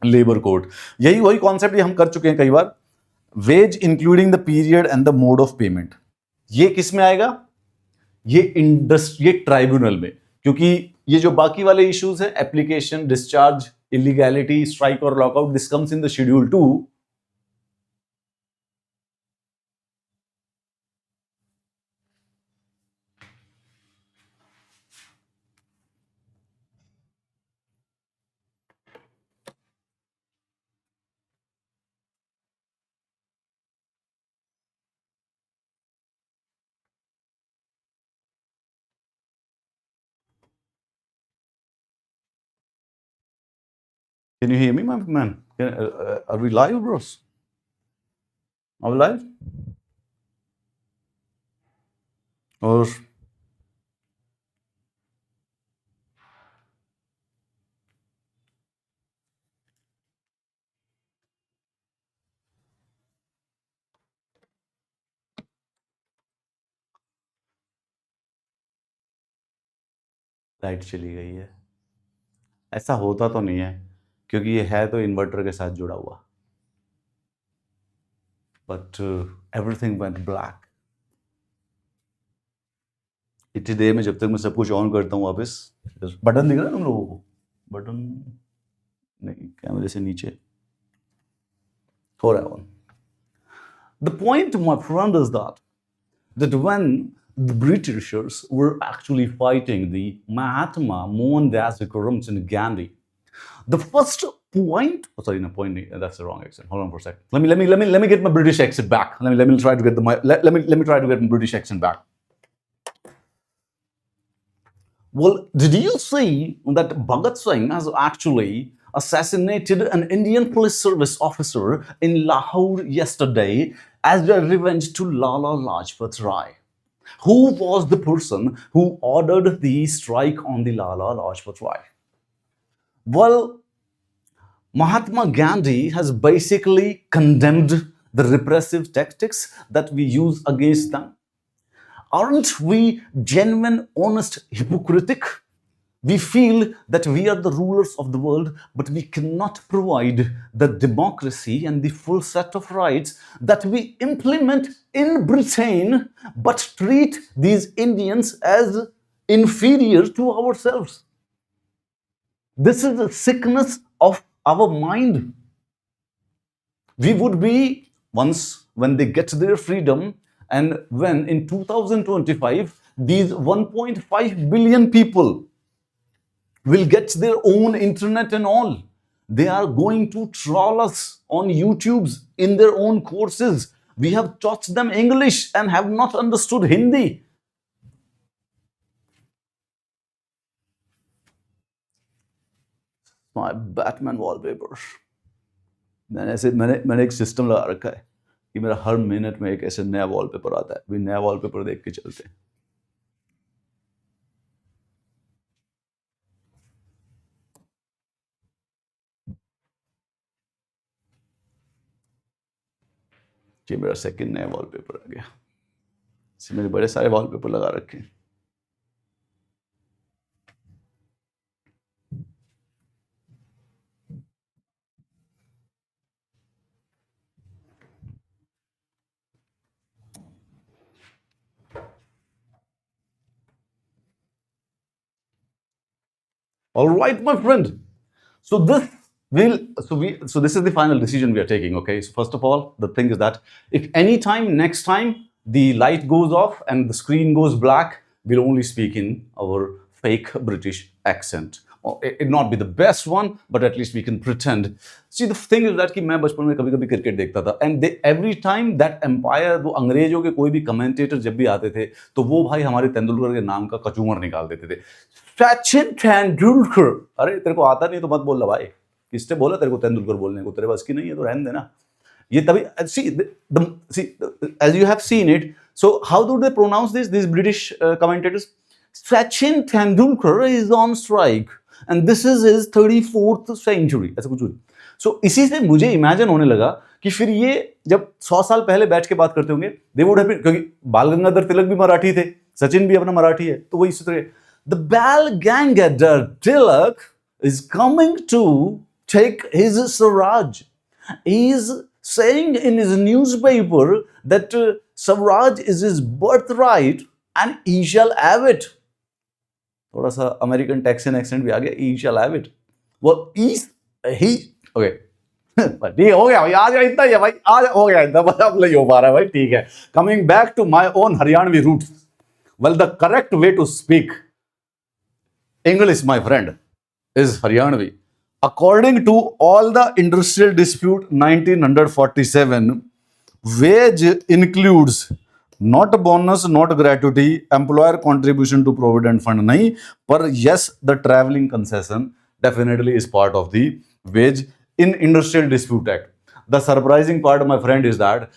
labor court? यही वही कॉन्सेप्ट ये हम कर चुके हैं कई बार। Wage including the period and the mode of payment, ये किस में आएगा? ये ट्राइब्यूनल में, क्योंकि ये जो बाकी वाले इश्यूज है, एप्लीकेशन, डिस्चार्ज, इलीगैलिटी, स्ट्राइक और lockout, this comes in the schedule 2. Can you hear me, my man? Are we live, bros? Are we live? और लाइट चली गई है. ऐसा होता तो नहीं है, क्योंकि ये है तो इन्वर्टर के साथ जुड़ा हुआ, बट एवरीथिंग वेंट ब्लैक. इतनी देर में जब तक मैं सब कुछ ऑन करता हूँ वापस, बटन दिख रहा है तुम लोगों को? बटन नहीं, कैमरे से नीचे हो रहा है on. The point, my friend, is that when the Britishers were actually fighting the Mahatma Mohandas Karamchand Gandhi, the first point, oh sorry, no point, that's the wrong accent. Hold on for a second. Let me get my British accent back. Let me try to get let me try to get my British accent back. Well, did you see that Bhagat Singh has actually assassinated an Indian police service officer in Lahore yesterday as a revenge to Lala Lajpat Rai? Who was the person who ordered the strike on the Lala Lajpat Rai? Well, Mahatma Gandhi has basically condemned the repressive tactics that we use against them. Aren't we genuine, honest, hypocritic? We feel that we are the rulers of the world, but we cannot provide the democracy and the full set of rights that we implement in Britain, but treat these Indians as inferior to ourselves. This is a sickness of our mind. We would be, once when they get their freedom, and when in 2025 these 1.5 billion people will get their own internet and all, they are going to troll us on YouTubes in their own courses. We have taught them English and have not understood Hindi. My Batman wallpaper. मैंने एक सिस्टम लगा रखा है कि मेरा हर मिनट में एक ऐसे नया वॉलपेपर आता है, भी नया वॉलपेपर देख के चलते हैं. ये मेरा सेकंड नया वॉलपेपर आ गया. इससे मेरे बड़े सारे वॉलपेपर लगा रखे हैं. All right, my friend. So this is the final decision we are taking. Okay. So first of all, the thing is that if next time the light goes off and the screen goes black, we'll only speak in our fake British accent. It not be the best one, but at least we can pretend. See, the thing is that कि मैं बचपन में कभी-कभी क्रिकेट देखता था, and every time that empire, वो अंग्रेजों के कोई भी कमेंटेटर जब भी आते थे, तो वो भाई हमारे तेंदुलकर के नाम का कचूमर निकाल देते थे. सचिन तेंदुलकर. अरे तेरे को आता नहीं तो मत बोल भाई. किसने बोला तेरे को तेंदुलकर बोलने को? तेरे पास की नहीं है तो रहने देना. ये तभी see as you have seen it. So how do they pronounce this? These British commentators. Sachin Tendulkar is on strike and this is his 34th century. ऐसा कुछ. So इसी से मुझे इमेजिन होने लगा कि फिर ये जब 100 साल पहले बैठ के बात करते होंगे, they would have been, क्योंकि बाल गंगाधर तिलक भी मराठी थे, सचिन भी अपना मराठी है, तो वो इसी तरह the Bal Gangadhar Tilak is coming to take his Swaraj. He is saying in his newspaper that Swaraj is his birthright and he shall have it. थोड़ा सा अमेरिकन टेक्सन एक्सेंट भी आ गया, he shall have it. Well, he okay. ठीक हो गया भाई, आज इतना ही है भाई, आज हो गया इतना, बस अब नहीं हो पा रहा है भाई, ठीक है. Coming back to my own Haryanvi roots. Well, the correct way to speak English, my friend, is Haryanvi. According to all the industrial dispute 1947, wage includes not bonus, not gratuity, employer contribution to provident fund नहीं, पर yes, the traveling concession definitely is part of the wage in industrial dispute act. The surprising part, my friend, is that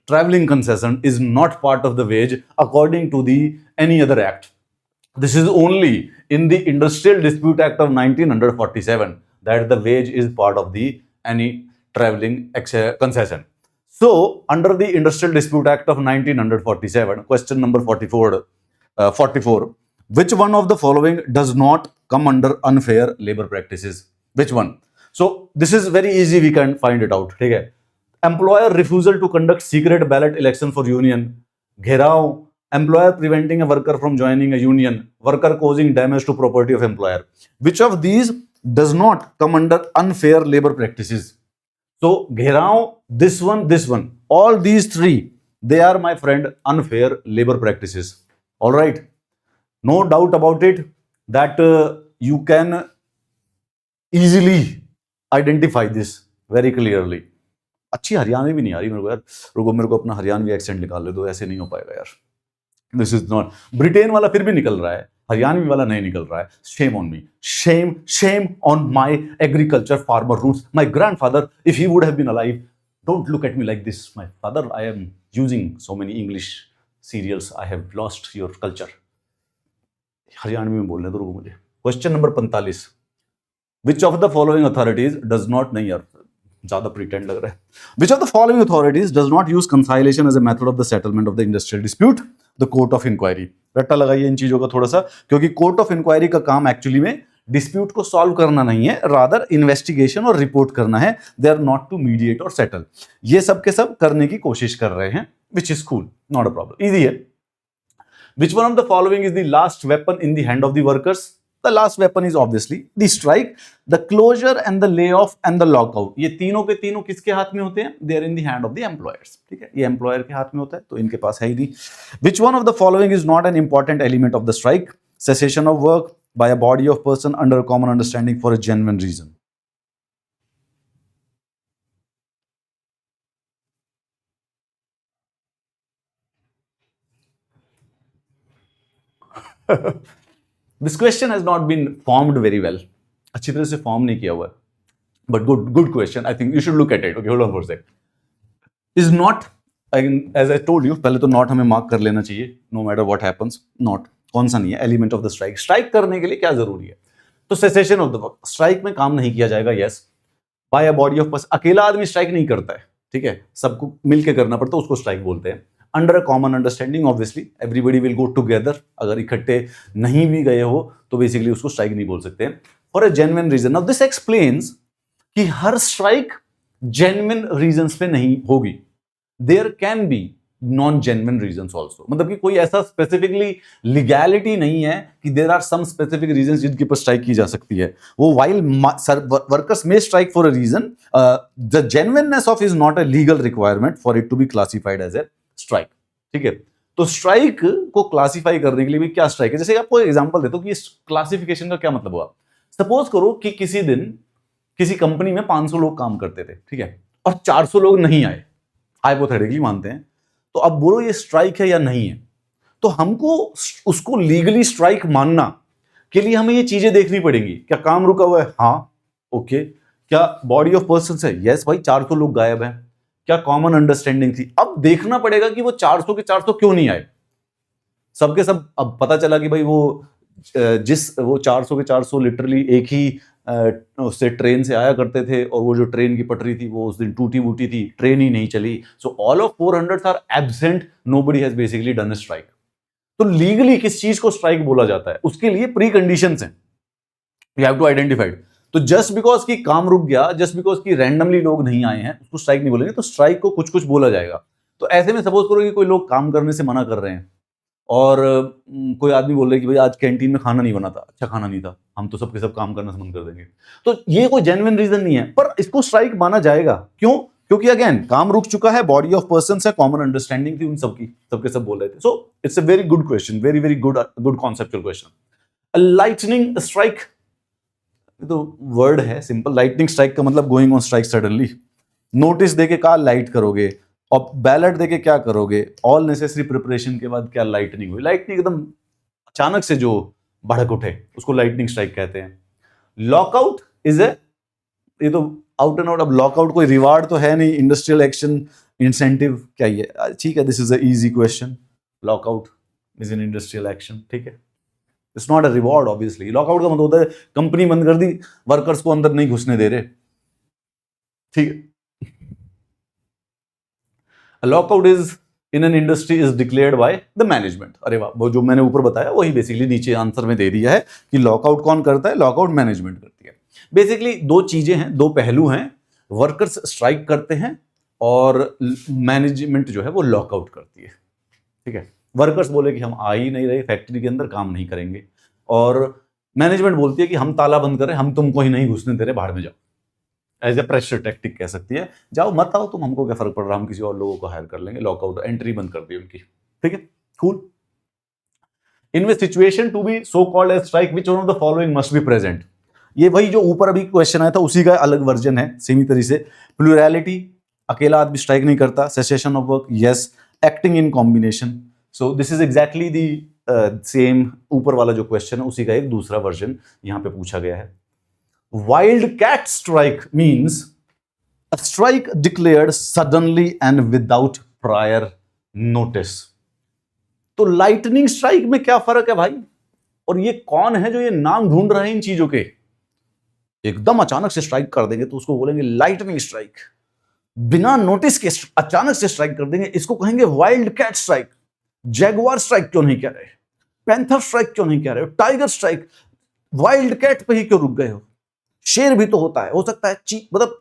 traveling concession is not part of the wage according to the any other act. This is only in the Industrial Dispute Act of 1947 that the wage is part of the any traveling concession. So, under the Industrial Dispute Act of 1947, question number 44, which one of the following does not come under unfair labor practices? Which one? So, this is very easy, we can find it out. ठीक है? Employer refusal to conduct secret ballot election for union, घेराव, employer preventing a worker from joining a union, worker causing damage to property of employer. Which of these does not come under unfair labor practices? So, घेराव, this one, all these three, they are, my friend, unfair labor practices. All right. No doubt about it that you can easily identify this very clearly. अच्छी हरियाणवी भी नहीं आ रही मेरे को यार, रुको मेरे को अपना हरियाणवी एक्सेंट निकाल ले दो, ऐसे नहीं हो पाएगा यार. दिस इज नॉट, ब्रिटेन वाला फिर भी निकल रहा है, हरियाणवी वाला नहीं निकल रहा है. Shame on me, shame on my agriculture farmer roots. My grandfather, if he would have been alive, don't look at me like this. My father, I am using so many English serials, I have lost your culture. Haryanvi में बोलने दो रुको मुझे. Question number 45, which of the following authorities does not, नहीं यार ज्यादा प्रिटेंड लग रहा है. Which of the following authorities does not use conciliation as a method of the settlement of the industrial dispute? The court of inquiry. रट्टा लगाइए इन चीजों का थोड़ा सा, क्योंकि कोर्ट ऑफ इंक्वायरी का काम एक्चुअली में डिस्प्यूट को सॉल्व करना नहीं है, रादर इन्वेस्टिगेशन और रिपोर्ट करना है. They are not to mediate और सेटल. ये सब के सब करने की कोशिश कर रहे हैं, which is cool, not a problem, easy है. Which one of the following is the last weapon in the hand of the workers? The last weapon is obviously the strike, the closure and the layoff and the lockout. ये तीनों के तीनों किसके हाथ में होते हैं? They are in the hand of the employers. ठीक है, ये employer के हाथ में होता है, तो इनके पास है ही नहीं. Which one of the following is not an important element of the strike? Cessation of work by a body of person under a common understanding for a genuine reason. This question has not been formed very well. अच्छी तरह से फॉर्म नहीं किया हुआ है. But good question. I think you should look at it. Okay, hold on for a sec. Is not, as I told you, पहले तो not हमें मार्क कर लेना चाहिए. No matter what happens, not कौन सा नहीं है element of the strike. Strike करने के लिए क्या जरूरी है? तो cessation of the work. Strike में काम नहीं किया जाएगा, yes, by a body of person. अकेला आदमी स्ट्राइक नहीं करता है, ठीक है, सबको मिलकर करना पड़ता है, उसको स्ट्राइक बोलते हैं. Under a common understanding, obviously everybody will go together. अगर इकट्ठे नहीं भी गए हो तो बेसिकली उसको स्ट्राइक नहीं बोल सकते. For a genuine reason. Now this explains कि हर स्ट्राइक जेन्युइन रीजंस पे नहीं होगी. There can be non genuine reasons also. मतलब कि कोई ऐसा स्पेसिफिकली लीगैलिटी नहीं है कि there are some specific reasons जिनके ऊपर स्ट्राइक की जा सकती है. वो while workers may strike for a reason, the genuineness of is not a legal requirement for it to be classified as A strike. ठीक है, तो स्ट्राइक को क्लासिफाई करने के लिए भी क्या स्ट्राइक है, जैसे आपको एग्जांपल देता हूं कि इस क्लासिफिकेशन का क्या मतलब हुआ. सपोज करो कि किसी दिन किसी कंपनी में 500 लोग काम करते थे, ठीक है, और 400 लोग नहीं आए, हाइपोथेटिकली मानते हैं. तो अब बोलो ये स्ट्राइक है या नहीं है. तो हमको उसको लीगली स्ट्राइक मानना के लिए हमें ये चीजें देखनी पड़ेंगी. क्या काम रुका हुआ है? हाँ, ओके. क्या बॉडी ऑफ पर्सन है? यस भाई, 400 लोग गायब हैं. क्या कॉमन अंडरस्टैंडिंग थी? अब देखना पड़ेगा कि वो 400 के 400 क्यों नहीं आए. सबके सब अब पता चला कि भाई वो 400 के 400 लिटरली एक ही उससे ट्रेन से आया करते थे, और वो जो ट्रेन की पटरी थी वो उस दिन टूटी फूटी थी, ट्रेन ही नहीं चली. So all of 400 are absent, nobody has basically done a strike. तो लीगली किस चीज को स्ट्राइक बोला जाता है, उसके लिए प्री कंडीशंस हैं, यू हैव टू आइडेंटिफाइड. तो जस्ट बिकॉज की काम रुक गया, जस्ट बिकॉज की रैंडमली लोग नहीं आए हैं, उसको स्ट्राइक नहीं बोलेंगे, तो स्ट्राइक को कुछ कुछ बोला जाएगा। तो ऐसे में सपोज करो कि कोई लोग काम करने से मना कर रहे हैं और कोई आदमी बोल रहे कि भाई आज कैंटीन में खाना नहीं बना था, अच्छा खाना नहीं था, हम तो सबके सब काम करना से बंद कर देंगे, तो ये कोई जेन्युइन रीजन नहीं है, पर इसको स्ट्राइक माना जाएगा। क्यों? क्योंकि अगेन काम रुक चुका है, बॉडी ऑफ पर्सन है, कॉमन अंडरस्टैंडिंग थी उन सबकी, सबके सब बोल रहे थे। So it's a very good question, very very good conceptual question. Lightning strike तो वर्ड है सिंपल, लाइटनिंग स्ट्राइक का मतलब going on strike suddenly. Notice देके क्या लाइट करोगे, और बैलेट देके क्या करोगे, ऑल नेसेसरी प्रिपरेशन के बाद क्या लाइटनिंग हुई। लाइटनिंग एकदम अचानक से जो भड़क उठे उसको लाइटनिंग स्ट्राइक कहते हैं। लॉकआउट इज ए, ये तो आउट एंड आउट, अब लॉकआउट कोई रिवार्ड तो है नहीं, इंडस्ट्रियल एक्शन इंसेंटिव क्या ही है, ठीक है, this is a easy question. Lockout is an industrial action, ठीक है, it's not a reward obviously. Lockout का मतलब होता है कंपनी बंद कर दी, वर्कर्स को अंदर नहीं घुसने दे रहे, ठीक है। Lockout is in an industry is declared by the management. अरे वाह, वो जो मैंने ऊपर बताया वही बेसिकली नीचे आंसर में दे दिया है कि लॉकआउट कौन करता है, लॉकआउट मैनेजमेंट करती है। बेसिकली दो चीजें हैं, दो पहलू हैं, वर्कर्स स्ट्राइक करते हैं और मैनेजमेंट जो है वो लॉकआउट करती है, ठीक है। वर्कर्स बोले कि हम आ ही नहीं रहे फैक्ट्री के अंदर, काम नहीं करेंगे, और मैनेजमेंट बोलती है कि हम ताला बंद कर रहे हैं, हम तुमको ही नहीं घुसने दे रहे, बाहर में जाओ। एज ए प्रेशर टैक्टिक कह सकती है, जाओ मत आओ तुम, हमको क्या फर्क पड़ रहा, हम किसी और लोगों को हायर कर लेंगे। लॉकआउट, एंट्री बंद कर दी उनकी, ठीक है, cool. In which situation to be so called as strike which one of the following must be present. ये वही जो ऊपर अभी क्वेश्चन आया था उसी का अलग वर्जन है, सेमी तरीके से। प्लूरैलिटी, अकेला आदमी स्ट्राइक नहीं करता। Cessation of work, yes. Acting in combination, so this is exactly the same ऊपर वाला जो क्वेश्चन है उसी का एक दूसरा वर्जन यहां पे पूछा गया है। Wild cat strike means a strike declared suddenly and without prior notice। तो लाइटनिंग स्ट्राइक में क्या फर्क है भाई, और ये कौन है जो ये नाम ढूंढ रहे हैं इन चीजों के। एकदम अचानक से स्ट्राइक कर देंगे तो उसको बोलेंगे लाइटनिंग स्ट्राइक, बिना नोटिस के अचानक से स्ट्राइक कर देंगे इसको कहेंगे wild cat strike. Jaguar strike क्यों नहीं कह रहे, पैंथर स्ट्राइक क्यों नहीं कह रहे हो, टाइगर स्ट्राइक, वाइल्ड कैट पे ही क्यों रुक गए हो। शेर भी तो होता है, हो सकता है मतलब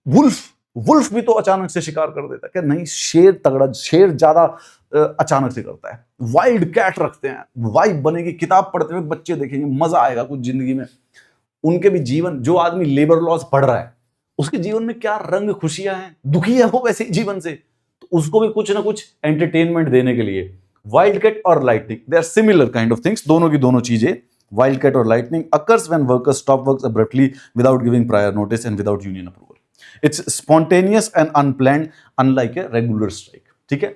वुल्फ भी तो अचानक से शिकार कर देता है क्या, नहीं, शेर तगड़ा, शेर ज्यादा अचानक से करता है। वाइल्ड कैट रखते हैं, वाइब बनेगी, किताब पढ़ते हुए बच्चे देखेंगे, मजा आएगा कुछ जिंदगी में। उनके भी जीवन, जो आदमी लेबर लॉज पढ़ रहा है उसके जीवन में क्या रंग खुशियां हैं, दुखी है वो वैसे जीवन से, तो उसको भी कुछ ना कुछ एंटरटेनमेंट देने के लिए। वाइल्ड कैट और lightning, they are similar kind of things, दोनों की दोनों चीजें। वाइल्ड कैट और lightning occurs when workers stop work abruptly without giving prior notice and without union approval. It's spontaneous and unplanned unlike a regular strike, ठीक है।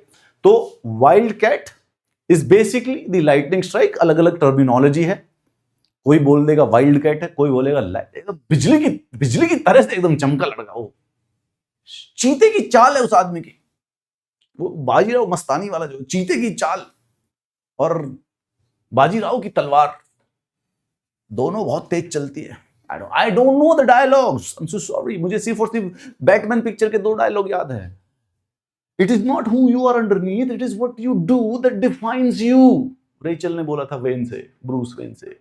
तो wild cat is basically the lightning strike, अलग अलग टर्मिनोलॉजी है। कोई बोल देगा वाइल्ड कैट है, कोई बोलेगा बिजली की तरह से एकदम चमका लड़का, वो चीते की चाल है उस आदमी की, वो बाजीराव मस्तानी वाला जो चीते की चाल और बाजीराव की तलवार, दोनों बहुत तेज चलती है। I don't know the dialogues. I'm so sorry. मुझे सिर्फ और सिर्फ बैटमैन पिक्चर के 2 डायलॉग याद है। It is not who you are underneath, it is what you do that defines you. Rachel ने बोला था वेन से, ब्रूस वेन से।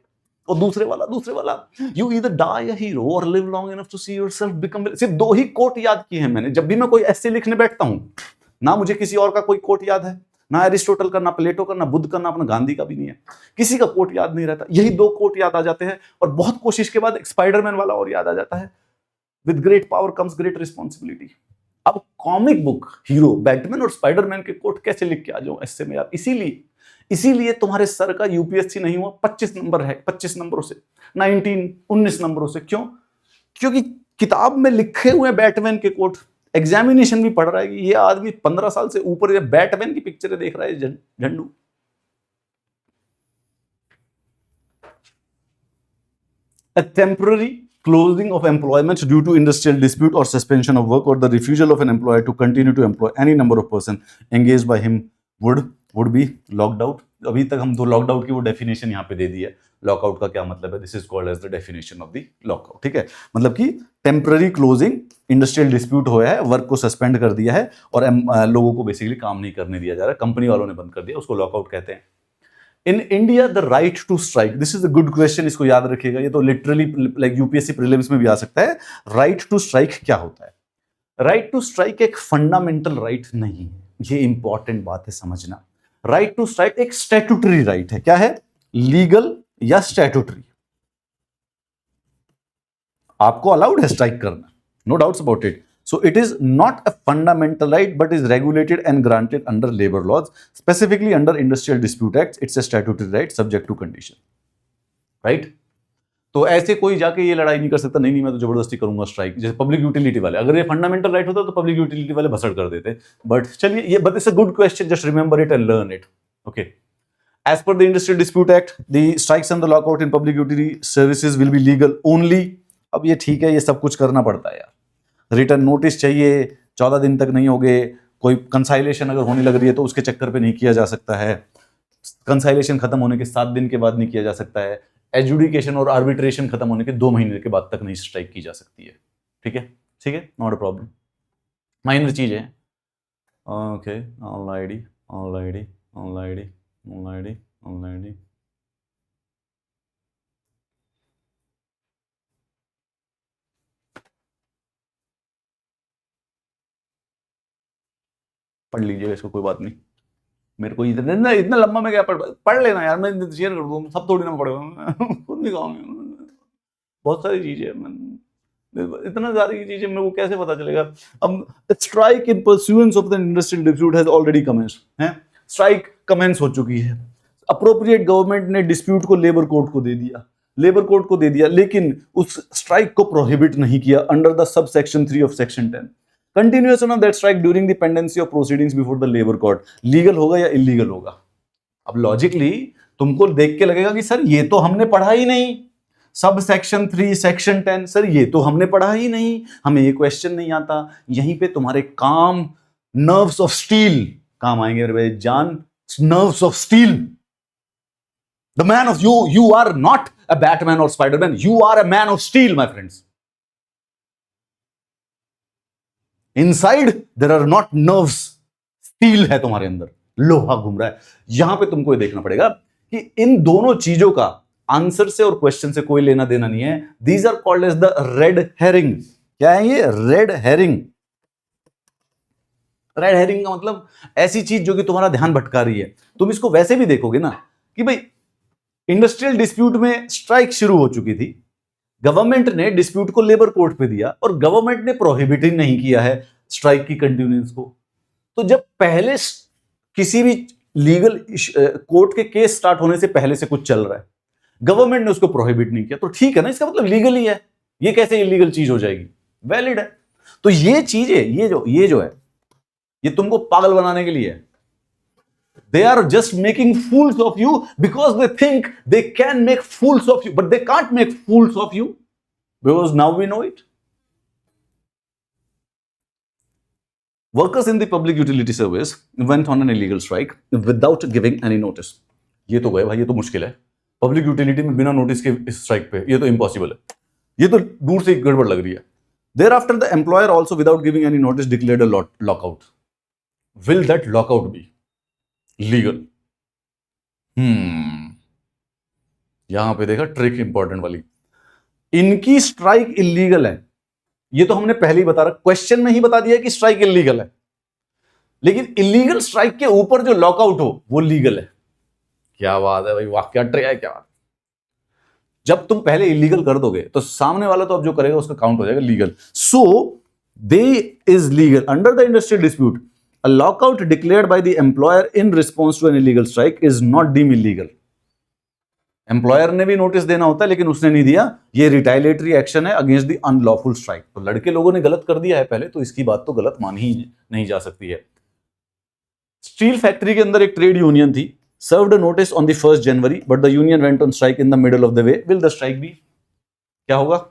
और दूसरे वाला You either die a hero or live long enough to see yourself become। सिर्फ 2 ही कोट याद किए हैं मैंने। जब भी मैं कोई ऐसे लिखने बैठता हूं ना, मुझे किसी और का कोई कोट याद है, ना एरिस्टोटल का, ना प्लेटो का, ना बुद्ध का, ना अपना गांधी का भी नहीं है, किसी का कोट याद नहीं रहता। यही 2 कोट याद आ जाते हैं और बहुत कोशिश के बाद स्पाइडरमैन वाला और याद आ जाता है, with great power comes great responsibility. अब कॉमिक बुक हीरो बैटमैन और स्पाइडरमैन के कोट कैसे लिख के आ जाऊं ऐसे में यार। इसीलिए तुम्हारे सर का यूपीएससी नहीं हुआ 25 नंबर है, 25 नंबरों से, 19 नंबरों से। क्यों? क्योंकि किताब में लिखे हुए बैटमैन के कोट, एग्जामिनेशन भी पढ़ रहा है कि ये आदमी 15 साल से ऊपर बैटमैन की पिक्चरें देख रहा है झंडू। A temporary closing of employment due to industrial dispute or suspension of work or the refusal of an employer to continue to employ any number of person engaged by him would be locked out। अभी तक हम 2 लॉकड आउट की वो डेफिनेशन यहाँ पे दे दी है। लॉकआउट का क्या मतलब है, this is called as the definition of the lockout, ठीक है। मतलब कि टेम्पररी क्लोजिंग, इंडस्ट्रियल डिस्प्यूट होया है, वर्क को सस्पेंड कर दिया है और लोगों को बेसिकली काम नहीं करने दिया जा रहा है, कंपनी वालों ने बंद कर दिया, उसको लॉकआउट कहते हैं। In India the right to strike, this is a good question, इसको याद रखिएगा, ये तो लिटरली लाइक यूपीएससी प्रीलिम्स में भी आ सकता है। राइट टू स्ट्राइक क्या होता है? राइट टू स्ट्राइक एक फंडामेंटल राइट नहीं है, ये इंपॉर्टेंट बात है समझना। राइट टू स्ट्राइक एक स्टैट्यूटरी राइट है। क्या है? लीगल या स्टैट्यूटरी। आपको अलाउड है स्ट्राइक करना, no doubts about it. So it is not a fundamental right but is regulated and granted under labor laws, specifically under Industrial Dispute Acts. It's a statutory right subject to condition, right? तो ऐसे कोई जाके ये लड़ाई नहीं कर सकता, नहीं मैं तो जबरदस्ती करूंगा स्ट्राइक, जैसे पब्लिक यूटिलिटी वाले, अगर ये फंडामेंटल राइट होता तो पब्लिक यूटिलिटी वाले भसड़ कर देते। बट चलिए, ये but it's a good question, just remember it and learn it. Okay, as per the industrial dispute act, the strikes and the lockout in public utility services will be legal only. अब ये ठीक है, ये सब कुछ करना पड़ता है यार, रिटर्न नोटिस चाहिए, 14 दिन तक नहीं हो गए, कोई कंसाइलेशन अगर होने लग रही है तो उसके चक्कर पे नहीं किया जा सकता है, कंसाइलेशन खत्म होने के 7 दिन के बाद नहीं किया जा सकता है, एजुडिकेशन और आर्बिट्रेशन खत्म होने के 2 महीने के बाद तक नहीं स्ट्राइक की जा सकती है। ठीक है, ठीक है, नॉट अ प्रॉब्लम, माइनर चीज है। Okay, alrighty alrighty alrighty alrighty alrighty. पढ़ लीजिएगा इसको, कोई बात नहीं, मेरे को इतना लंबा में क्या पढ़ लेना यार, मैं शेयर कर दूँ, सब थोड़ी ना पढ़ेगा खुद भी कहूँगा, बहुत सारी चीजें, इतना सारी चीजें मेरे को कैसे पता चलेगा। अब strike in परस्यूएंस of the industrial dispute has already commenced है, स्ट्राइक कमेंस हो चुकी है, अप्रोप्रिएट गवर्नमेंट ने डिस्प्यूट को लेबर कोर्ट को दे दिया, लेबर कोर्ट को दे दिया, लेकिन उस स्ट्राइक को प्रोहिबिट नहीं किया under the sub section 3 of section 10। Continuation of that strike during the pendency of proceedings before the labour court, legal होगा या इलीगल होगा? अब लॉजिकली तुमको देख के लगेगा कि सर ये तो हमने पढ़ा ही नहीं, सब सेक्शन 3 सेक्शन 10, सर ये तो हमने पढ़ा ही नहीं, हमें ये क्वेश्चन नहीं आता। यहीं पे तुम्हारे काम नर्व्स ऑफ स्टील काम आएंगे मेरे भाई जान, nerves of steel. The man of you are not a Batman और Spiderman, you are a man of steel my friends. Inside there are not nerves, steel है तुम्हारे अंदर, लोहा घूम रहा है। यहां पे तुमको ये देखना पड़ेगा कि इन दोनों चीजों का आंसर से और क्वेश्चन से कोई लेना देना नहीं है। These are called as the red herring. क्या है ये? Red herring. रेड हेरिंग का मतलब ऐसी चीज जो कि तुम्हारा ध्यान भटका रही है। तुम इसको वैसे भी देखोगे ना कि भाई इंडस्ट्रियल डिस्प्यूट में स्ट्राइक शुरू हो चुकी थी, गवर्नमेंट ने डिस्प्यूट को लेबर कोर्ट पे दिया और गवर्नमेंट ने प्रोहिबिट ही नहीं किया है स्ट्राइक की कंटिन्यूएंस को। तो जब पहले किसी भी लीगल कोर्ट के केस स्टार्ट होने से पहले से कुछ चल रहा है, गवर्नमेंट ने उसको प्रोहिबिट नहीं किया, तो ठीक है ना, इसका मतलब लीगल ही है। ये कैसे इलीगल चीज हो जाएगी? वैलिड है। तो ये चीजें, ये जो है, ये तुमको पागल बनाने के लिए है। They are just making fools of you because they think they can make fools of you, but they can't make fools of you because now we know it. Workers in the public utility service went on an illegal strike without giving any notice. ये तो गए भाई, ये तो मुश्किल है। पब्लिक यूटिलिटी में बिना नोटिस के स्ट्राइक पे, ये तो इम्पॉसिबल है, ये तो दूर से गड़बड़ लग रही है। Thereafter the employer also without giving any notice declared a lockout. Will that lockout be legal? यहां पे देखा ट्रिक इंपॉर्टेंट वाली, इनकी स्ट्राइक इलीगल है, ये तो हमने पहले ही बता रहा, क्वेश्चन में ही बता दिया कि स्ट्राइक इलीगल है, लेकिन इलीगल स्ट्राइक के ऊपर जो लॉकआउट हो वो लीगल है। क्या बात है भाई, वाह क्या ट्रिक है, क्या बात। जब तुम पहले इलीगल कर दोगे तो सामने वाला तो अब जो करेगा उसका काउंट हो जाएगा legal. So they is legal under the industrial dispute. A lockout declared by the employer in response to an illegal strike is not deemed illegal. Employer ने भी नोटिस देना होता है लेकिन उसने नहीं दिया, ये रिटाइलेटरी एक्शन है अगेंस्ट द अनलॉफुल स्ट्राइक। तो लड़के लोगों ने गलत कर दिया है पहले, तो इसकी बात तो गलत मानी ही नहीं जा सकती है। स्टील फैक्ट्री के अंदर एक ट्रेड यूनियन थी, served notice on the 1st January but the union went on strike in the middle of the way. Will the strike be? क्या होगा?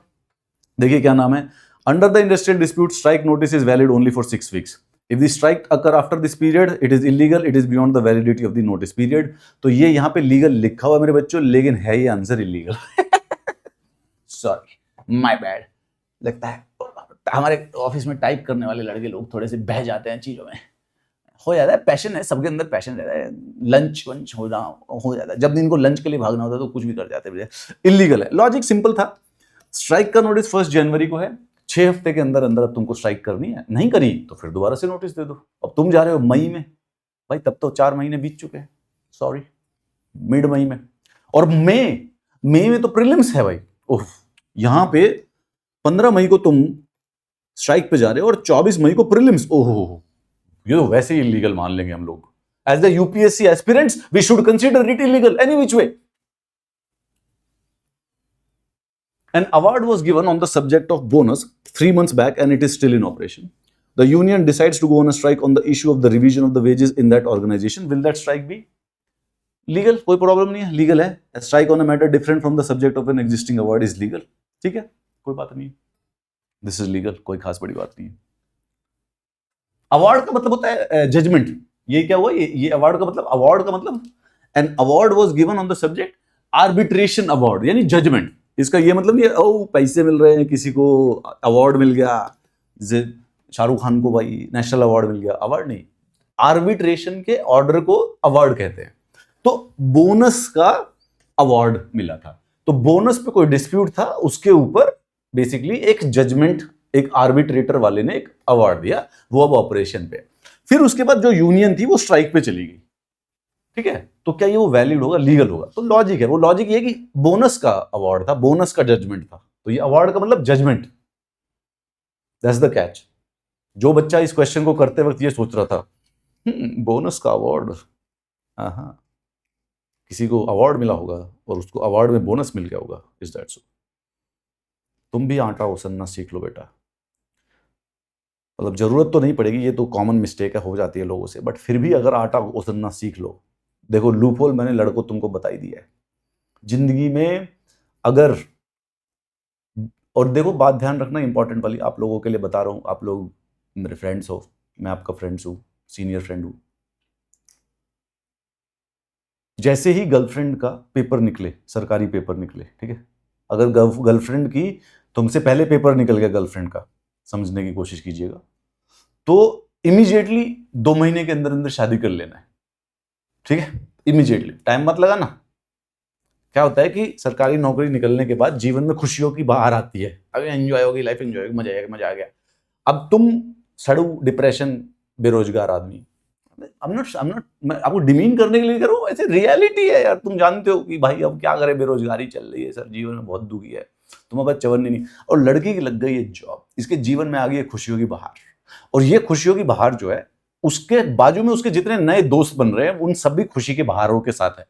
देखिए क्या नाम है, under the industrial dispute strike notice is valid only for 6 weeks. If the strike occur after this period, it is illegal. It is beyond the validity of the notice period. तो ये यहाँ पे लीगल लिखा हुआ मेरे बच्चों, लेकिन है ये answer illegal. Sorry, my bad. लगता है हमारे ऑफिस में टाइप करने वाले लड़के लोग थोड़े से बह जाते हैं चीजों में, हो जाता है, पैशन है, सबके अंदर पैशन रहता है, लंच वंच हो जाता है, जब इनको लंच के लिए भागना होता है तो कुछ भी कर जाते हैं, इलीगल है। लॉजिक सिंपल था, स्ट्राइक का नोटिस 1 जनवरी को है, 6 हफ्ते के अंदर अंदर अब तुमको स्ट्राइक करनी है, नहीं करी तो फिर दोबारा से नोटिस दे दो। अब तुम जा रहे हो मई में, भाई तब तो 4 महीने बीत चुके हैं, सॉरी मिड मई में, और मई में तो प्रीलिम्स है भाई। ओह, यहां पे 15 मई को तुम स्ट्राइक पे जा रहे हो और 24 मई को प्रीलिम्स। ओहो, ये तो वैसे ही इलीगल मान लेंगे हम लोग। As the UPSC aspirants we should consider it illegal any which way. An award was given on the subject of bonus 3 months back and it is still in operation. The union decides to go on a strike on the issue of the revision of the wages in that organization. Will that strike be legal? कोई प्रॉब्लम नहीं है, लीगल है। Strike on a matter different from the subject of an existing award is legal, ठीक है, कोई बात नहीं, दिस इज लीगल, कोई खास बड़ी बात नहीं है। अवार्ड का मतलब होता है जजमेंट। ये क्या हुआ, ये अवार्ड का मतलब, अवार्ड का मतलब an award was given on the subject arbitration award, यानी जजमेंट। इसका ये मतलब नहीं ओ पैसे मिल रहे हैं, किसी को अवार्ड मिल गया, जैसे शाहरुख खान को भाई नेशनल अवार्ड मिल गया, अवार्ड नहीं, आर्बिट्रेशन के ऑर्डर को अवार्ड कहते हैं। तो बोनस का अवार्ड मिला था, तो बोनस पे कोई डिस्प्यूट था, उसके ऊपर बेसिकली एक जजमेंट, एक आर्बिट्रेटर वाले ने एक अवार्ड दिया, वो अब ऑपरेशन पे। फिर उसके बाद जो यूनियन थी वो स्ट्राइक पे चली गई, ठीक है, तो क्या ये वो वैलिड होगा, लीगल होगा? तो लॉजिक है, वो लॉजिक ये कि बोनस का अवार्ड था, बोनस का जजमेंट था, तो ये अवार्ड का मतलब जजमेंट, दैट्स द कैच। जो बच्चा इस क्वेश्चन को करते वक्त ये सोच रहा था बोनस का अवार्ड, हाँ, किसी को अवार्ड मिला होगा और उसको अवार्ड में बोनस मिल गया होगा, इज दैट सो? तुम भी आटा ओसनना सीख लो बेटा, मतलब जरूरत तो नहीं पड़ेगी, ये तो कॉमन मिस्टेक है, हो जाती है लोगों से, बट फिर भी अगर आटा ओसनना सीख लो। देखो लूपहोल मैंने लड़कों तुमको बताई दिया है जिंदगी में, अगर, और देखो बात ध्यान रखना इंपॉर्टेंट वाली, आप लोगों के लिए बता रहा हूं, आप लोग मेरे फ्रेंड्स हो, मैं आपका फ्रेंड्स हूं, सीनियर फ्रेंड हूं। जैसे ही गर्लफ्रेंड का पेपर निकले, सरकारी पेपर निकले, ठीक है, अगर गर्लफ्रेंड की तुमसे पहले पेपर निकल गया गर्लफ्रेंड का, समझने की कोशिश कीजिएगा, तो इमीडिएटली 2 महीने के अंदर अंदर शादी कर लेना है, ठीक है, इमीडिएटली, टाइम मत लगाना। क्या होता है कि सरकारी नौकरी निकलने के बाद जीवन में खुशियों की बहार आती है, अभी एंजॉय होगी, लाइफ एंजॉय होगी, मजा आ गया। अब तुम सड़ू डिप्रेशन बेरोजगार आदमी, मैं आपको डिमीन करने के लिए कर रहा हूं, ऐसे रियलिटी है यार, तुम जानते हो कि भाई अब क्या करें, बेरोजगारी चल रही है सर, जीवन में बहुत दुखी है, तुम्हारे पास चवन्नी नहीं, और लड़की की लग गई है जॉब, इसके जीवन में आ गई है खुशियों की बहार, और ये खुशियों की बहार जो है, उसके बाजू में उसके जितने नए दोस्त बन रहे हैं उन सभी खुशी की बहारों के साथ है,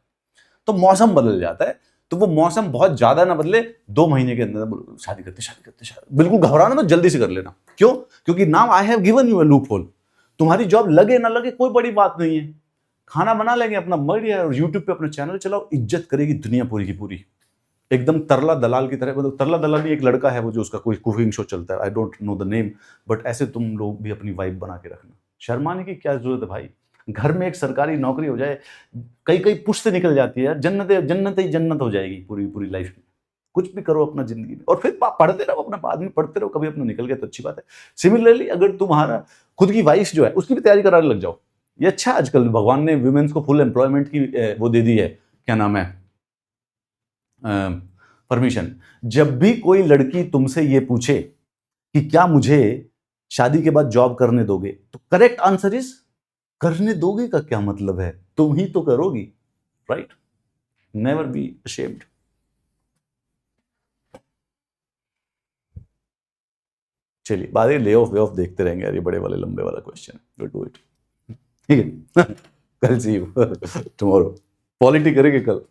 तो मौसम बदल जाता है। तो वो मौसम बहुत ज्यादा ना बदले, 2 महीने के अंदर शादी करते, बिल्कुल घबराना तो जल्दी से कर लेना। क्यों? क्योंकि now I have given you a loop hole. तुम्हारी जॉब लगे ना लगे कोई बड़ी बात नहीं है, खाना बना लेंगे अपना, बढ़िया, और यूट्यूब पे अपना चैनल चलाओ, इज्जत करेगी दुनिया पूरी की पूरी, एकदम तरला दलाल की तरह। मतलब तरला दलाल नहीं, एक लड़का है वो जो उसका कोई कुकिंग शो चलता है, I don't know the name, but ऐसे तुम लोग भी अपनी वाइफ बना के रखना, शर्माने की क्या जरूरत है भाई, घर में एक सरकारी नौकरी हो जाए, कई पुश्त निकल जाती है यार, जन्नत ही जन्नत हो जाएगी पूरी पूरी लाइफ में। कुछ भी करो अपना जिंदगी में, और फिर पढ़ते रहो अपना, बाद में पढ़ते रहो, कभी अपना निकल गया तो अच्छी बात है। सिमिलरली अगर तुम्हारा खुद की वाइफ जो है उसकी भी तैयारी कराने लग जाओ, ये अच्छा, आजकल भगवान ने वुमेन्स को फुल एम्प्लॉयमेंट की वो दे दी है, क्या नाम है, परमिशन। जब भी कोई लड़की तुमसे ये पूछे कि क्या मुझे शादी के बाद जॉब करने दोगे, तो करेक्ट आंसर इज करने दोगे का क्या मतलब है, तुम ही तो करोगी, राइट? Never be ashamed. चलिए बाद में ले ऑफ वे ऑफ देखते रहेंगे यार, ये बड़े वाले लंबे वाला क्वेश्चन है, डू इट, ठीक है। कल सी यू टुमारो, पॉलिटी करेंगे कल।